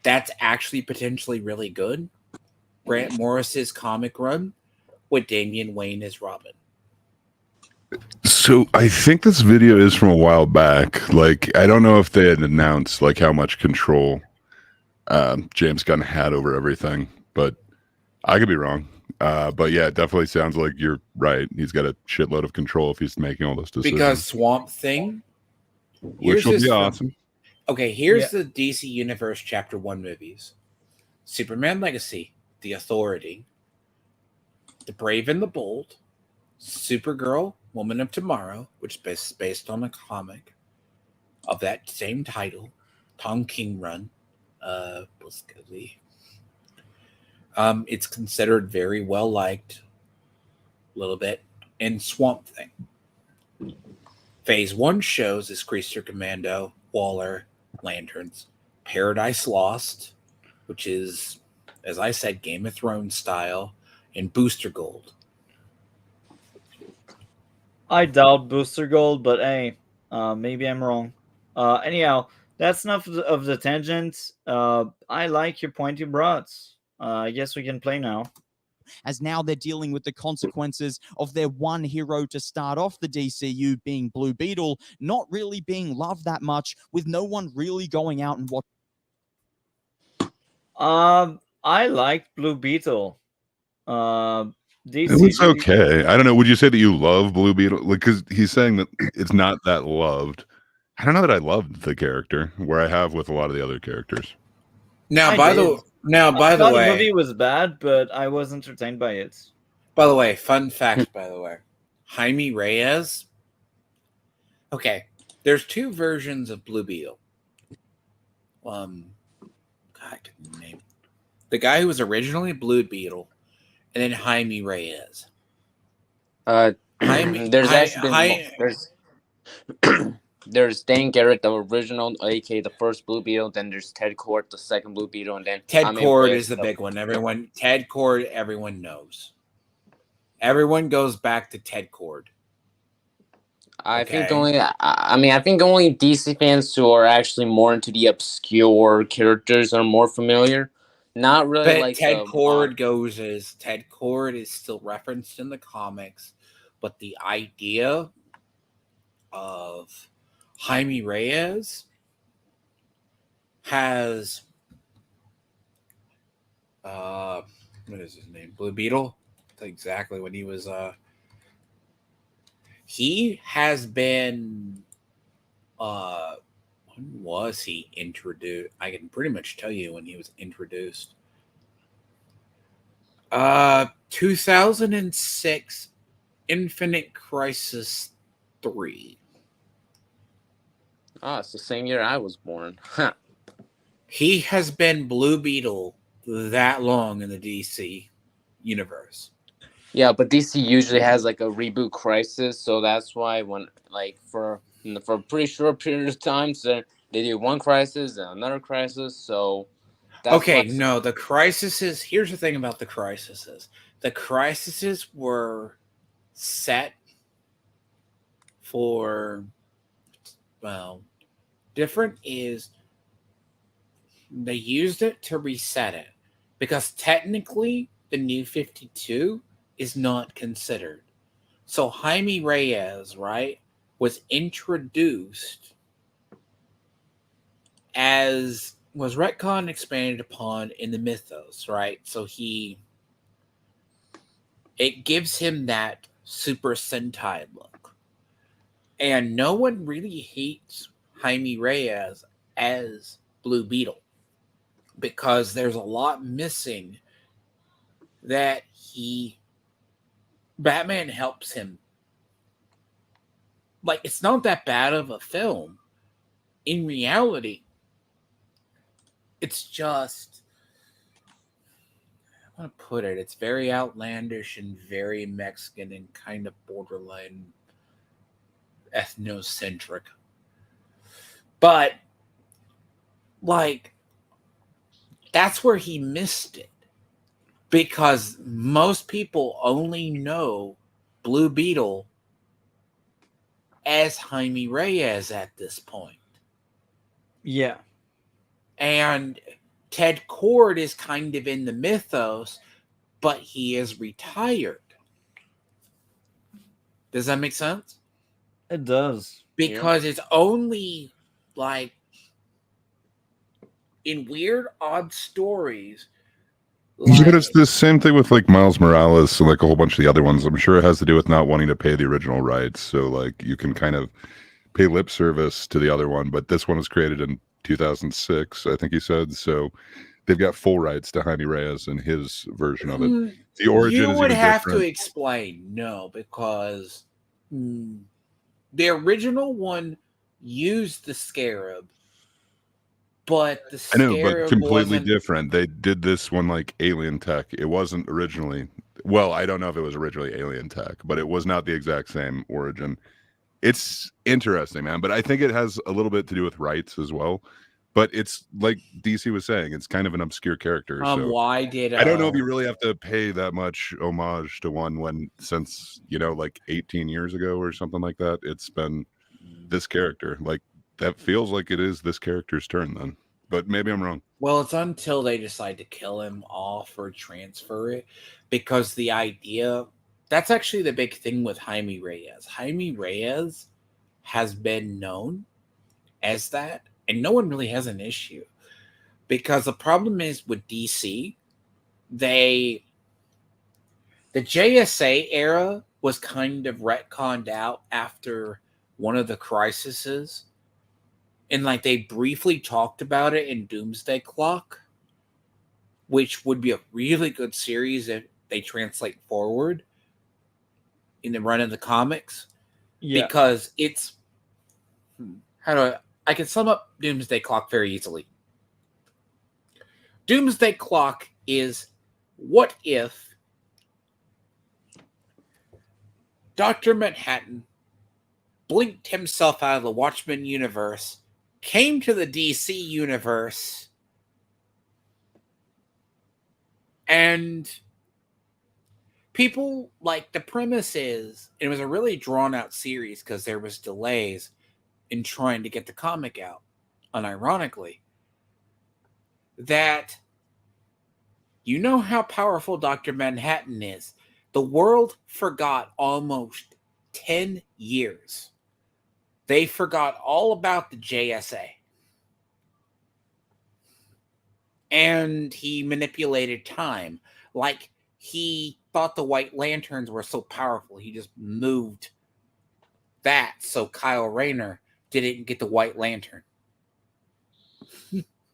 That's actually potentially really good. Grant Morris's comic run with Damian Wayne as Robin. So I think this video is from a while back. Like, I don't know if they had announced like how much control James Gunn had over everything, but I could be wrong. But yeah, it definitely sounds like you're right. He's got a shitload of control if he's making all those decisions. Because Swamp Thing, which will be awesome. Okay, here's the DC Universe Chapter 1 movies. Superman Legacy, The Authority, The Brave and the Bold, Supergirl, Woman of Tomorrow, which is based on a comic of that same title, Tom King run. It's considered very well liked, a little bit, and Swamp Thing. Phase 1 shows is Creature Commando, Waller, Lanterns, Paradise Lost, which is, as I said, Game of Thrones style, and Booster Gold. I doubt Booster Gold, but hey, maybe I'm wrong. Anyhow, that's enough of the tangent. I like your point you brought. I guess we can play now. As now they're dealing with the consequences of their one hero to start off the DCU being Blue Beetle, not really being loved that much, with no one really going out and watching. I liked Blue Beetle. DC, it was okay. I don't know. Would you say that you love Blue Beetle? Like, because he's saying that it's not that loved. I don't know that I loved the character where I have with a lot of the other characters. Now, by the way, the movie was bad, but I was entertained by it. By the way, fun fact. By the way, Jaime Reyes. Okay, there's two versions of Blue Beetle. God, I couldn't name the guy who was originally Blue Beetle, and then Jaime Reyes. There's Dan Garrett, the original, aka the first Blue Beetle. Then there's Ted Kord, the second Blue Beetle, and then Ted Kord is the big one. Ted Kord, everyone knows. Everyone goes back to Ted Kord. I think only DC fans who are actually more into the obscure characters are more familiar. Not really, but like Ted Kord goes as Ted Kord is still referenced in the comics, but the idea of Jaime Reyes has what is his name? Blue Beetle? That's exactly when he was. He has been. When was he introduced? I can pretty much tell you when he was introduced. 2006 Infinite Crisis 3. Oh, it's the same year I was born. He has been Blue Beetle that long in the DC universe. Yeah, but DC usually has like a reboot crisis, so that's why when like for a pretty short period of time, so they do one crisis and another crisis. So that's why. Okay, no, the crises. Here's the thing about the crises. The crises were set for, well, different is they used it to reset it because technically the new 52 is not considered. So Jaime Reyes, right, was introduced as was retcon expanded upon in the mythos, right? So it gives him that Super Sentai look. And no one really hates Jaime Reyes as Blue Beetle because there's a lot missing that Batman helps him. Like, it's not that bad of a film. In reality, it's just, I want to put it, it's very outlandish and very Mexican and kind of borderline ethnocentric. But, like, that's where he missed it. Because most people only know Blue Beetle as Jaime Reyes at this point. Yeah. And Ted Cord is kind of in the mythos, but he is retired. Does that make sense? It does. Because it's only like in weird, odd stories. But it's the same thing with like Miles Morales and like a whole bunch of the other ones. I'm sure it has to do with not wanting to pay the original rights. So like you can kind of pay lip service to the other one, but this one was created in 2006, I think he said. So they've got full rights to Jaime Reyes and his version of it. The origin you is would even have different. to explain no, because the original one used the Scarab, but the I know, but Scarab completely wasn't different. They did this one like alien tech. It wasn't originally, well, I don't know if it was originally alien tech, but it was not the exact same origin. It's interesting, man, but I think it has a little bit to do with rights as well. But it's like DC was saying, it's kind of an obscure character. So why did I don't know if you really have to pay that much homage to one when since, you know, like 18 years ago or something like that, it's been this character. Like that feels like it is this character's turn then. But maybe I'm wrong. Well, it's until they decide to kill him off or transfer it, because the idea, that's actually the big thing with Jaime Reyes. Jaime Reyes has been known as that, and no one really has an issue. Because the problem is with DC, the JSA era was kind of retconned out after one of the crises. And like they briefly talked about it in Doomsday Clock, which would be a really good series if they translate forward in the run of the comics. Yeah. Because it's I can sum up Doomsday Clock very easily. Doomsday Clock is what if Dr. Manhattan blinked himself out of the Watchmen universe, came to the DC universe, and people, like, the premise is, it was a really drawn out series because there was delays in trying to get the comic out, unironically, that you know how powerful Dr. Manhattan is. The world forgot almost 10 years. They forgot all about the JSA. And he manipulated time. like he thought the White Lanterns were so powerful, he just moved that so Kyle Rayner didn't get the White Lantern.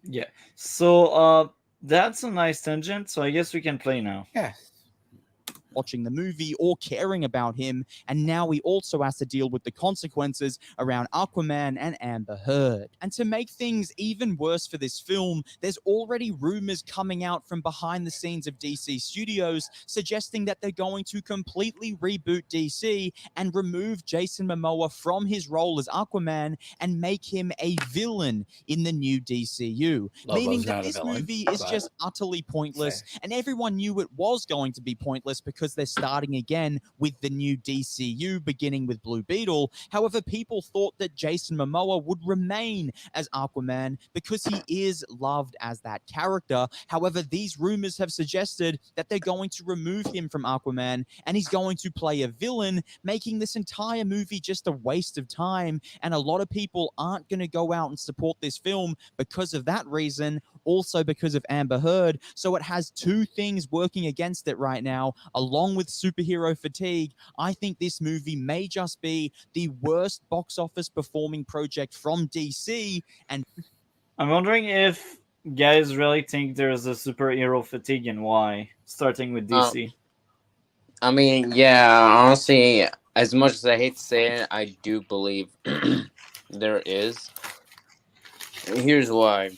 Yeah. So that's a nice tangent. So I guess we can play now. Yeah. Watching the movie or caring about him, and now he also has to deal with the consequences around Aquaman and Amber Heard. And to make things even worse for this film, there's already rumors coming out from behind the scenes of DC Studios suggesting that they're going to completely reboot DC and remove Jason Momoa from his role as Aquaman and make him a villain in the new DCU, meaning that this movie is just utterly pointless, and everyone knew it was going to be pointless because they're starting again with the new DCU, beginning with Blue Beetle. However, people thought that Jason Momoa would remain as Aquaman because he is loved as that character. However, these rumors have suggested that they're going to remove him from Aquaman and he's going to play a villain, making this entire movie just a waste of time. And a lot of people aren't going to go out and support this film because of that reason, also because of Amber Heard. So it has two things working against it right now, along with superhero fatigue. I think this movie may just be the worst box office performing project from DC. And I'm wondering if guys really think there's a superhero fatigue and why, starting with DC. I mean, yeah, honestly, as much as I hate to say it, I do believe there is. Here's why.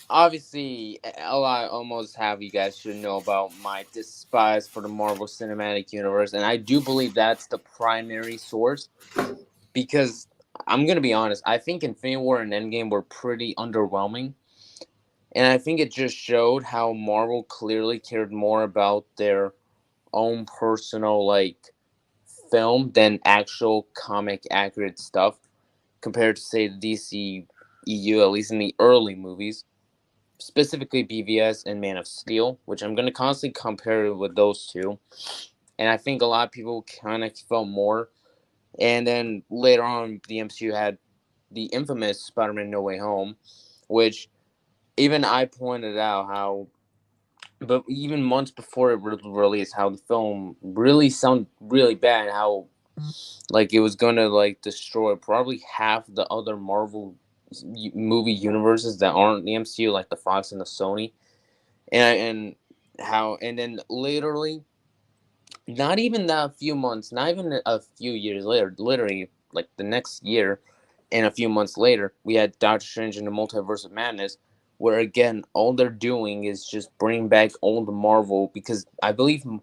Obviously, I almost have you guys should know about my despise for the Marvel Cinematic Universe, and I do believe that's the primary source, because I'm going to be honest, I think Infinity War and Endgame were pretty underwhelming, and I think it just showed how Marvel clearly cared more about their own personal, film than actual comic accurate stuff, compared to, say, the DC EU, at least in the early movies. Specifically BVS and Man of Steel, which I'm going to constantly compare with those two. And I think a lot of people kind of felt more. And then later on, the MCU had the infamous Spider-Man No Way Home, which even I pointed out how, but even months before it released, how the film really sounded really bad, how it was going to destroy probably half the other Marvel movie universes that aren't the MCU, like the Fox and the Sony, and then literally, not even that few months, not even a few years later, literally the next year and a few months later, we had Doctor Strange and the Multiverse of Madness, where again all they're doing is just bring back old Marvel, because I believe the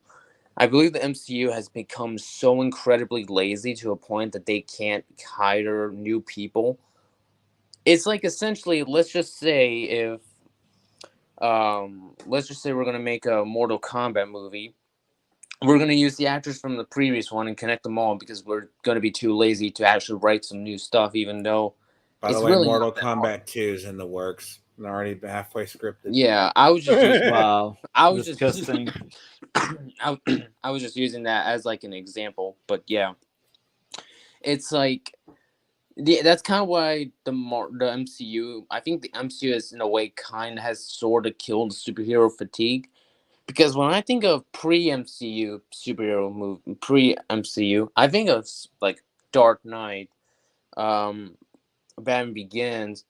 MCU has become so incredibly lazy to a point that they can't hire new people. It's essentially, let's just say we're gonna make a Mortal Kombat movie. We're gonna use the actors from the previous one and connect them all because we're gonna be too lazy to actually write some new stuff, even though By the it's way, really Mortal Kombat 2 is in the works and already halfway scripted. Yeah, I was just using, Wow, I was disgusting. I was just using that as an example, but yeah, it's that's kind of why the MCU. I think the MCU is in a way kind of has sort of killed superhero fatigue, because when I think of pre-MCU superhero movie, pre-MCU, I think of Dark Knight, Batman Begins,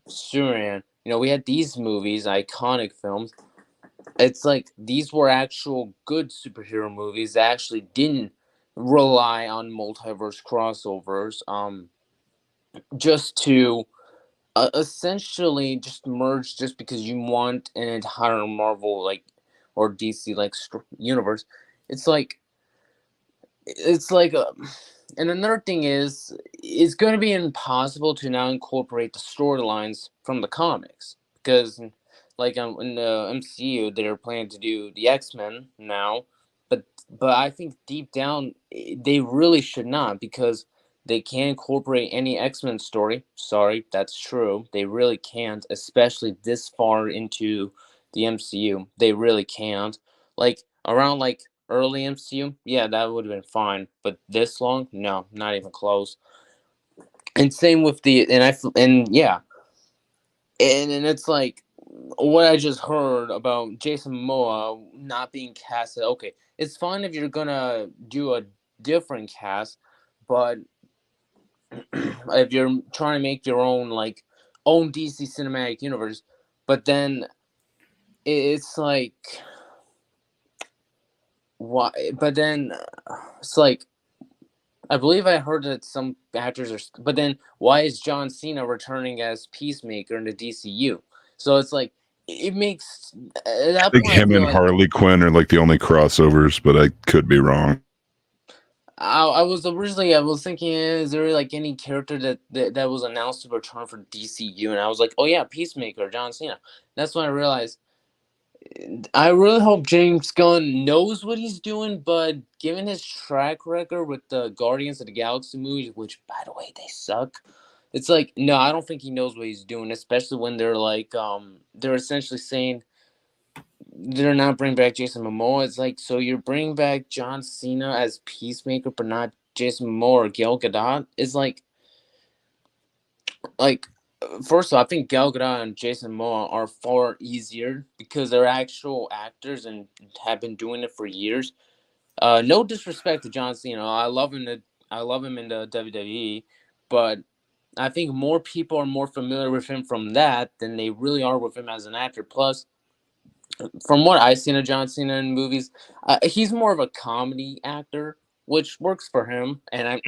Superman. We had these movies, iconic films. It's these were actual good superhero movies that actually didn't rely on multiverse crossovers. Just to essentially just merge just because you want an entire Marvel or DC universe. It's and another thing is, it's going to be impossible to now incorporate the storylines from the comics, because in the MCU they're planning to do the X-Men now, but I think deep down they really should not, because they can't incorporate any X-Men story. Sorry, that's true. They really can't, especially this far into the MCU. They really can't. Around early MCU, yeah, that would have been fine. But this long, no, not even close. And same with and yeah, and it's what I just heard about Jason Momoa not being casted. Okay, it's fine if you're gonna do a different cast, but if you're trying to make your own own DC cinematic universe, but then it's like why? But then it's like I believe I heard that some actors are. But then why is John Cena returning as Peacemaker in the DCU? So it's like it makes at I that think point I him feel and like Harley Quinn are like the only crossovers, but I could be wrong. I was originally I was thinking, is there like any character that was announced to return for DCU, and I was like, oh yeah, Peacemaker, John Cena. That's when I realized. I really hope James Gunn knows what he's doing, but given his track record with the Guardians of the Galaxy movies, which by the way they suck, it's like no, I don't think he knows what he's doing, especially when they're essentially saying they're not bringing back Jason Momoa. It's like, so you're bringing back John Cena as Peacemaker, but not Jason Momoa or Gal Gadot. It's like first of all, I think Gal Gadot and Jason Momoa are far easier because they're actual actors and have been doing it for years. No disrespect to John Cena, I love him in the WWE, but I think more people are more familiar with him from that than they really are with him as an actor. Plus, from what I've seen of John Cena in movies, he's more of a comedy actor, which works for him, and I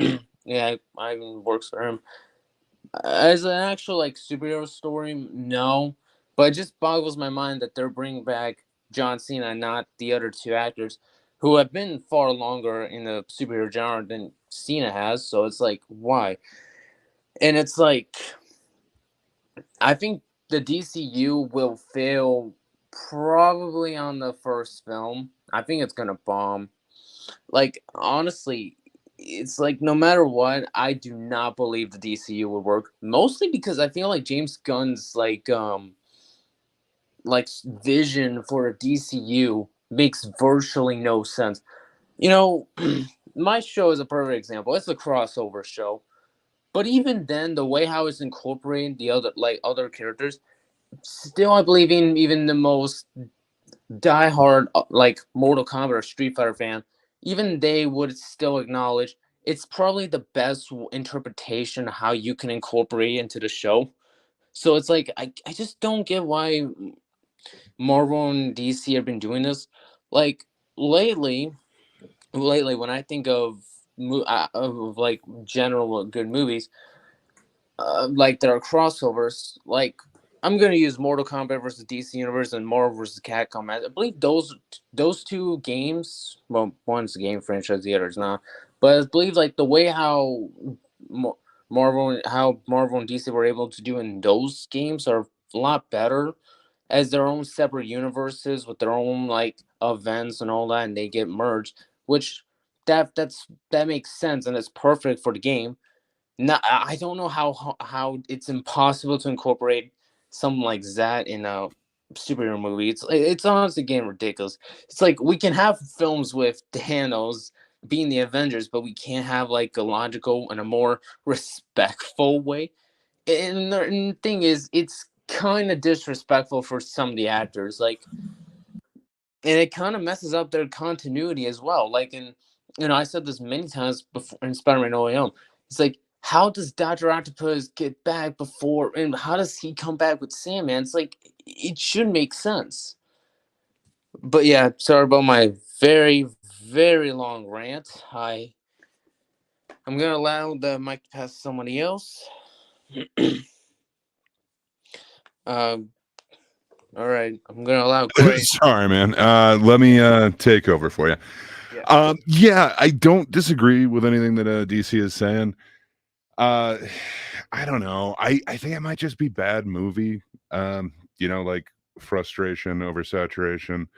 yeah, I mean works for him. As an actual superhero story, no, but it just boggles my mind that they're bringing back John Cena, not the other two actors who have been far longer in the superhero genre than Cena has. So it's like, why? And it's like, I think the DCU will fail probably on the first film. I think it's gonna bomb. Like honestly, it's like no matter what, I do not believe the DCU will work. Mostly because I feel like James Gunn's vision for a DCU makes virtually no sense. You know, my show is a perfect example. It's a crossover show. But even then, the way how it's incorporating the other characters, still I believe in even the most diehard Mortal Kombat or Street Fighter fan, even they would still acknowledge it's probably the best interpretation of how you can incorporate it into the show. So it's like I just don't get why Marvel and DC have been doing this. Like lately, when I think of general good movies, there are crossovers. Like I'm gonna use Mortal Kombat versus DC Universe and Marvel versus Capcom. I believe those two games. Well, one's a game franchise, the other's not. But I believe the way how Marvel and DC were able to do in those games are a lot better as their own separate universes with their own events and all that, and they get merged. Which that makes sense and it's perfect for the game. No, I don't know how it's impossible to incorporate something like that in a superhero movie. It's honestly getting ridiculous. It's like we can have films with Thanos being the Avengers, but we can't have a logical and a more respectful way. And the thing is, it's kind of disrespectful for some of the actors. And it kind of messes up their continuity as well. I said this many times before in Spider-Man No Way Home. It's like, how does Doctor Octopus get back before, and how does he come back with Sandman? It's like it should make sense. But yeah, sorry about my very very long rant. I'm gonna allow the mic to pass to somebody else. All right, I'm gonna allow Corey. Sorry, man. Let me take over for you. Yeah, I don't disagree with anything that DC is saying. I don't know. I think it might just be bad movie. Like frustration, oversaturation.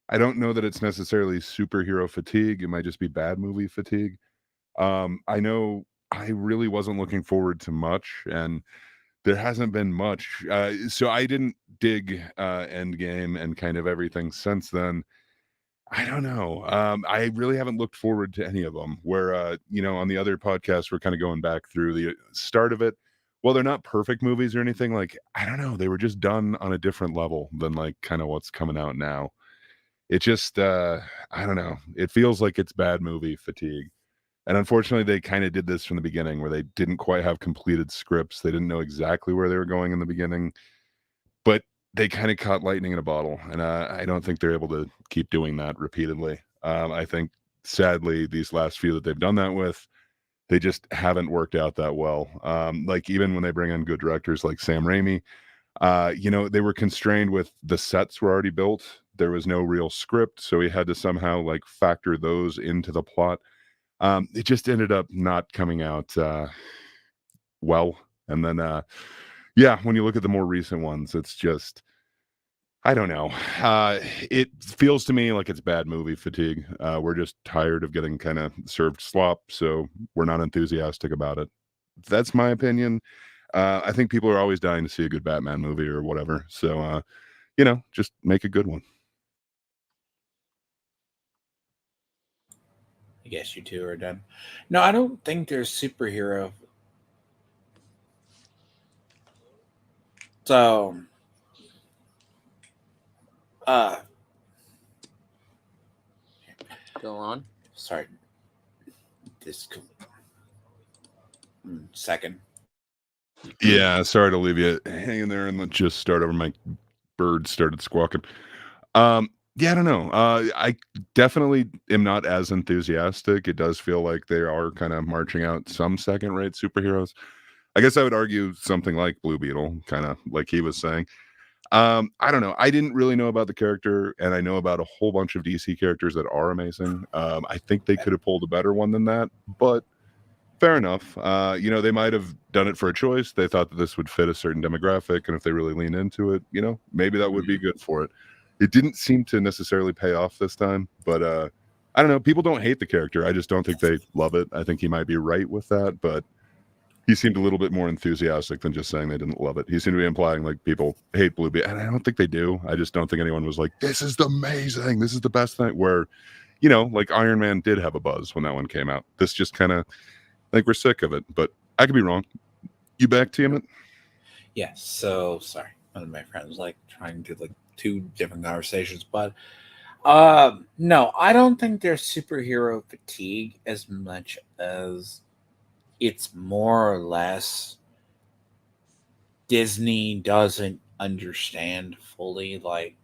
I don't know that it's necessarily superhero fatigue. It might just be bad movie fatigue. I know I really wasn't looking forward to much, and there hasn't been much. So I didn't dig Endgame and kind of everything since then. I don't know. I really haven't looked forward to any of them. Where on the other podcast, we're kind of going back through the start of it. Well, they're not perfect movies or anything. Like, I don't know, they were just done on a different level than like kind of what's coming out now. It just, I don't know. It feels like it's bad movie fatigue. And unfortunately, they kind of did this from the beginning where they didn't quite have completed scripts. They didn't know exactly where they were going in the beginning, but they kind of caught lightning in a bottle. And I don't think they're able to keep doing that repeatedly. I think, sadly, these last few that they've done that with, they just haven't worked out that well. Like, even when they bring in good directors like Sam Raimi, they were constrained with the sets were already built. There was no real script, so he had to somehow like factor those into the plot. It just ended up not coming out well. And then, yeah, when you look at the more recent ones, it's just, I don't know. It feels to me like it's bad movie fatigue. We're just tired of getting kind of served slop, so we're not enthusiastic about it. That's my opinion. I think people are always dying to see a good Batman movie or whatever. So, just make a good one. I guess you two are done. No, I don't think there's superhero. So, Go on. sorry. This second. Yeah, sorry to leave you hanging there and let's just start over. My bird started squawking. Yeah, I don't know. I definitely am not as enthusiastic. It does feel like they are kind of marching out some second-rate superheroes. I guess I would argue something like Blue Beetle, kind of like he was saying. I don't know. I didn't really know about the character, and I know about a whole bunch of DC characters that are amazing. I think they could have pulled a better one than that, but fair enough. They might have done it for a choice. They thought that this would fit a certain demographic, and if they really lean into it, maybe that would be good for it. It didn't seem to necessarily pay off this time, but I don't know. People don't hate the character. I just don't think they love it. I think he might be right with that, but he seemed a little bit more enthusiastic than just saying they didn't love it. He seemed to be implying like people hate Blue Beetle, and I don't think they do. I just don't think anyone was like, "This is amazing. This is the best thing." Where, like Iron Man did have a buzz when that one came out. This just kind of like we're sick of it, but I could be wrong. You back to him? Yeah. So sorry, one of my friends was like trying to like two different conversations, but no, I don't think there's superhero fatigue as much as it's more or less Disney doesn't understand fully. Like,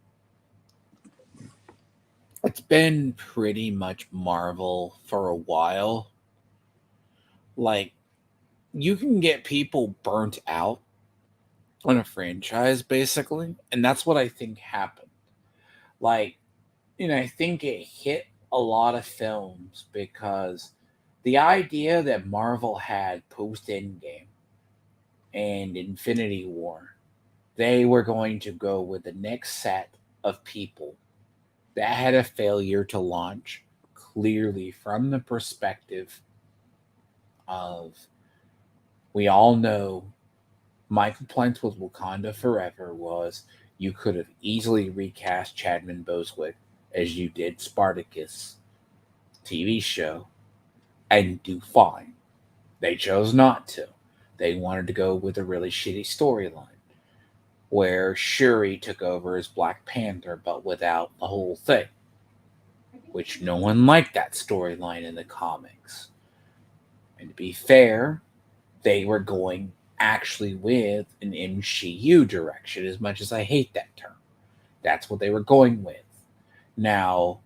it's been pretty much Marvel for a while. Like, you can get people burnt out on a franchise, basically. And that's what I think happened. Like, I think it hit a lot of films because the idea that Marvel had post Endgame and Infinity War, they were going to go with the next set of people that had a failure to launch clearly from the perspective of, we all know my complaints with Wakanda Forever was you could have easily recast Chadman Boswick as you did Spartacus TV show and do fine. They chose not to. They wanted to go with a really shitty storyline where Shuri took over as Black Panther, but without the whole thing, which no one liked that storyline in the comics. And to be fair, they were going actually with an MCU direction, as much as I hate that term. That's what they were going with. Now,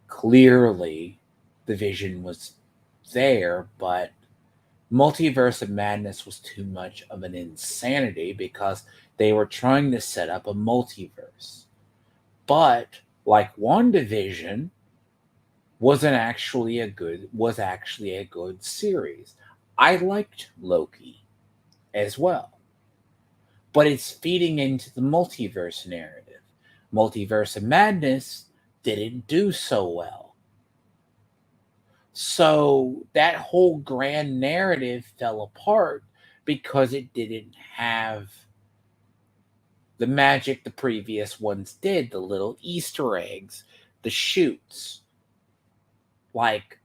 clearly, the vision was there, but Multiverse of Madness was too much of an insanity because they were trying to set up a multiverse. But like WandaVision was actually a good series. I liked Loki as well. But it's feeding into the multiverse narrative. Multiverse of Madness didn't do so well. So that whole grand narrative fell apart because it didn't have the magic the previous ones did, the little Easter eggs, the shoots. Like,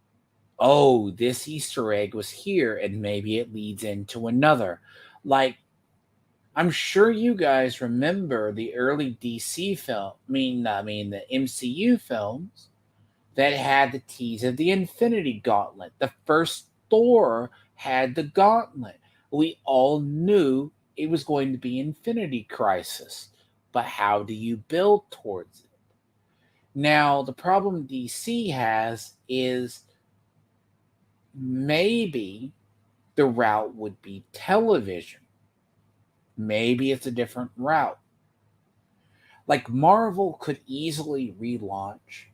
oh, this Easter egg was here and maybe it leads into another. Like, I'm sure you guys remember the early DC film. I mean the MCU films that had the tease of the Infinity Gauntlet. The first Thor had the gauntlet. We all knew it was going to be Infinity Crisis, but how do you build towards it? Now, the problem DC has is maybe the route would be television. Maybe it's a different route. Like Marvel could easily relaunch.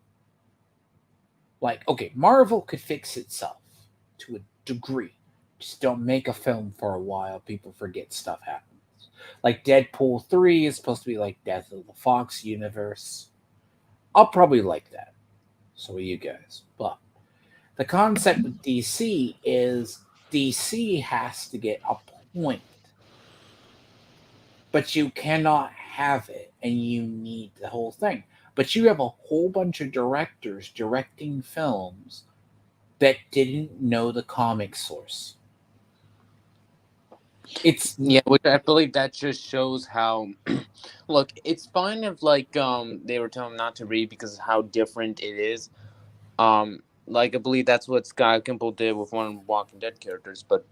Like, okay, Marvel could fix itself to a degree. Just don't make a film for a while. People forget stuff happens. Like Deadpool 3 is supposed to be like Death of the Fox universe. I'll probably like that. So are you guys. But the concept with DC is DC has to get a point. But you cannot have it, and you need the whole thing. But you have a whole bunch of directors directing films that didn't know the comic source. It's Yeah, which I believe that just shows how. Look, it's fine if like they were telling him not to read because of how different it is. Like I believe that's what Sky Kimble did with one of the Walking Dead characters, but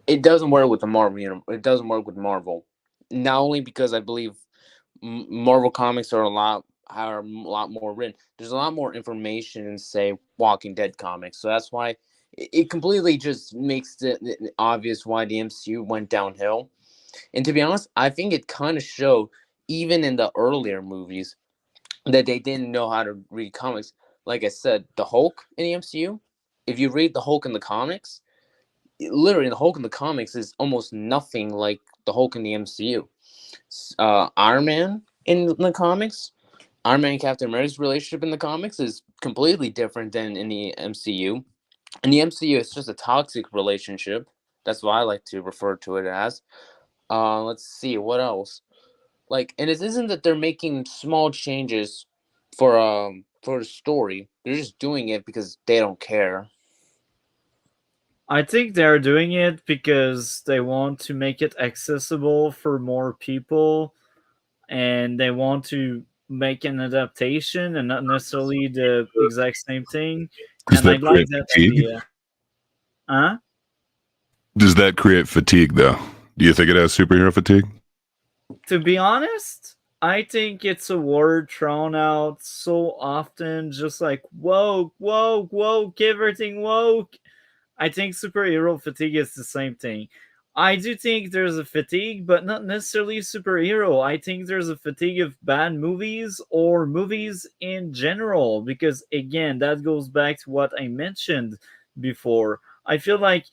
it doesn't work with the Marvel. It doesn't work with Marvel. Not only because I believe Marvel comics are a lot more written. There's a lot more information in say Walking Dead comics, so that's why it completely just makes it obvious why the MCU went downhill. And to be honest, I think it kind of showed even in the earlier movies that they didn't know how to read comics. Like I said, the Hulk in the MCU, if you read the Hulk in the comics, literally the Hulk in the comics is almost nothing like the Hulk in the MCU. Iron Man in the comics, Iron Man and Captain America's relationship in the comics is completely different than in the MCU. In the MCU, it's just a toxic relationship. That's what I like to refer to it as. Let's see what else. Like, and it isn't that they're making small changes for the story. They're just doing it because they don't care. I think they're doing it because they want to make it accessible for more people, and they want to make an adaptation and not necessarily the exact same thing. Does And I that like create that fatigue? idea. Huh? Does that create fatigue, though? Do you think it has superhero fatigue? To be honest, I think it's a word thrown out so often, just like woke, woke, woke, everything woke. I think superhero fatigue is the same thing. I do think there's a fatigue, but not necessarily superhero. I think there's a fatigue of bad movies or movies in general, because again, that goes back to what I mentioned before. I feel like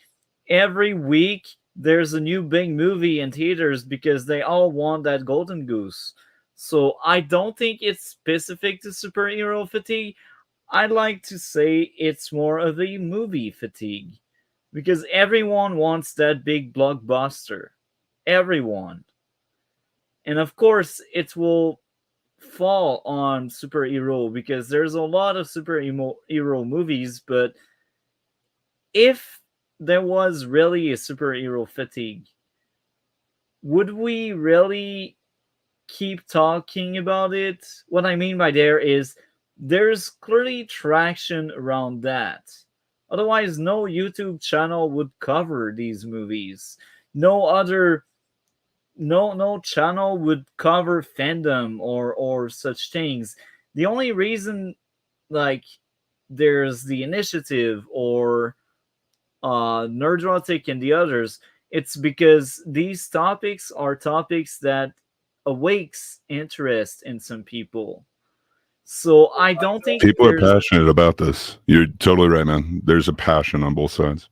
every week there's a new big movie in theaters because they all want that golden goose. So I don't think it's specific to superhero fatigue. I'd like to say it's more of a movie fatigue because everyone wants that big blockbuster. Everyone. And of course, it will fall on superhero because there's a lot of superhero movies, but if there was really a superhero fatigue, would we really keep talking about it? What I mean by there is there's clearly traction around that. Otherwise, no YouTube channel would cover these movies. No other no channel would cover fandom or such things. The only reason like there's the initiative or Nerdrotic and the others, it's because these topics are topics that awakes interest in some people. So I don't think People are there's passionate about this. You're totally right, man. There's a passion on both sides.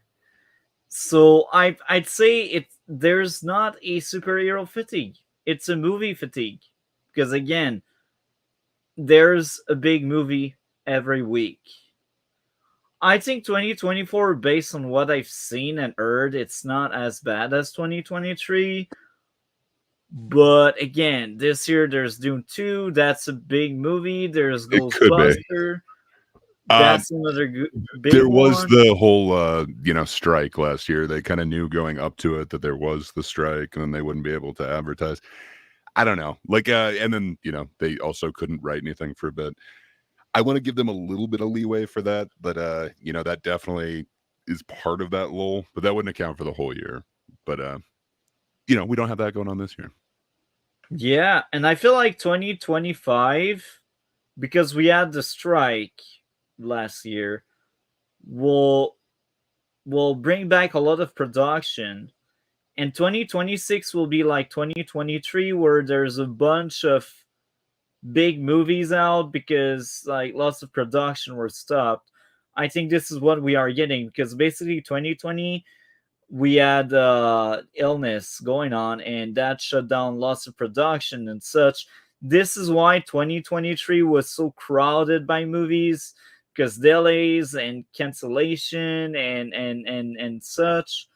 so I'd say there's not a superhero fatigue. It's a movie fatigue. Because again, there's a big movie every week. I think 2024, based on what I've seen and heard, it's not as bad as 2023. But again, this year there's Dune 2. That's a big movie. There's It could be. Ghostbuster. That's another big There was one. the whole, strike last year. They kind of knew going up to it that there was the strike, and then they wouldn't be able to advertise. I don't know. And then, they also couldn't write anything for a bit. I want to give them a little bit of leeway for that, but, that definitely is part of that lull, but that wouldn't account for the whole year. But, we don't have that going on this year. Yeah, and I feel like 2025, because we had the strike last year, will bring back a lot of production. And 2026 will be like 2023, where there's a bunch of big movies out because like lots of production were stopped. I think this is what we are getting, because basically 2020 we had illness going on and that shut down lots of production and such. This is why 2023 was so crowded by movies, because delays and cancellation and such.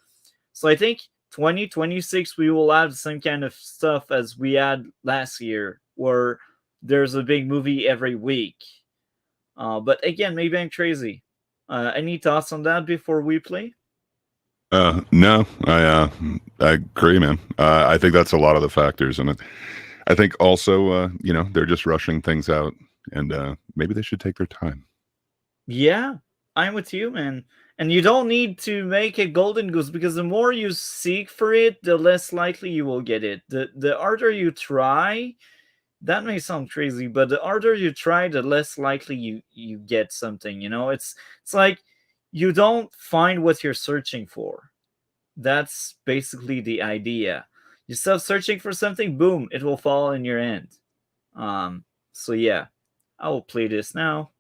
So I think 2026 we will have the same kind of stuff as we had last year, where there's a big movie every week. But again, maybe I'm crazy. Any thoughts on that before we play? No, I agree, man. I think that's a lot of the factors, and I think also, they're just rushing things out, and maybe they should take their time. Yeah, I'm with you, man. And you don't need to make a golden goose, because the more you seek for it, the less likely you will get it. The harder you try, that may sound crazy, but the harder you try, the less likely you get something. It's like you don't find what you're searching for. That's basically the idea. You stop searching for something, boom, it will fall in your hand. So yeah, I will play this now.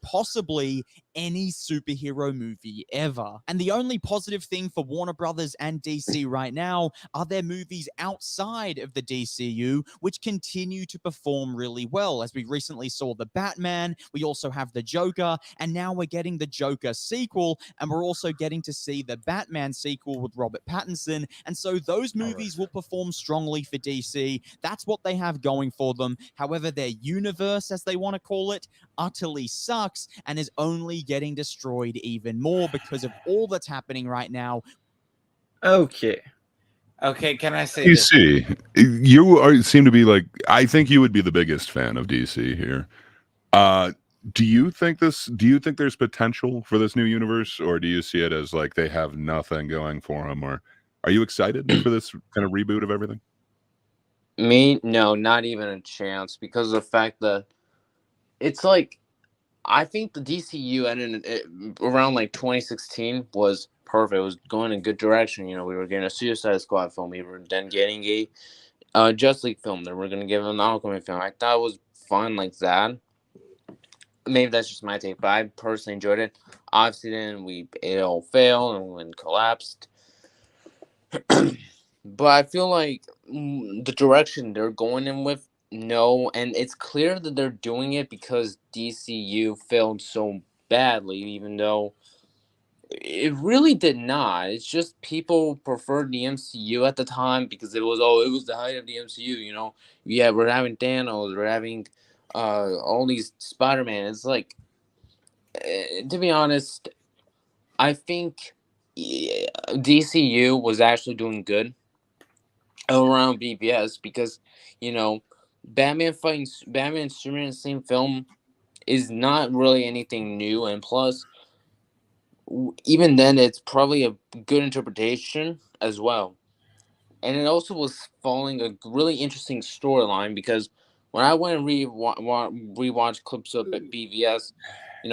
Possibly any superhero movie ever. And the only positive thing for Warner Brothers and DC right now are their movies outside of the DCU, which continue to perform really well. As we recently saw the Batman, we also have the Joker, and now we're getting the Joker sequel, and we're also getting to see the Batman sequel with Robert Pattinson. And so those movies will perform strongly for DC. That's what they have going for them. However, their universe, as they want to call it, utterly sucks and is only getting destroyed even more because of all that's happening right now. Okay. Can I say this? DC, seem to be like, I think you would be the biggest fan of DC here. Do you think there's potential for this new universe, or do you see it as like they have nothing going for them, or are you excited for this kind of reboot of everything? Me, no, not even a chance, because of the fact that it's like, I think the DCU ended around like 2016 was perfect. It was going in a good direction. We were getting a Suicide Squad film. We were then getting a Justice League film. Then we're going to give an Aquaman film. I thought it was fun like that. Maybe that's just my take, but I personally enjoyed it. Obviously, then it all failed and collapsed. But I feel like the direction they're going in with, no, and it's clear that they're doing it because DCU failed so badly, even though it really did not. It's just people preferred the MCU at the time because it was the height of the MCU. Yeah, we're having Thanos, we're having all these Spider-Man. It's like, to be honest, I think DCU was actually doing good around BBS because, Batman and Superman in the same film is not really anything new, and plus, even then, it's probably a good interpretation as well. And it also was following a really interesting storyline, because when I went and rewatched clips of BVS,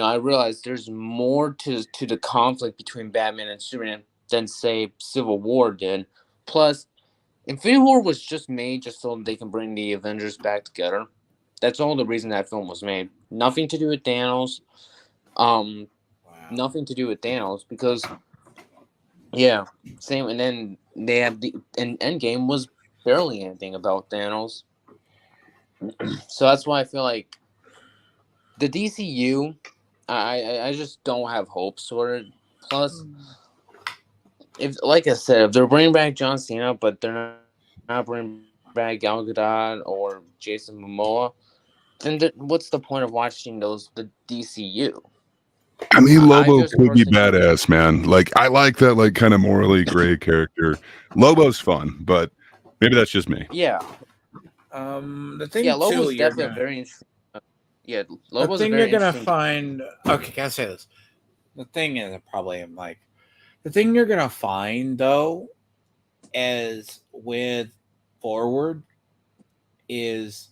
I realized there's more to the conflict between Batman and Superman than, say, Civil War did. Plus, Infinity War was just made just so they can bring the Avengers back together. That's all the reason that film was made. Nothing to do with Thanos. Nothing to do with Thanos, because yeah, same. And then they have and Endgame was barely anything about Thanos. So that's why I feel like the DCU, I just don't have hopes for it. Plus, like I said, if they're bringing back John Cena, but they're not bringing back Gal Gadot or Jason Momoa, then what's the point of watching the DCU? I mean, I Lobo just could be personally, badass, man. Like, I like that, like, kind of morally gray character. Lobo's fun, but maybe that's just me. yeah, The yeah. thing too, Lobo's definitely a very interesting. Yeah, the Lobo's a thing you're very gonna interesting. find. Okay, can I say this? The thing is, I probably am like, the thing you're gonna find though, as with Forward, is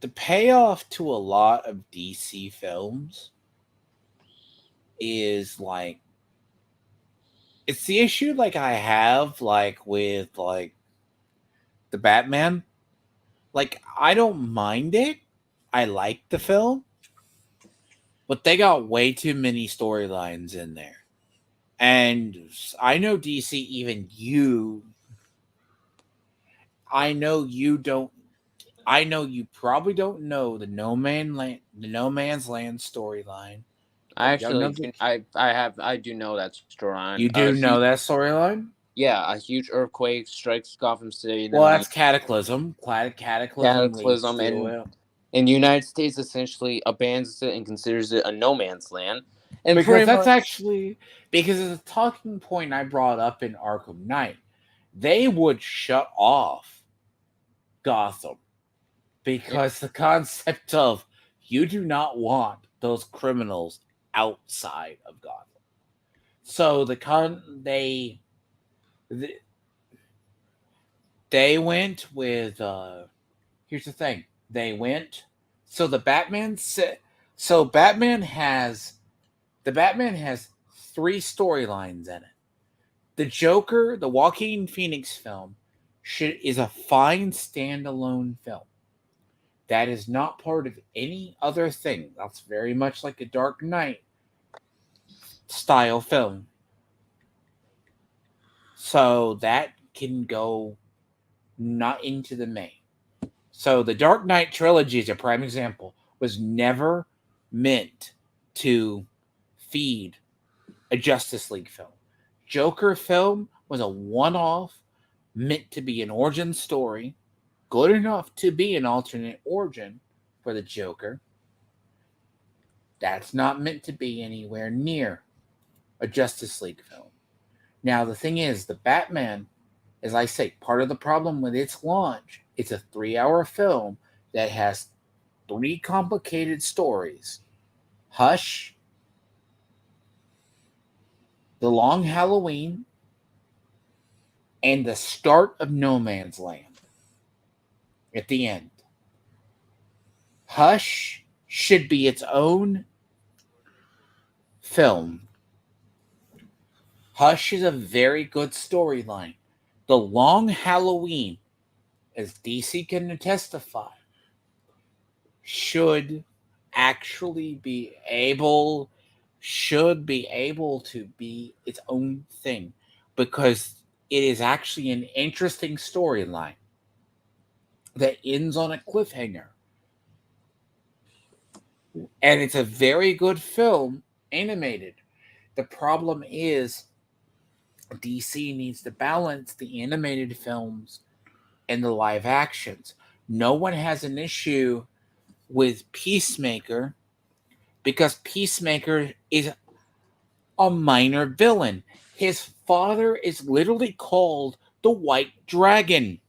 the payoff to a lot of DC films is like, it's the issue like I have like with like the Batman. Like, I don't mind it. I like the film, but they got way too many storylines in there. And I know DC, even you, I know you don't. I know you probably don't know the No Man's Land storyline. I Young actually, Guns. I do know that storyline. You do know that storyline? Yeah, a huge earthquake strikes Gotham City, Well, then that's Cataclysm. Cataclysm leads cataclysm, to and it. the United States essentially abandons it and considers it a no man's land. And Because pretty that's much, actually, because it's a talking point I brought up in Arkham Knight. They would shut off Gotham because the concept of you do not want those criminals outside of Gotham. So they went with here's the thing. They went so Batman has three storylines in it. The Joker, the Joaquin Phoenix film, is a fine standalone film. That is not part of any other thing. That's very much like a Dark Knight style film. So that can go not into the main. So the Dark Knight trilogy is a prime example. Was never meant to feed a Justice League film. Joker film was a one-off, meant to be an origin story, good enough to be an alternate origin for the Joker. That's not meant to be anywhere near a Justice League film. Now, the thing is, the Batman, as I say, part of the problem with its launch, it's a 3-hour film that has 3 complicated stories. Hush, The Long Halloween, and the start of No Man's Land at the end. Hush should be its own film. Hush is a very good storyline. The Long Halloween, as DC can testify, should be able to be its own thing, because it is actually an interesting storyline that ends on a cliffhanger. And it's a very good film, animated. The problem is DC needs to balance the animated films and the live actions. No one has an issue with Peacemaker because Peacemaker is a minor villain. His father is literally called the White Dragon,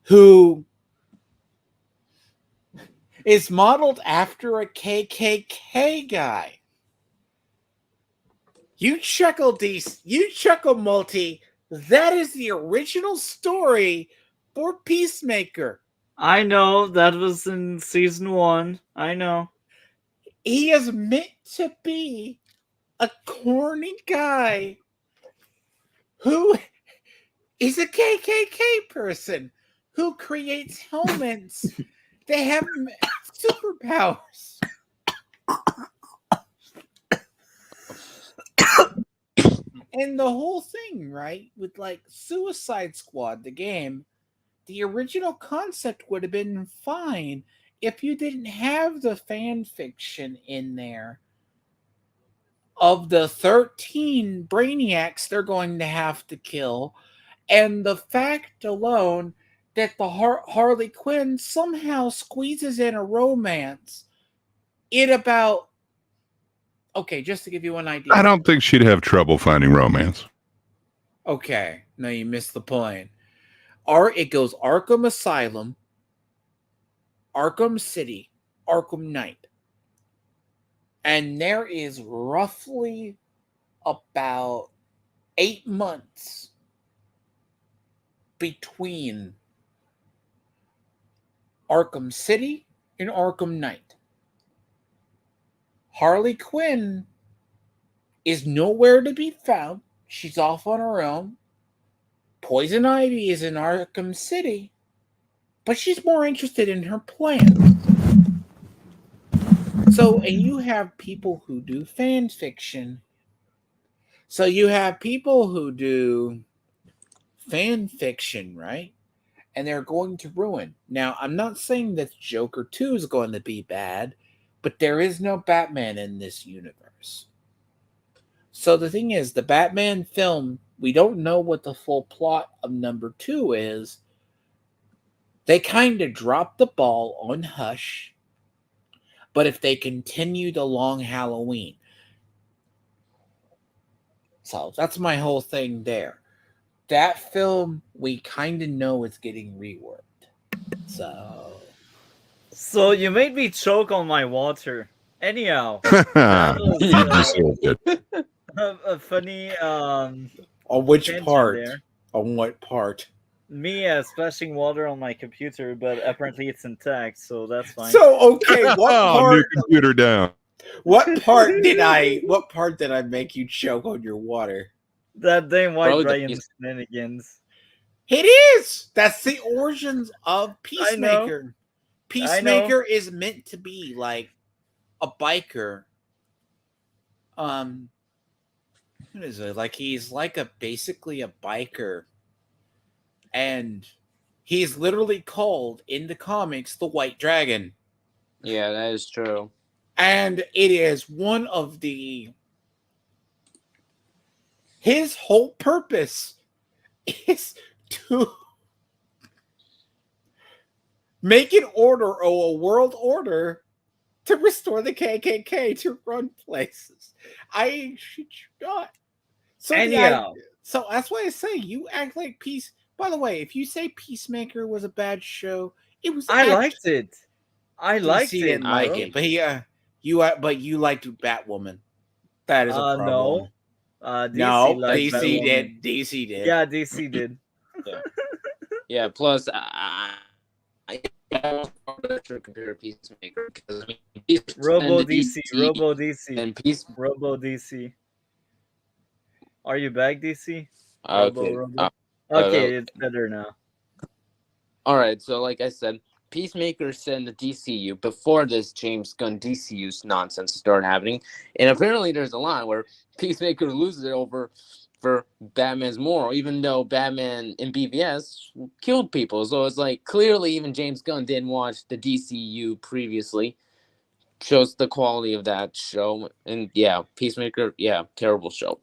who is modeled after a KKK guy. You chuckle, Multi. That is the original story for Peacemaker. I know that was in season 1. I know. He is meant to be a corny guy who is a KKK person who creates helmets. They have superpowers. And the whole thing, right, with like Suicide Squad, the game, the original concept would have been fine if you didn't have the fan fiction in there of the 13 brainiacs they're going to have to kill, and the fact alone that the Harley Quinn somehow squeezes in a romance in about, okay, just to give you an idea. I don't think she'd have trouble finding romance. Okay, no, you missed the point. It goes Arkham Asylum, Arkham City, Arkham Knight. And there is roughly about 8 months between Arkham City and Arkham Knight. Harley Quinn is nowhere to be found. She's off on her own. Poison Ivy is in Arkham City, but she's more interested in her plans. So, and you have people who do fan fiction. So you have people who do fan fiction, right? And they're going to ruin. Now, I'm not saying that Joker 2 is going to be bad, but there is no Batman in this universe. So the thing is, the Batman film, we don't know what the full plot of number 2 is. They kind of dropped the ball on Hush, but if they continued along Halloween. So that's my whole thing there. That film, we kind of know it's getting reworked. So you made me choke on my water. Anyhow, You deserved it. a funny on which tangent part? there. On what part? Me splashing water on my computer, but apparently it's intact, so that's fine. So okay, what Oh, part? new computer down. What part did I make you choke on your water? That damn White Probably the Brian piece- shenanigans. It is. That's the origins of Peacemaker. Peacemaker is meant to be like a biker. What is it? Like he's like basically a biker. And he's literally called in the comics the White Dragon. Yeah, that is true. And it is one of his whole purpose is to make an order or a world order to restore the KKK to run places. I should not. So Anyhow. so that's why I say you act like Peace. By the way, if you say Peacemaker was a bad show, it was. I liked it. I liked DC it. didn't like bro. it, but you liked Batwoman. That is a problem. No. DC No, liked DC Batwoman. did. DC did. Yeah, DC did. Yeah. Plus, I computer Peacemaker because Robo DC. Robo DC. and Peace. Robo DC. Are you back, DC? Okay. Robo. Okay, it's better now. All right. So, like I said, Peacemaker said in the DCU before this James Gunn DCU nonsense started happening, and apparently there's a line where Peacemaker loses it over for Batman's moral, even though Batman in BVS killed people. So it's like clearly even James Gunn didn't watch the DCU previously. Shows the quality of that show, and yeah, Peacemaker, yeah, terrible show.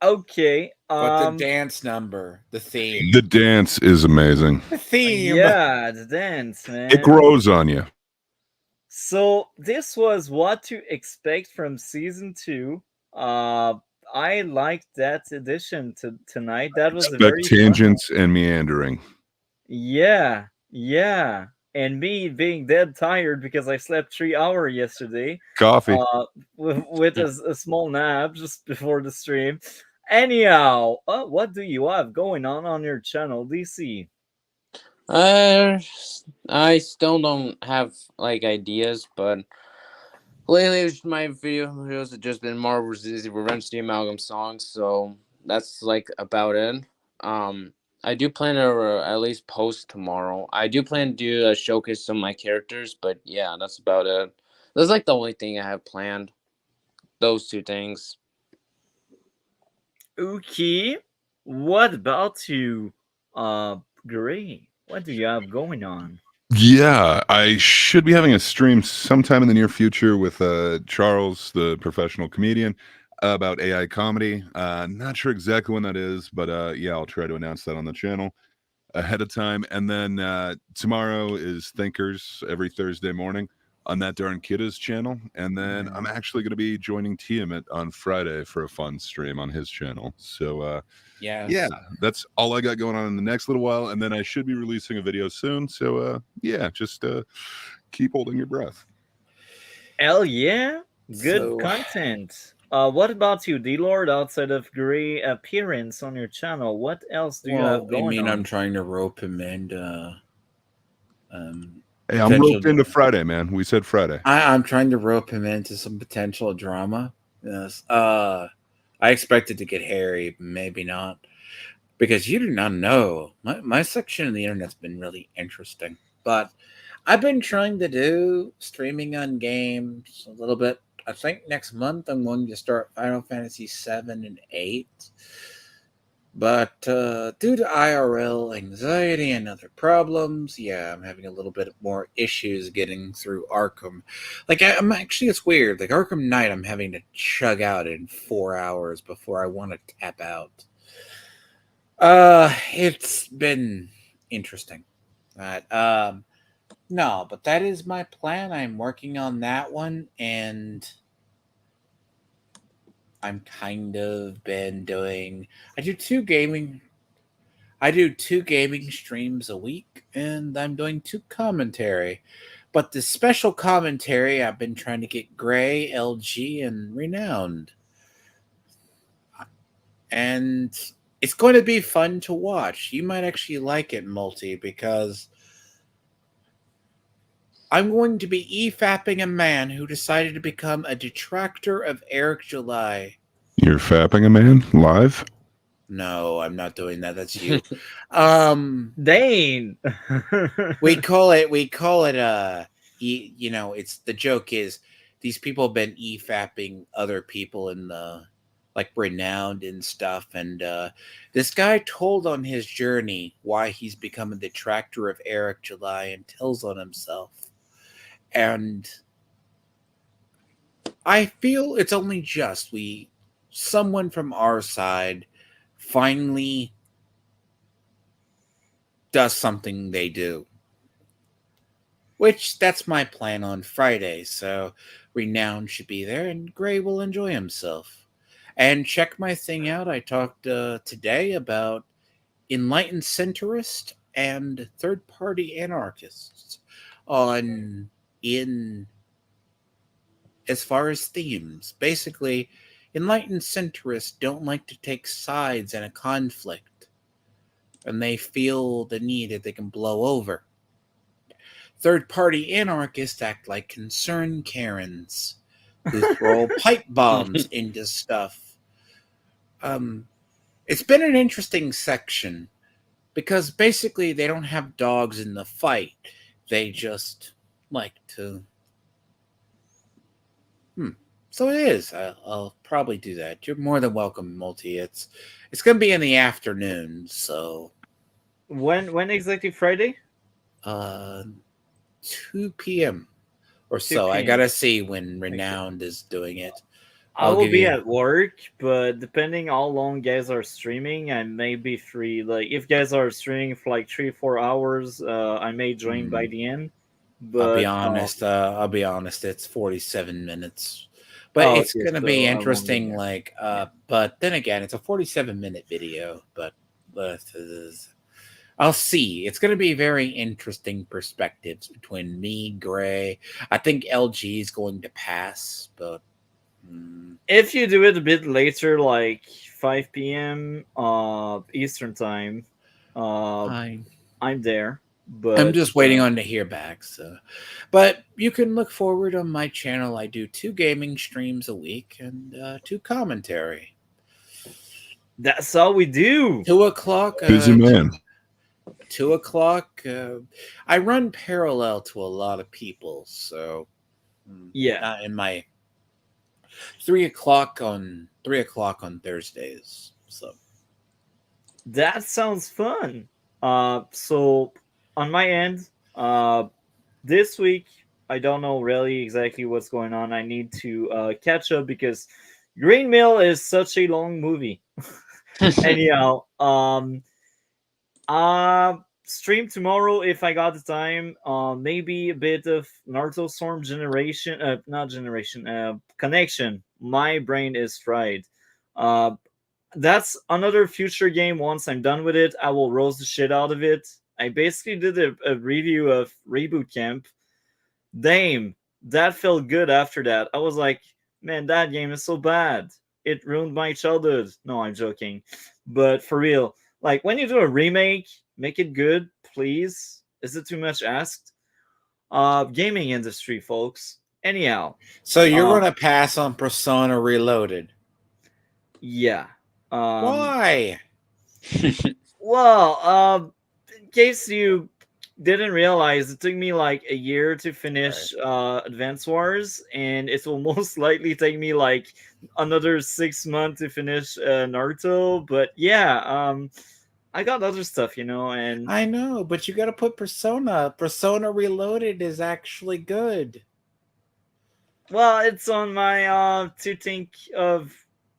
Okay. But the dance number, the theme. The dance is amazing. The theme. Yeah, the dance, man. It grows on you. So this was what to expect from season 2. I liked that addition to tonight. That was a very Expect tangents and meandering. Yeah. And me being dead tired because I slept 3 hours yesterday. Coffee. With a small nap just before the stream. Anyhow, what do you have going on your channel, DC? I still don't have like ideas, but lately my videos have just been Marvel vs. Revenge the Amalgam songs, so that's like about it. I do plan to at least post tomorrow. I do plan to do a showcase some of my characters, but yeah, that's about it. That's like the only thing I have planned. Those 2 things. Okay. What about you, Gray? What do you have going on? Yeah, I should be having a stream sometime in the near future with Charles, the professional comedian, about AI comedy. Not sure exactly when that is, but yeah, I'll try to announce that on the channel. ahead of time. And then tomorrow is Thinkers every Thursday morning on that darn Kidda's channel. And then I'm actually going to be joining Tiamat on Friday for a fun stream on his channel. So, yeah, that's all I got going on in the next little while. And then I should be releasing a video soon. So, yeah, just keep holding your breath. Hell yeah. Good So- content. What about you, D-Lord? Outside of Gray appearance on your channel, what else do you have going I mean, on? I'm trying to rope him into. Hey, I'm Potential- roped into Friday, man. We said Friday. I'm trying to rope him into some potential drama. Yes. I expected to get hairy, maybe not, because you do not know. My section of the internet's been really interesting, but I've been trying to do streaming on games a little bit. I think next month I'm going to start Final Fantasy 7 and 8. But due to IRL anxiety and other problems, yeah, I'm having a little bit more issues getting through Arkham. Like, I'm actually, it's weird. Like, Arkham Knight, I'm having to chug out in 4 hours before I want to tap out. It's been interesting. No, but that is my plan. I'm working on that one, and I'm kind of been doing. I do two gaming streams a week, and I'm doing 2 commentary. But the special commentary, I've been trying to get Gray, LG, and Renowned. And it's going to be fun to watch. You might actually like it, Multi, because I'm going to be e-fapping a man who decided to become a detractor of Eric July. You're fapping a man live? No, I'm not doing that. That's you. Dane. we call it you know, it's the joke is these people have been e-fapping other people in the like Renowned and stuff, and this guy told on his journey why he's become a detractor of Eric July and tells on himself. And I feel it's only just someone from our side finally does something they do. Which, that's my plan on Friday, so Renowned should be there, and Gray will enjoy himself. And check my thing out. I talked today about enlightened centrist and third-party anarchists as far as themes. Basically, enlightened centrists don't like to take sides in a conflict, and they feel the need that they can blow over. Third-party anarchists act like concerned Karens who throw pipe bombs into stuff. It's been an interesting section because basically they don't have dogs in the fight. They just like to... So it is. I'll probably do that. You're more than welcome, Multi. It's going to be in the afternoon, so... When exactly Friday? 2 p.m. or 2 so. I p.m. gotta see when Renowned is doing it. I will be at work, but depending how long guys are streaming, I may be free. Like, if guys are streaming for like 3-4 hours, I may join by the end. But I'll be honest, it's 47 minutes. But it's okay, gonna so be I won't be interesting, there. like but then again, it's a 47-minute video, but I'll see. It's going to be very interesting perspectives between me, Gray. I think LG is going to pass, but if you do it a bit later, like 5 p.m. Eastern time, I'm there. But I'm just waiting on to hear back. So, but you can look forward on my channel. I do 2 gaming streams a week and 2 commentary. That's all we do. 2 o'clock. Busy man. 2 o'clock. I run parallel to a lot of people, so yeah. In my 3 o'clock on Thursdays. So that sounds fun. So on my end, this week I don't know really exactly what's going on. I need to catch up because Green Mill is such a long movie. Anyhow, Stream tomorrow if I got the time. Maybe a bit of Naruto Storm Generation. Not Generation. Connection. My brain is fried. Uh, that's another future game. Once I'm done with it, I will roast the shit out of it. I basically did a review of Reboot Camp. Damn, that felt good after that. I was like, man, that game is so bad. It ruined my childhood. No, I'm joking. But for real, like when you do a remake, make it good, please. Is it too much asked? Gaming industry, folks. Anyhow, So you're uh, gonna pass on Persona Reloaded? yeah. Why? Well, in case you didn't realize, it took me like a year to finish Advance Wars, and it will most likely take me like another 6 months to finish Naruto. But yeah, I got other stuff, and I know, but you got to put Persona. Persona Reloaded is actually good. well, it's on my to think of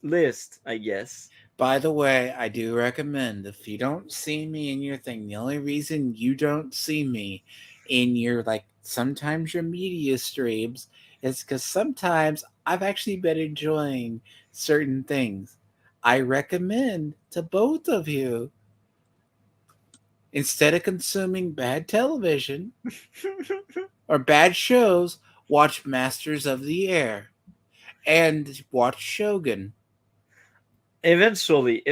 list, I guess. By the way, I do recommend if you don't see me in your thing, the only reason you don't see me in your sometimes your media streams is because sometimes I've actually been enjoying certain things. I recommend to both of you, instead of consuming bad television or bad shows, watch Masters of the Air and watch Shogun. Eventually,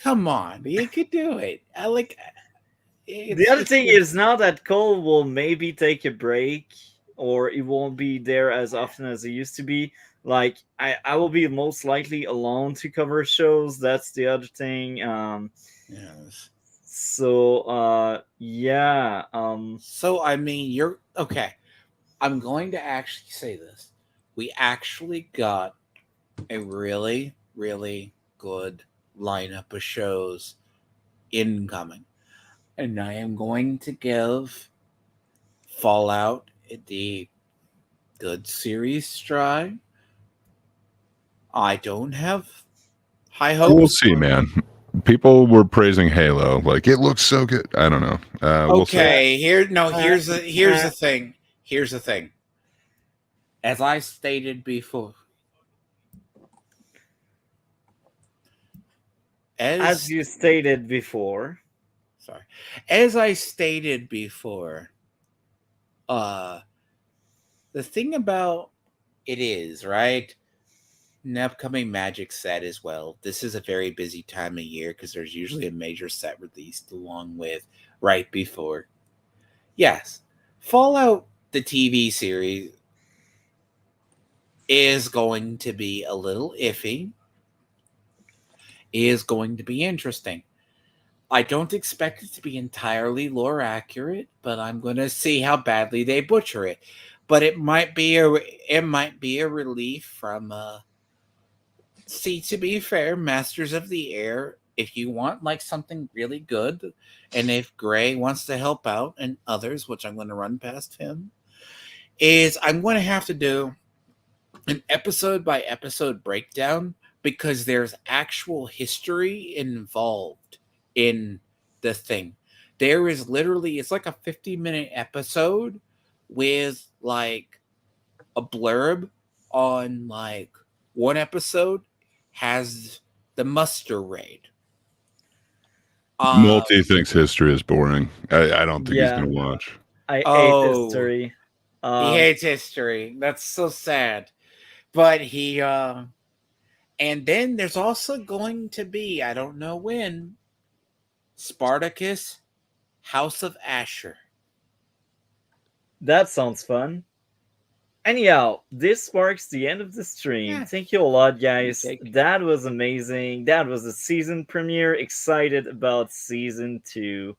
Come on, you could do it. the other thing is now that Cole will maybe take a break, or it won't be there as often as it used to be. Like I will be most likely alone to cover shows. That's the other thing. Yes. So yeah. So I mean, you're okay. I'm going to actually say this. We actually got a really, really good lineup of shows incoming. And I am going to give Fallout the good series try. I don't have high hopes. We'll see, man. People were praising Halo, like it looks so good. I don't know. We'll see. Okay, here's the thing. Here's the thing. As I stated before, As you stated before, as I stated before, the thing about it is, right? An upcoming Magic set as well. This is a very busy time of year because there's usually a major set released along with right before. Yes, Fallout, the TV series, is going to be a little iffy. Is going to be interesting. I don't expect it to be entirely lore accurate, but I'm going to see how badly they butcher it. But it might be a relief from see, to be fair, Masters of the Air, if you want something really good, and if Gray wants to help out and others, which I'm going to run past him, is I'm going to have to do an episode by episode breakdown because there's actual history involved in the thing. There is literally, it's like a 50-minute episode with a blurb on one episode has the muster raid. Multi thinks history is boring. I don't think he's going to watch. I hate history. He hates history. That's so sad. But he, and then there's also going to be, I don't know when, Spartacus, House of Asher. That sounds fun. Anyhow, this marks the end of the stream. Yeah. Thank you a lot, guys. That was amazing. That was a season premiere. Excited about season 2.